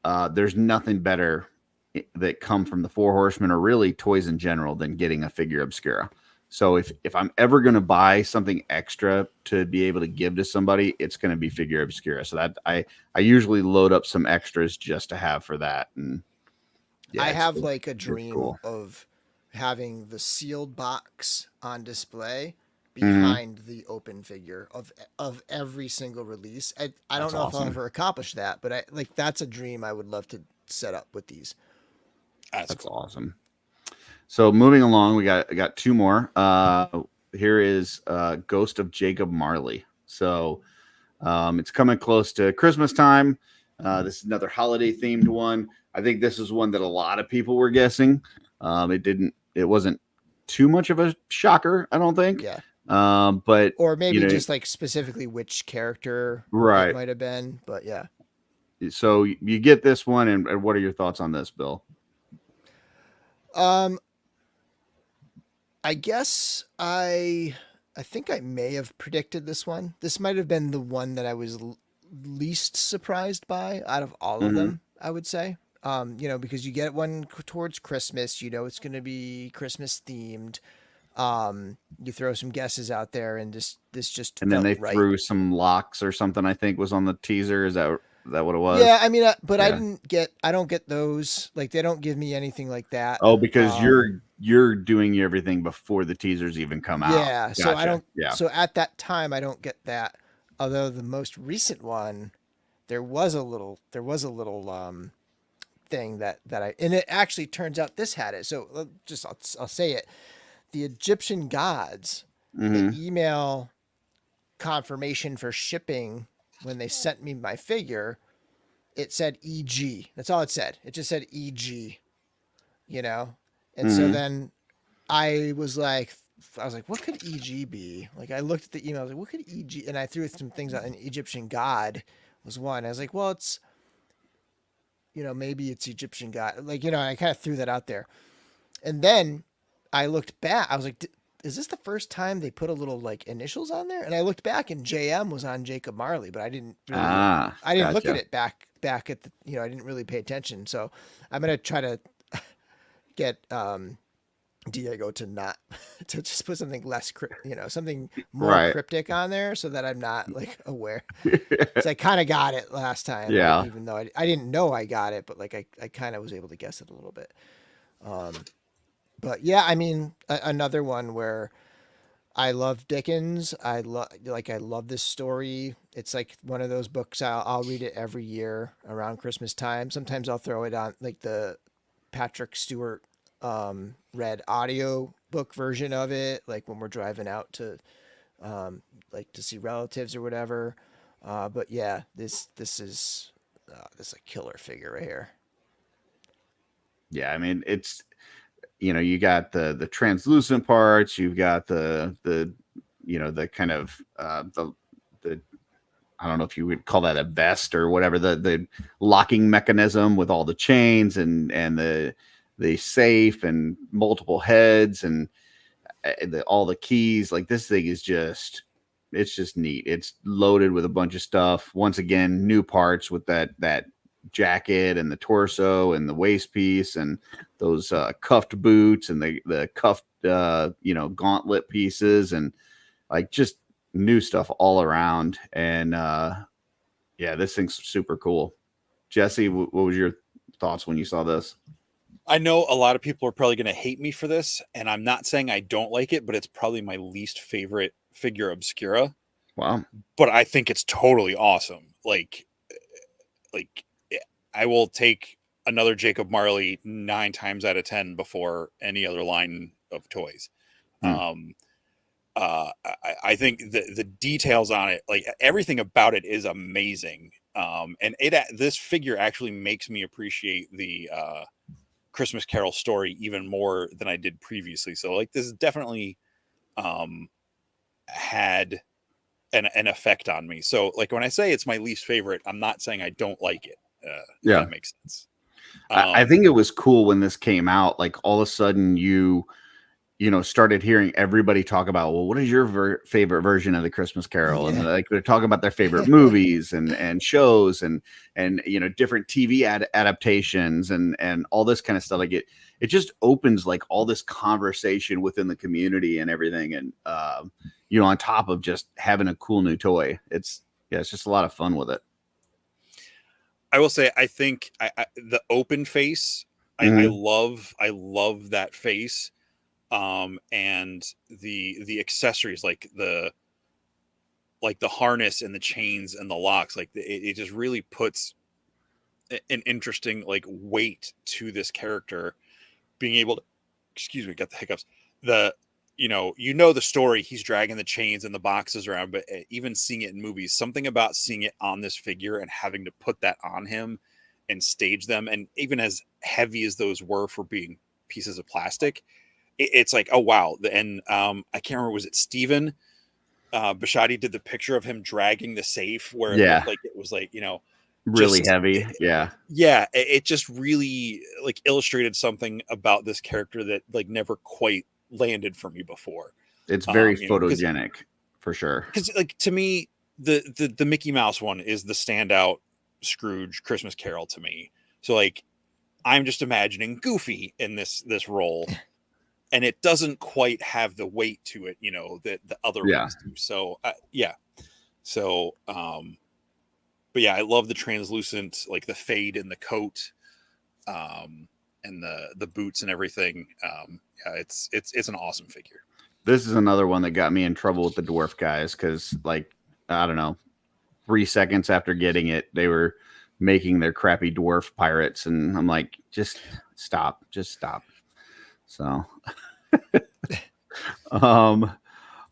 there's nothing better that come from the Four Horsemen, or really toys in general, than getting a Figura Obscura. So if I'm ever going to buy something extra to be able to give to somebody, it's going to be Figura Obscura. So that I usually load up some extras just to have for that. And I have a dream of having the sealed box on display behind the open figure of every single release. I don't know if I'll ever accomplish that, but that's a dream I would love to set up with these. That's cool. Awesome. So moving along, we got 2 more. Here is Ghost of Jacob Marley. So it's coming close to Christmas time. This is another holiday themed one. I think this is one that a lot of people were guessing. It wasn't too much of a shocker, I don't think. Yeah. But or maybe just specifically which character it might have been, but yeah. So you get this one, and what are your thoughts on this, Bill? I guess I think I may have predicted this one. This might have been the one that I was least surprised by out of all of them, I would say. Because you get one towards Christmas, it's going to be Christmas themed. You throw some guesses out there, and this just And then felt they right. threw some locks or something, I think was on the teaser. Is that what it was? Yeah, I mean, but Yeah. I don't get those. Like, they don't give me anything like that. Oh, because you're doing everything before the teasers even come out. Yeah, so I Gotcha. don't. Yeah. So at that time, I don't get that. Although the most recent one, there was a little thing that I, and it actually turns out this had it. So I'll say it. The Egyptian gods, the hmm email confirmation for shipping when they sent me my figure, it said EG. That's all it said. It just said EG, you know? And so hmm then I was like, what could EG be? Like, I looked at the email, I was like, what could EG? And I threw some things out, and Egyptian god was one. I was like, well, it's, maybe it's Egyptian god. Like, I kind of threw that out there. And then I looked back. I was like, is this the first time they put a little like initials on there? And I looked back, and JM was on Jacob Marley, but I didn't really, I didn't look at Gotcha. it back at the, I didn't really pay attention. So I'm going to try to get, Diego to not to just put something less, something more Right. cryptic on there, so that I'm not like aware. So I kind of got it last time, Yeah. even though I didn't know I got it, but like I kind of was able to guess it a little bit. But yeah, I mean, another one where I love Dickens. I love this story. It's like one of those books I'll read it every year around Christmas time. Sometimes I'll throw it on like the Patrick Stewart read audio book version of it, like when we're driving out to like to see relatives or whatever. But yeah, this is a killer figure right here. Yeah, I mean, it's you got the translucent parts, you've got the kind of the I don't know if you would call that a vest or whatever, the locking mechanism with all the chains and the safe and multiple heads and all the keys. Like, this thing is it's just neat. It's loaded with a bunch of stuff. Once again, new parts with that jacket and the torso and the waist piece and those cuffed boots and the cuffed gauntlet pieces, and like just new stuff all around. And yeah, this thing's super cool. Jesse, what was your thoughts when you saw this? I know a lot of people are probably going to hate me for this, and I'm not saying I don't like it, but it's probably my least favorite Figura Obscura. Wow. But I think it's totally awesome. Like I will take another Jacob Marley 9 times out of 10 before any other line of toys. I think the details on it, like everything about it, is amazing. And this figure actually makes me appreciate the Christmas Carol story even more than I did previously. So like, this definitely had an effect on me. So like, when I say it's my least favorite, I'm not saying I don't like it. If that makes sense. I think it was cool when this came out. Like, all of a sudden you started hearing everybody talk about, well, what is your favorite version of the Christmas Carol? Yeah. And like, they're talking about their favorite movies and shows and different TV adaptations and all this kind of stuff. Like, it just opens like all this conversation within the community and everything. And on top of just having a cool new toy, it's just a lot of fun with it. I will say, I think the open face, I love that face. And the accessories, like the harness and the chains and the locks, like it just really puts an interesting like weight to this character being able to, excuse me, got the hiccups. The story, he's dragging the chains and the boxes around, but even seeing it in movies, something about seeing it on this figure and having to put that on him and stage them, and even as heavy as those were for being pieces of plastic, it's like, oh wow. And I can't remember, was it Steven Bishotti did the picture of him dragging the safe where it looked like it was like, really heavy. It just really like illustrated something about this character that like never quite landed for me before. It's very photogenic for sure. Because like, to me, the Mickey Mouse one is the standout Scrooge Christmas Carol to me. So like, I'm just imagining Goofy in this role. and it doesn't quite have the weight to it, you know, that the other ones do. So yeah. So but yeah, I love the translucent, like the fade in the coat, and the boots and everything. Yeah, it's an awesome figure. This is another one that got me in trouble with the dwarf guys because, like, I don't know, 3 seconds after getting it, they were making their crappy dwarf pirates, and I'm like, just stop. So, all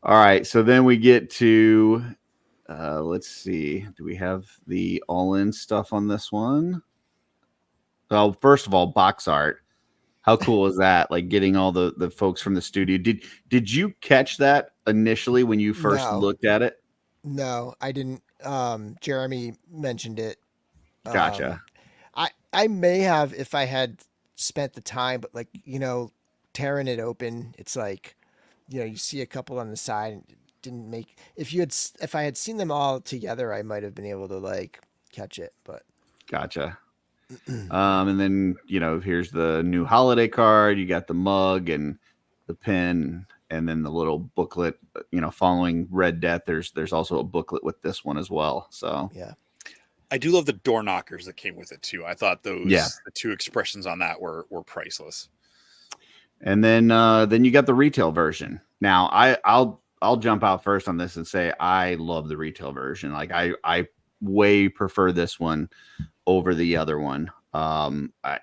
right. So then we get to, let's see, do we have the all-in stuff on this one? Well, first of all, box art. How cool is that? Like getting all the folks from the studio. Did you catch that initially when you first No. looked at it? No, I didn't. Jeremy mentioned it. Gotcha. I may have if I had spent the time, but like, you know, tearing it open, it's like, you know, you see a couple on the side and it didn't make if I had seen them all together, I might have been able to like catch it, but Gotcha. And then, you know, here's the new holiday card. You got the mug and the pin, and then the little booklet, you know, following Red Death. There's also a booklet with this one as well. So yeah. I do love the door knockers that came with it too. I thought those Yeah. the two expressions on that were priceless. And then you got the retail version. Now I'll jump out first on this and say I love the retail version. Like I way prefer this one over the other one.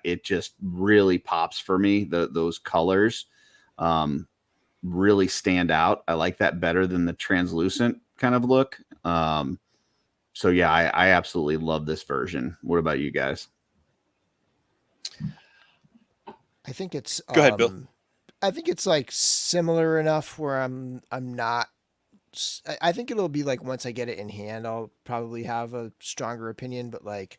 It just really pops for me. Those colors really stand out. I like that better than the translucent kind of look. So yeah, I absolutely love this version. What about you guys? I think it's Go ahead, Bill. I think it's like similar enough where I'm not I think it'll be like once I get it in hand, I'll probably have a stronger opinion, but like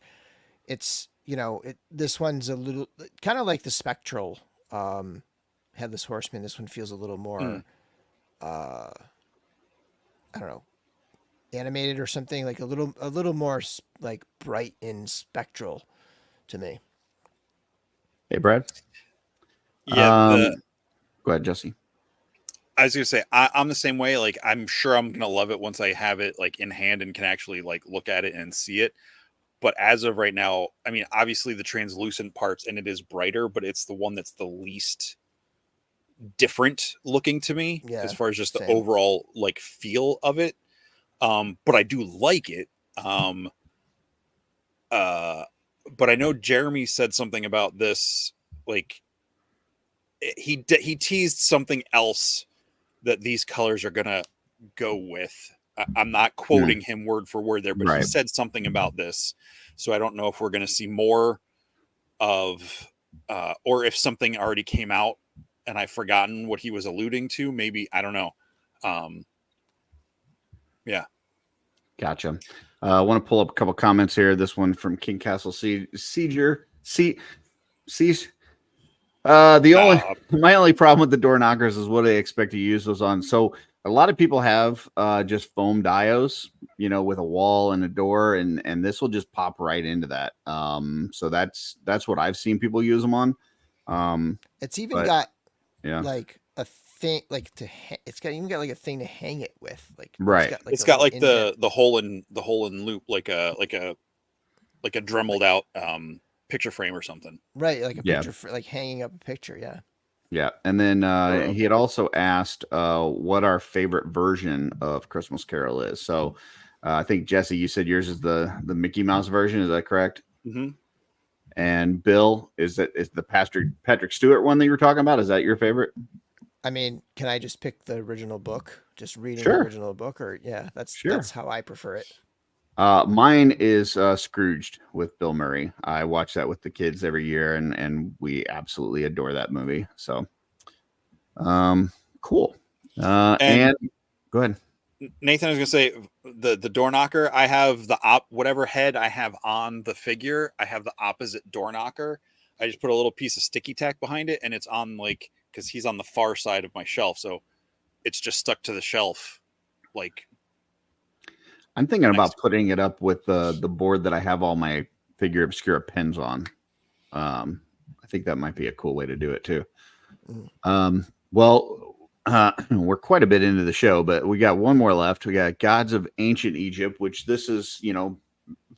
it's, you know, this one's a little kind of like the Spectral Headless Horseman. This one feels a little more I don't know, animated or something, like a little more like bright and spectral to me. Hey, Brad. Yeah, Go ahead, Jesse. I was gonna say I'm the same way. Like I'm sure I'm gonna love it once I have it like in hand and can actually like look at it and see it. But as of right now, I mean, obviously the translucent parts and it is brighter, but it's the one that's the least different looking to me as far as just the same. overall like feel of it. But I do like it. But I know Jeremy said something about this, like he teased something else that these colors are gonna go with. I'm not quoting him word for word there, but he said something about this. So I don't know if we're gonna see more of, or if something already came out and I've forgotten what he was alluding to. Maybe, I don't know. Yeah. Gotcha. I want to pull up a couple comments here. This one from King Castle Sieger. My only problem with the door knockers is what I expect to use those on. So a lot of people have just foam dios, you know, with a wall and a door, and this will just pop right into that. So that's what I've seen people use them on. It's even got yeah, like a thing like it's got even got like a thing to hang it with, like right. It's got like the hole in loop, like a dremeled out picture frame or something, right? Like a picture like hanging up a picture. Yeah. And then he had also asked what our favorite version of Christmas Carol is. So I think Jesse, you said yours is the Mickey Mouse version. Is that correct? Mm-hmm. And Bill, is the Patrick Stewart one that you were talking about? Is that your favorite? I mean, can I just pick the original book? Just reading Sure. the original book, or that's how I prefer it. Mine is Scrooged with Bill Murray. I watch that with the kids every year, and we absolutely adore that movie. So, cool. And go ahead, Nathan. I was gonna say the door knocker. I have whatever head I have on the figure. I have the opposite door knocker. I just put a little piece of sticky tack behind it, and it's on like, because he's on the far side of my shelf, so it's just stuck to the shelf. Like, I'm thinking about putting it up with the board that I have all my Figura Obscura pins on. I think that might be a cool way to do it too. What Well, we're quite a bit into the show, but we got one more left. We got Gods of Ancient Egypt, which this is,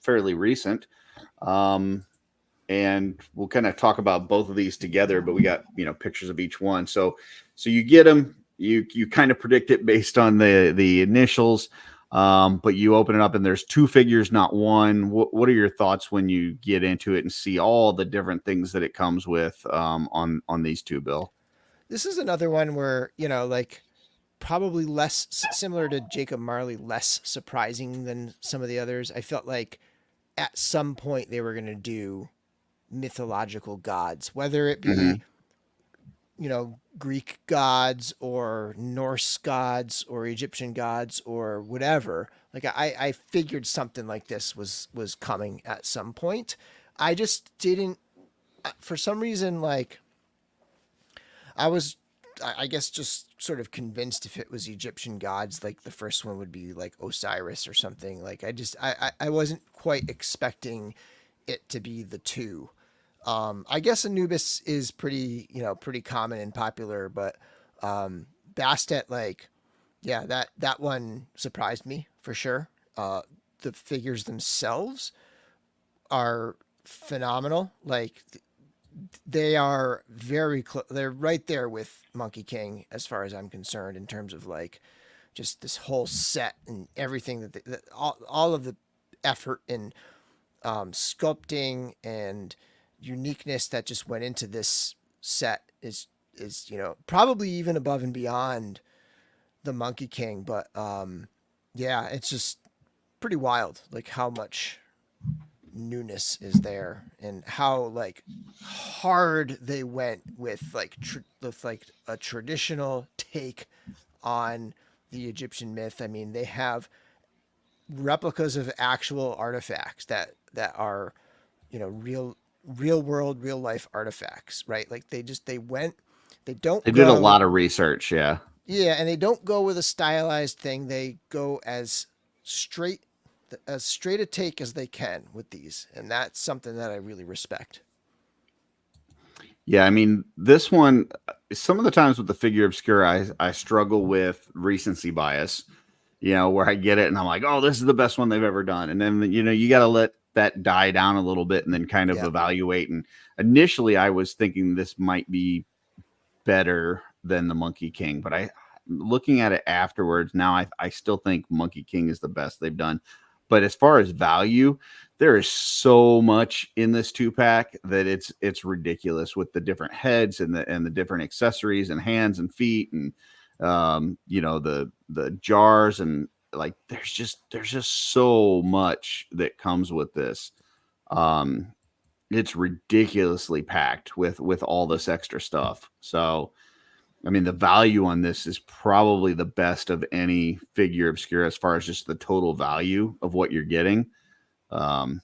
fairly recent. And we'll kind of talk about both of these together, but we got, pictures of each one. So you get them, you kind of predict it based on the initials. But you open it up and there's two figures, not one. What are your thoughts when you get into it and see all the different things that it comes with, on these two, Bill? This is another one where, like probably less similar to Jacob Marley, less surprising than some of the others. I felt like at some point they were going to do mythological gods, whether it be, Greek gods or Norse gods or Egyptian gods or whatever. Like I figured something like this was coming at some point. I just didn't, for some reason, like I guess just sort of convinced if it was Egyptian gods, like the first one would be like Osiris or something. Like I wasn't quite expecting it to be the two. I guess Anubis is pretty common and popular, but Bastet, like, yeah, that one surprised me for sure. The figures themselves are phenomenal. Like they are very close. They're right there with Monkey King as far as I'm concerned in terms of like just this whole set and everything that all of the effort and sculpting and uniqueness that just went into this set is probably even above and beyond the Monkey King. But yeah, it's just pretty wild, like how much newness is there and how like hard they went with like a traditional take on the Egyptian myth. I mean, they have replicas of actual artifacts that are real world, real life artifacts, right? Like they did a lot of research. Yeah. And they don't go with a stylized thing. They go as straight a take as they can with these. And that's something that I really respect. Yeah. I mean, this one, some of the times with the Figure Obscura, I struggle with recency bias, where I get it and I'm like, oh, this is the best one they've ever done. And then, you got to let that die down a little bit and then kind of evaluate. And initially I was thinking this might be better than the Monkey King, but looking at it afterwards now, I still think Monkey King is the best they've done. But as far as value, there is so much in this 2-pack that it's ridiculous with the different heads and the different accessories and hands and feet and the jars and like there's just so much that comes with this. It's ridiculously packed with all this extra stuff. So I mean, the value on this is probably the best of any Figure Obscura as far as just the total value of what you're getting. And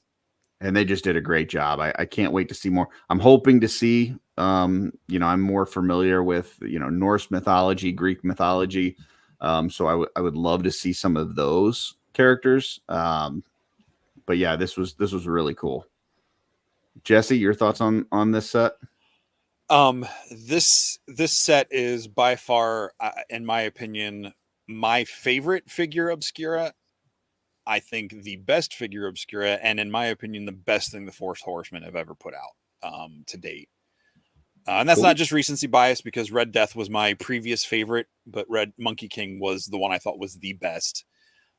they just did a great job. I can't wait to see more. I'm hoping to see, I'm more familiar with, Norse mythology, Greek mythology. So I would love to see some of those characters. But yeah, this was really cool. Jesse, your thoughts on this set? This set is by far, in my opinion, my favorite Figure Obscura. I think the best Figure Obscura, and in my opinion, the best thing the Four Horsemen have ever put out to date. And that's not just recency bias, because Red Death was my previous favorite, but Red Monkey King was the one I thought was the best.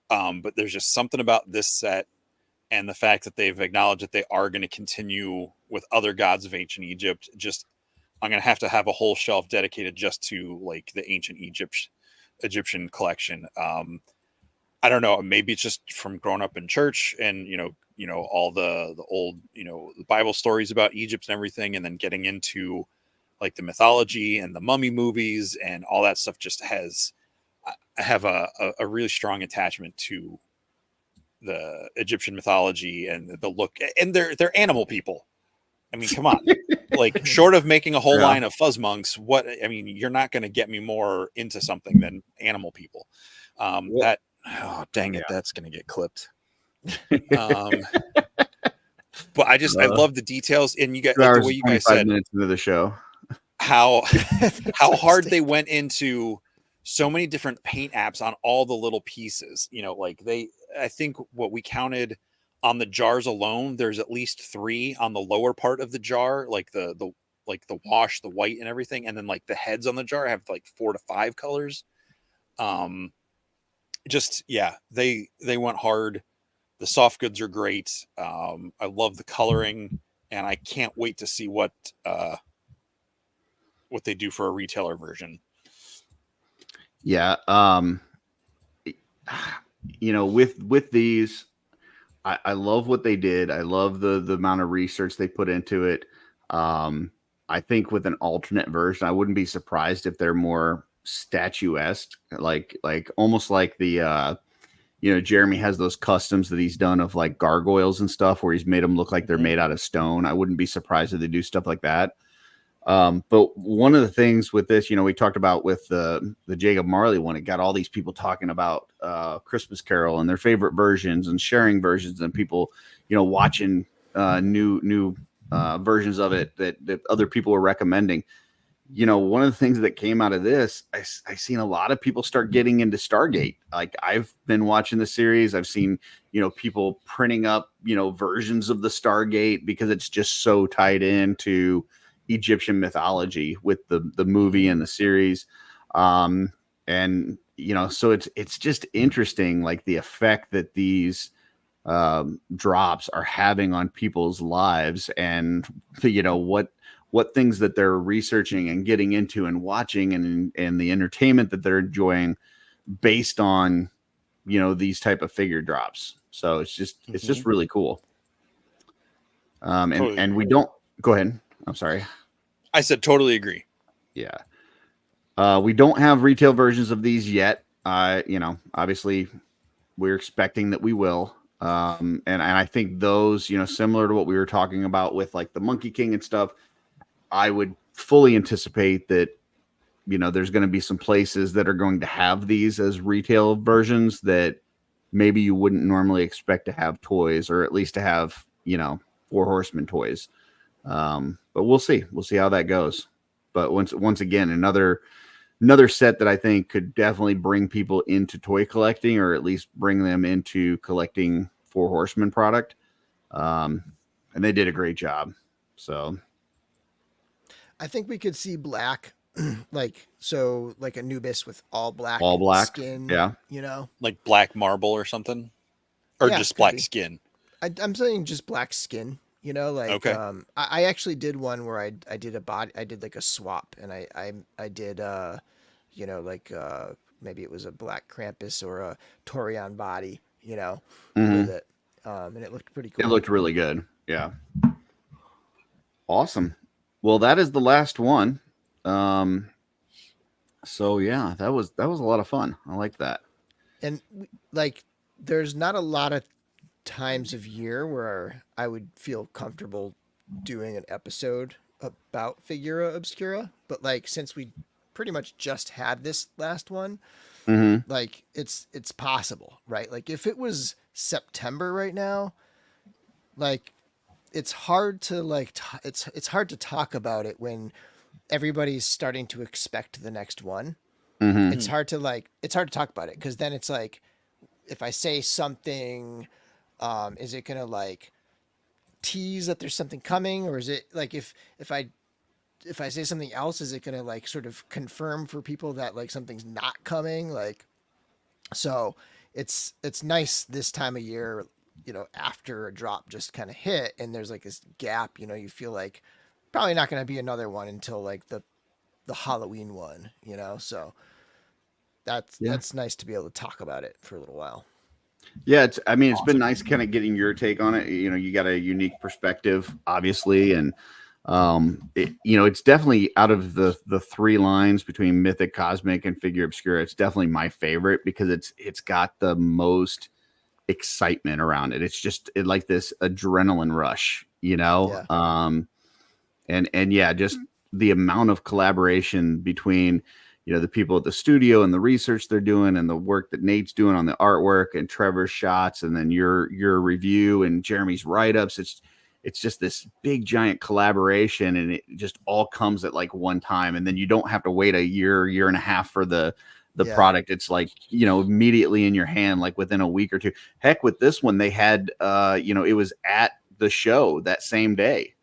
But there's just something about this set and the fact that they've acknowledged that they are going to continue with other gods of ancient Egypt. I'm going to have a whole shelf dedicated just to like the ancient Egyptian collection. I don't know. Maybe it's just from growing up in church and, all the old, the Bible stories about Egypt and everything. And then getting into like the mythology and the mummy movies and all that stuff I have a really strong attachment to the Egyptian mythology and the look, and they're animal people. I mean, come on, like short of making a whole line of fuzz monks, you're not going to get me more into something than animal people. That's going to get clipped. But I love the details, and you get like, the way you guys said minutes into the show. how That's hard they instinct. went into so many different paint apps on all the little pieces. Like I think what we counted on the jars alone, there's at least 3 on the lower part of the jar, like the wash, the white and everything, and then like the heads on the jar have like 4 to 5 colors. Just yeah, they went hard. The soft goods are great. I love the coloring, and I can't wait to see what they do for a retailer version. Yeah. With these, I love what they did. I love the amount of research they put into it. I think with an alternate version, I wouldn't be surprised if they're more statuesque, like almost like the Jeremy has those customs that he's done of like gargoyles and stuff where he's made them look like they're made out of stone. I wouldn't be surprised if they do stuff like that. But one of the things with this, we talked about with the Jacob Marley one, it got all these people talking about Christmas Carol and their favorite versions and sharing versions, and people, watching new versions of it that other people were recommending. One of the things that came out of this, I seen a lot of people start getting into Stargate. Like I've been watching the series. I've seen, people printing up, versions of the Stargate because it's just so tied into Egyptian mythology with the movie and the series. So it's just interesting, like the effect that these drops are having on people's lives, and what things that they're researching and getting into and watching, and the entertainment that they're enjoying based on, these type of figure drops. So it's just really cool. And we don't go ahead. I'm sorry. I said totally agree. Yeah. We don't have retail versions of these yet. Obviously we're expecting that we will. And I think those, similar to what we were talking about with like the Monkey King and stuff, I would fully anticipate that, there's going to be some places that are going to have these as retail versions that maybe you wouldn't normally expect to have toys, or at least to have, Four Horsemen toys. But we'll see how that goes. But once again, another set that I think could definitely bring people into toy collecting, or at least bring them into collecting Four Horsemen product. And they did a great job. So I think we could see black, like Anubis with all black skin. Yeah. Like black marble or something, or Yeah, just could black be. skin. I'm saying just black skin. Okay. I actually did one where I did like a swap, and I did maybe it was a black Krampus or a Torion body, with it, and it looked pretty cool. It looked really good. Yeah. Awesome. Well, that is the last one. So yeah, that was a lot of fun. I like that. And there's not a lot of times of year where I would feel comfortable doing an episode about Figura Obscura, but since we pretty much just had this last one, it's possible, right? Like if it was September right now, it's hard to it's hard to talk about it when everybody's starting to expect the next one. It's hard to talk about it, because then it's like, if I say something, is it gonna tease that there's something coming, or is it if I say something else, is it gonna sort of confirm for people that something's not coming? So it's nice this time of year, after a drop just kind of hit and there's this gap, you feel like probably not going to be another one until the Halloween one, so that's nice to be able to talk about it for a little while. Yeah, it's been nice kind of getting your take on it. You got a unique perspective, obviously, and it's definitely, out of the 3 lines between Mythic, Cosmic, and Figure Obscura, it's definitely my favorite, because it's got the most excitement around it. It's just like this adrenaline rush, Yeah. And yeah, just the amount of collaboration between the people at the studio and the research they're doing, and the work that Nate's doing on the artwork, and Trevor's shots, and then your review and Jeremy's write-ups. it's just this big giant collaboration, and it just all comes at like one time, and then you don't have to wait a year and a half for the product. It's like, immediately in your hand, like within a week or two. Heck, with this one, they had it was at the show that same day.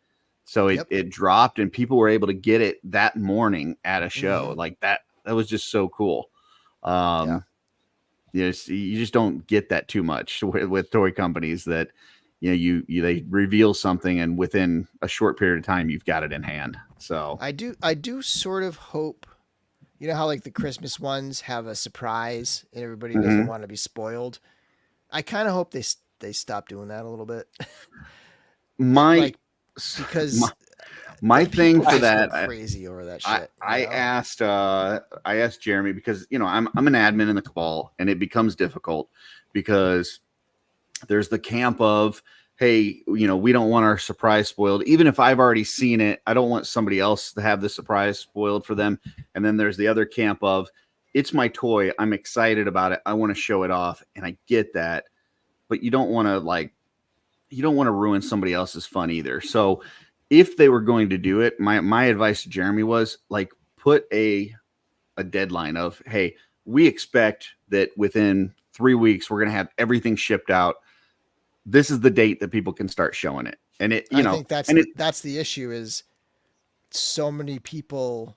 So it dropped, and people were able to get it that morning at a show. Like that was just so cool. You just don't get that too much with toy companies, that they reveal something and within a short period of time you've got it in hand. So I do sort of hope, how like the Christmas ones have a surprise and everybody doesn't want to be spoiled. I kind of hope they stop doing that a little bit. Because my thing for that, crazy over that shit. I asked Jeremy, because I'm an admin in the cabal, and it becomes difficult because there's the camp of, hey, we don't want our surprise spoiled. Even if I've already seen it, I don't want somebody else to have the surprise spoiled for them. And then there's the other camp of, it's my toy, I'm excited about it, I want to show it off, and I get that, but you don't want to ruin somebody else's fun either. So if they were going to do it, my advice to Jeremy was, like, put a deadline of, hey, we expect that within 3 weeks we're going to have everything shipped out. This is the date that people can start showing it. And I think that's the issue, is so many people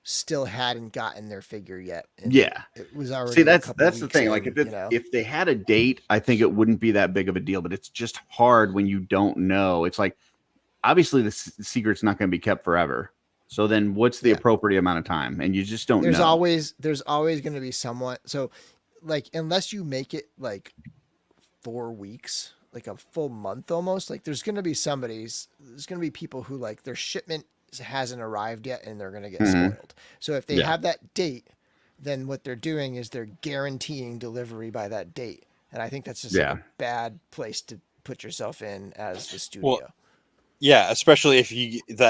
still hadn't gotten their figure yet. And it was already. See, that's the thing. Like, if they had a date, I think it wouldn't be that big of a deal. But it's just hard when you don't know. It's like, obviously the secret's not going to be kept forever. So then what's the appropriate amount of time? And you just don't know. There's always going to be someone. So, like, unless you make it like 4 weeks, like a full month almost, like there's going to be people who, like, their shipment hasn't arrived yet and they're going to get spoiled. So if they have that date, then what they're doing is they're guaranteeing delivery by that date. And I think that's just like a bad place to put yourself in as the studio. Well, yeah, especially if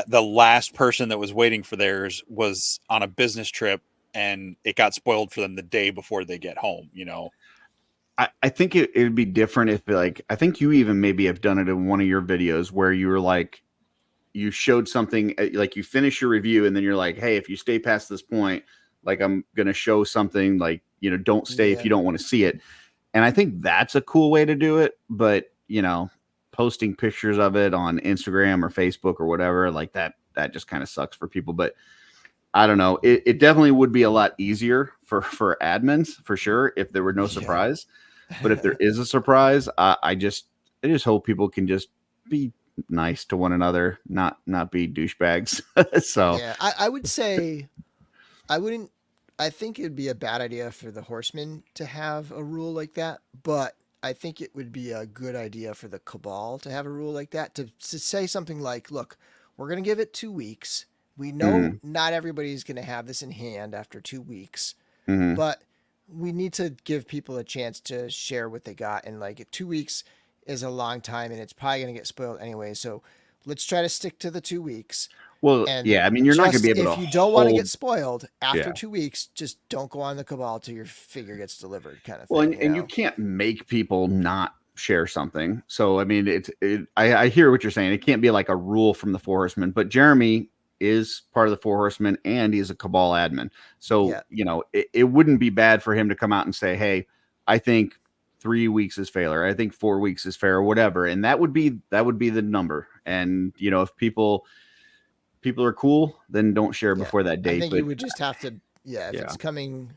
the last person that was waiting for theirs was on a business trip and it got spoiled for them the day before they get home, I think it would be different if, like, I think you even maybe have done it in one of your videos where you were like, you showed something, like you finish your review and then you're like, hey, if you stay past this point, like, I'm going to show something, like, don't stay if you don't want to see it. And I think that's a cool way to do it. But, posting pictures of it on Instagram or Facebook or whatever, like that just kind of sucks for people. But I don't know. It definitely would be a lot easier for admins, for sure, if there were no surprise. But if there is a surprise, I just hope people can just be nice to one another, not be douchebags. So yeah, I would say I think it'd be a bad idea for the Horsemen to have a rule like that, but I think it would be a good idea for the Cabal to have a rule like that, to say something like, look, we're going to give it 2 weeks. We know not everybody's going to have this in hand after 2 weeks, but we need to give people a chance to share what they got. And like 2 weeks is a long time and it's probably going to get spoiled anyway. So let's try to stick to the 2 weeks. Well, and I mean, you're not going to be able to. If you don't want to get spoiled after 2 weeks, just don't go on the Cabal till your figure gets delivered, kind of thing. Well, and you can't make people not share something. So, I mean, I hear what you're saying. It can't be like a rule from the Four Horsemen, but Jeremy is part of the Four Horsemen and he's a Cabal admin. So, it wouldn't be bad for him to come out and say, hey, I think 3 weeks is fair, or I think 4 weeks is fair, or whatever. And that would be the number. And, if people are cool, then don't share before that date. I think you would just have to, if it's coming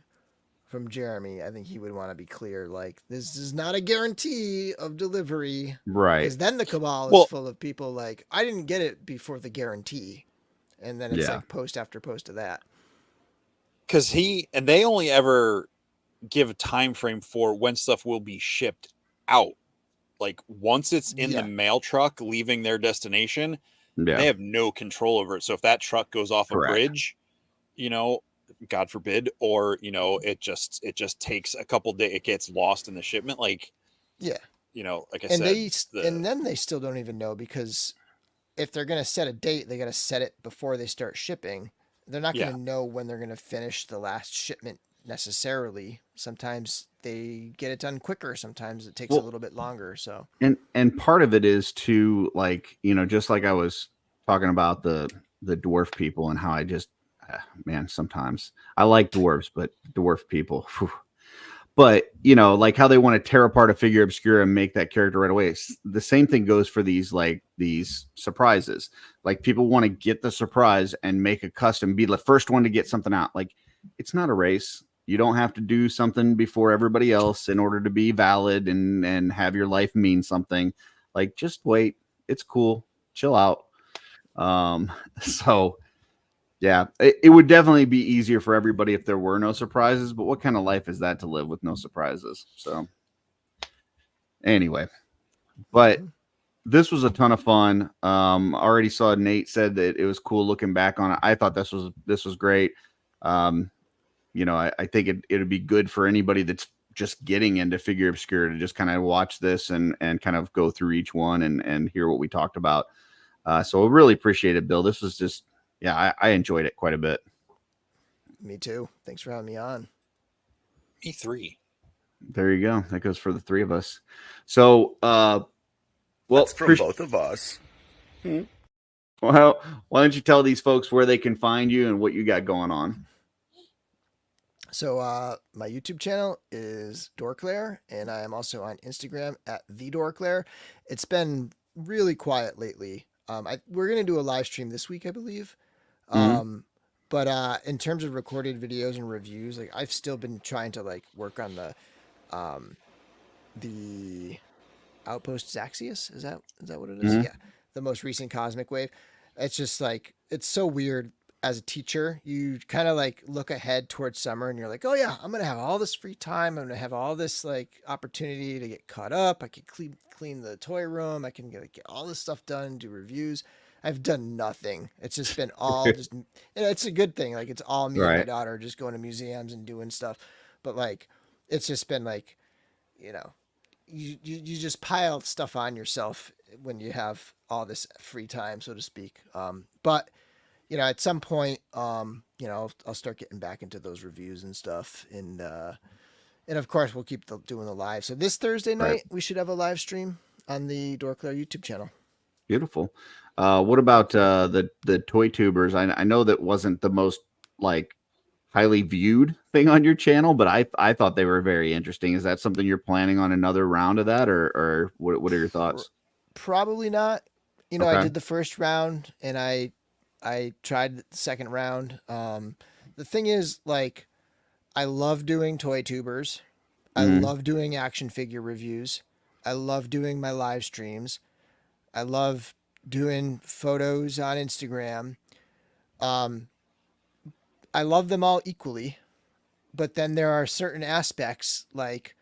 from Jeremy, I think he would want to be clear, like, this is not a guarantee of delivery. Right. Because then the Cabal is full of people like, I didn't get it before the guarantee. And then it's like post after post of that. Because they only ever give a time frame for when stuff will be shipped out. Like, once it's in the mail truck leaving their destination, they have no control over it. So if that truck goes off a bridge, God forbid, or it just takes a couple days, it gets lost in the shipment. Like, like I said, and then they still don't even know, because if they're going to set a date, they got to set it before they start shipping. They're not going to know when they're going to finish the last shipment necessarily. Sometimes they get it done quicker. Sometimes it takes a Well, little bit longer. So and part of it is to, like, just like I was talking about the dwarf people and how I just man, sometimes I like dwarves, but dwarf people, whew. But like how they want to tear apart a figure obscura and make that character right away. The same thing goes for these surprises. Like, people want to get the surprise and make a custom, be the first one to get something out. Like, it's not a race. You don't have to do something before everybody else in order to be valid and have your life mean something. Like, just wait. It's cool. Chill out. So yeah, it would definitely be easier for everybody if there were no surprises, but what kind of life is that to live with no surprises? So anyway, but this was a ton of fun. Already saw Nate said that it was cool looking back on it. I thought this was great. I think it'd be good for anybody that's just getting into Figure Obscura to just kind of watch this and kind of go through each one and hear what we talked about. So I really appreciate it, Bill. This was just, yeah, I enjoyed it quite a bit. me too. Thanks for having me on. Me 3. There you go. That goes for the 3 of us. So, well, that's from both of us. Well, why don't you tell these folks where they can find you and what you got going on? So my YouTube channel is Dorklair, and I am also on Instagram at the Dorklair. It's been really quiet lately. We're gonna do a live stream this week, I believe. But in terms of recorded videos and reviews, like, I've still been trying to like work on the Outpost Zaxius. Is that what it is? Yeah, the most recent Cosmic Wave. It's just like, it's so weird. As a teacher, you kind of like look ahead towards summer and you're like, oh yeah, I'm going to have all this free time. I'm going to have all this like opportunity to get caught up. I can clean the toy room. I can get all this stuff done, do reviews. I've done nothing. It's just been all just, and it's a good thing. Like, it's all me and my daughter just going to museums and doing stuff. But like, it's just been like, you just pile stuff on yourself when you have all this free time, so to speak. But at some point, I'll start getting back into those reviews and stuff. And of course, we'll keep doing the live. So this Thursday night, we should have a live stream on the Dorklair YouTube channel. Beautiful. What about the toy tubers? I know that wasn't the most like highly viewed thing on your channel, but I thought they were very interesting. Is that something you're planning on another round of that, or what are your thoughts? Probably not. Okay. I did the first round and I tried the second round. The thing is, like, I love doing toy tubers. I love doing action figure reviews. I love doing my live streams. I love doing photos on Instagram. I love them all equally, but then there are certain aspects, like,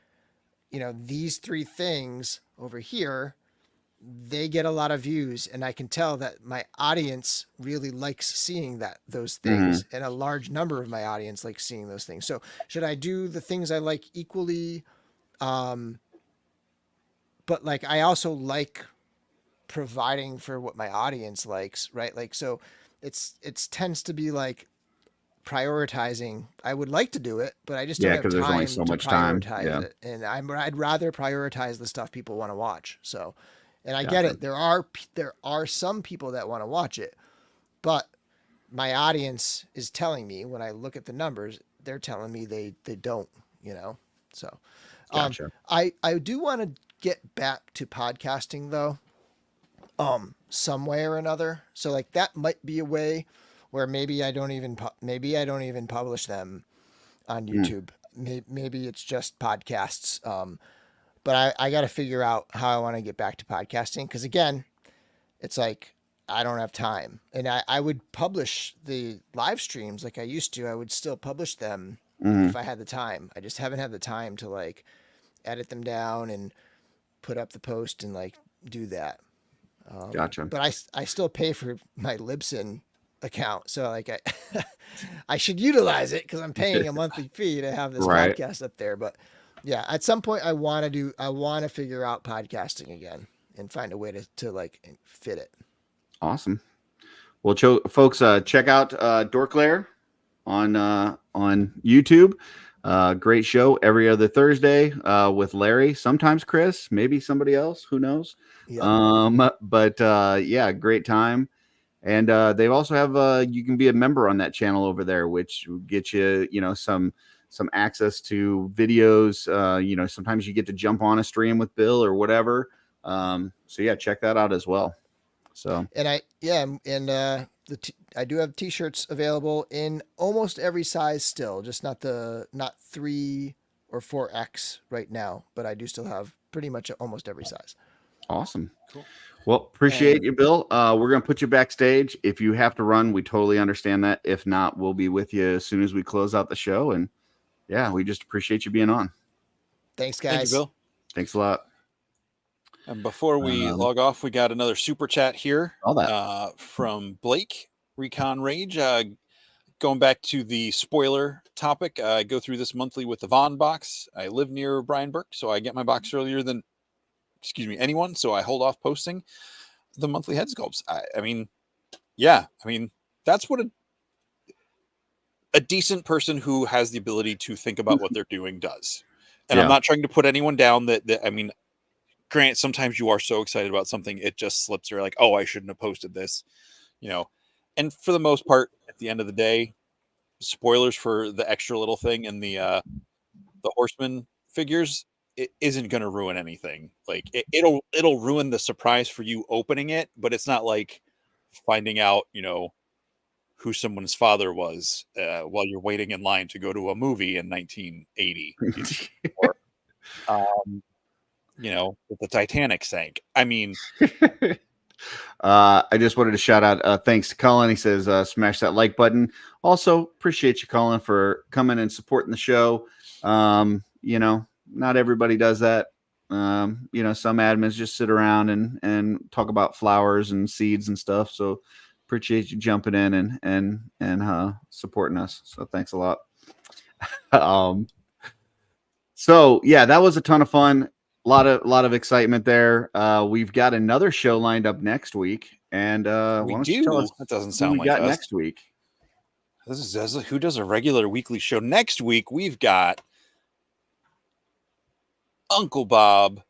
these 3 things over here, they get a lot of views, and I can tell that my audience really likes seeing those things, and a large number of my audience likes seeing those things. So should I do the things I like equally? But like, I also like providing for what my audience likes, right? Like, so it's tends to be like prioritizing. I would like to do it, but I just don't have time there's only so to much time. prioritize it. And I'd rather prioritize the stuff people want to watch. So, and I Gotcha. get it. There are some people that want to watch it, but my audience is telling me, when I look at the numbers, they're telling me they don't, so, Gotcha. I do want to get back to podcasting though, some way or another. So like, that might be a way where maybe I don't even publish them on YouTube. Maybe it's just podcasts. But I got to figure out how I want to get back to podcasting. Cause again, it's like, I don't have time, and I would publish the live streams like I used to. I would still publish them if I had the time. I just haven't had the time to like edit them down and put up the post and like do that. Gotcha. But I still pay for my Libsyn account. So like I should utilize it because I'm paying a monthly fee to have this podcast up there. But yeah, at some point I want to figure out podcasting again and find a way to like fit it. Awesome. Well, folks, check out Dorklair on YouTube. Great show every other Thursday with Larry, sometimes Chris, maybe somebody else, who knows. Yep. But yeah, great time. And they also have you can be a member on that channel over there, which will get you, some access to videos. Sometimes you get to jump on a stream with Bill or whatever. So yeah, check that out as well. So And I do have t-shirts available in almost every size still, just not 3 or 4X right now, but I do still have pretty much almost every size. awesome. Cool. Well, appreciate And- you, Bill. We're going to put you backstage. If you have to run, we totally understand that. If not, we'll be with you as soon as we close out the show. And yeah, we just appreciate you being on. Thanks, guys. Thank you, Bill. Thanks a lot. And before we log off, we got another super chat here All that. from Blake Recon Rage. Going back to the spoiler topic, I go through this monthly with the Vaughn box. I live near Brian Burke, so I get my box earlier than, anyone. So I hold off posting the monthly head sculpts. I mean, that's what a decent person who has the ability to think about what they're doing does. And I'm not trying to put anyone down granted, sometimes you are so excited about something, it just slips. You're like, oh, I shouldn't have posted this, And for the most part, at the end of the day, spoilers for the extra little thing in the Horseman figures, it isn't going to ruin anything. Like it'll ruin the surprise for you opening it, but it's not like finding out, who someone's father was while you're waiting in line to go to a movie in 1980. Or, that the Titanic sank. I mean, I just wanted to shout out thanks to Colin. He says smash that like button. Also appreciate you, Colin, for coming and supporting the show. Not everybody does that. Some admins just sit around and talk about flowers and seeds and stuff. So appreciate you jumping in and supporting us. So thanks a lot. So yeah, that was a ton of fun. A lot of excitement there. We've got another show lined up next week, and why don't you tell us that doesn't what sound we like got us. next week? This is who does a regular weekly show. Next week we've got Uncle Bob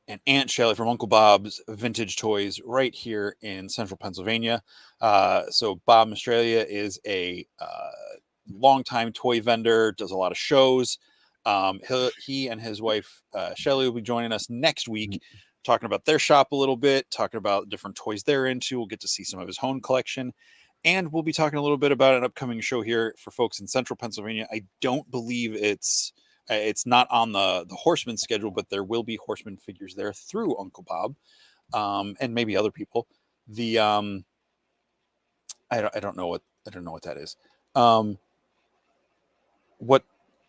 and Aunt Shelly from Uncle Bob's Vintage Toys right here in central Pennsylvania. So Bob in Australia is a longtime toy vendor, does a lot of shows. He and his wife Shelly will be joining us next week, talking about their shop a little bit, talking about different toys they're into. We'll get to see some of his home collection, and we'll be talking a little bit about an upcoming show here for folks in central Pennsylvania. I don't believe it's not on the Horseman schedule, but there will be Horseman figures there through Uncle Bob, and maybe other people. The I don't know what that is.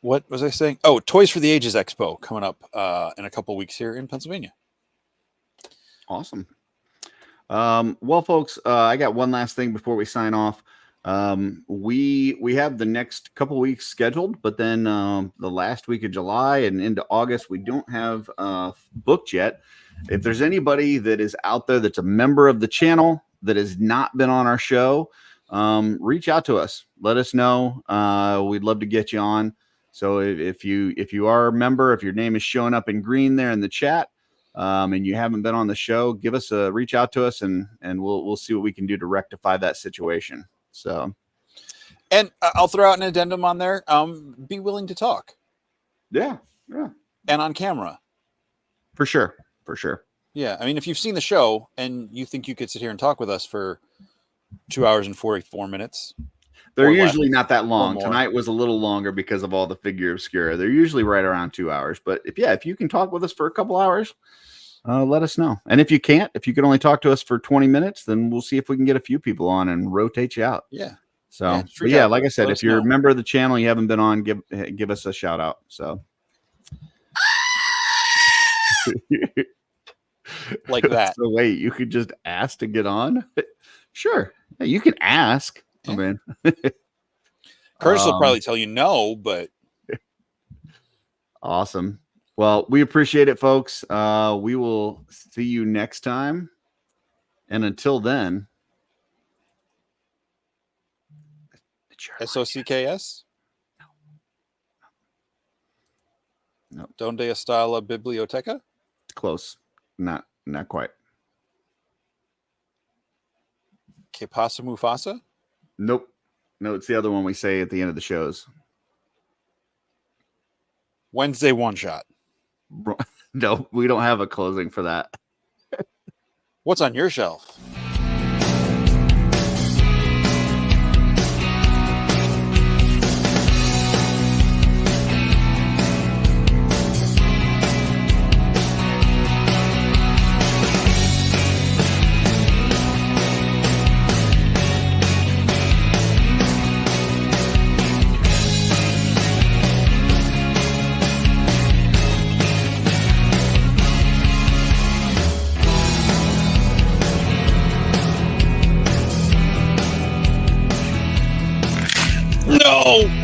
What was I saying? Oh, Toys for the Ages Expo coming up in a couple weeks here in Pennsylvania. Awesome. Well, folks, I got one last thing before we sign off. We have the next couple weeks scheduled, but then the last week of July and into August, we don't have booked yet. If there's anybody that is out there that's a member of the channel that has not been on our show, reach out to us. Let us know. We'd love to get you on. So if you are a member, if your name is showing up in green there in the chat, and you haven't been on the show, give us a reach out to us, and we'll see what we can do to rectify that situation. So, and I'll throw out an addendum on there. Be willing to talk. Yeah, and on camera, for sure. Yeah, I mean, if you've seen the show and you think you could sit here and talk with us for 2 hours and 44 minutes. They're usually not that long. more. Tonight was a little longer because of all the Figura Obscura. They're usually right around 2 hours. But if you can talk with us for a couple hours, let us know. And if you can't, if you can only talk to us for 20 minutes, then we'll see if we can get a few people on and rotate you out. Yeah. So, like I said, if you're a member of the channel, you haven't been on, give us a shout out. So, like that. So wait, you could just ask to get on? Sure. Yeah, you can ask. Yeah. I mean, Curtis will probably tell you no, but awesome. Well, we appreciate it, folks. We will see you next time. And until then, SOCKS? Donde está la biblioteca? Close. Not quite. Que pasa Mufasa? Nope. No, it's the other one we say at the end of the shows. Wednesday one shot. No, we don't have a closing for that. What's on your shelf? No!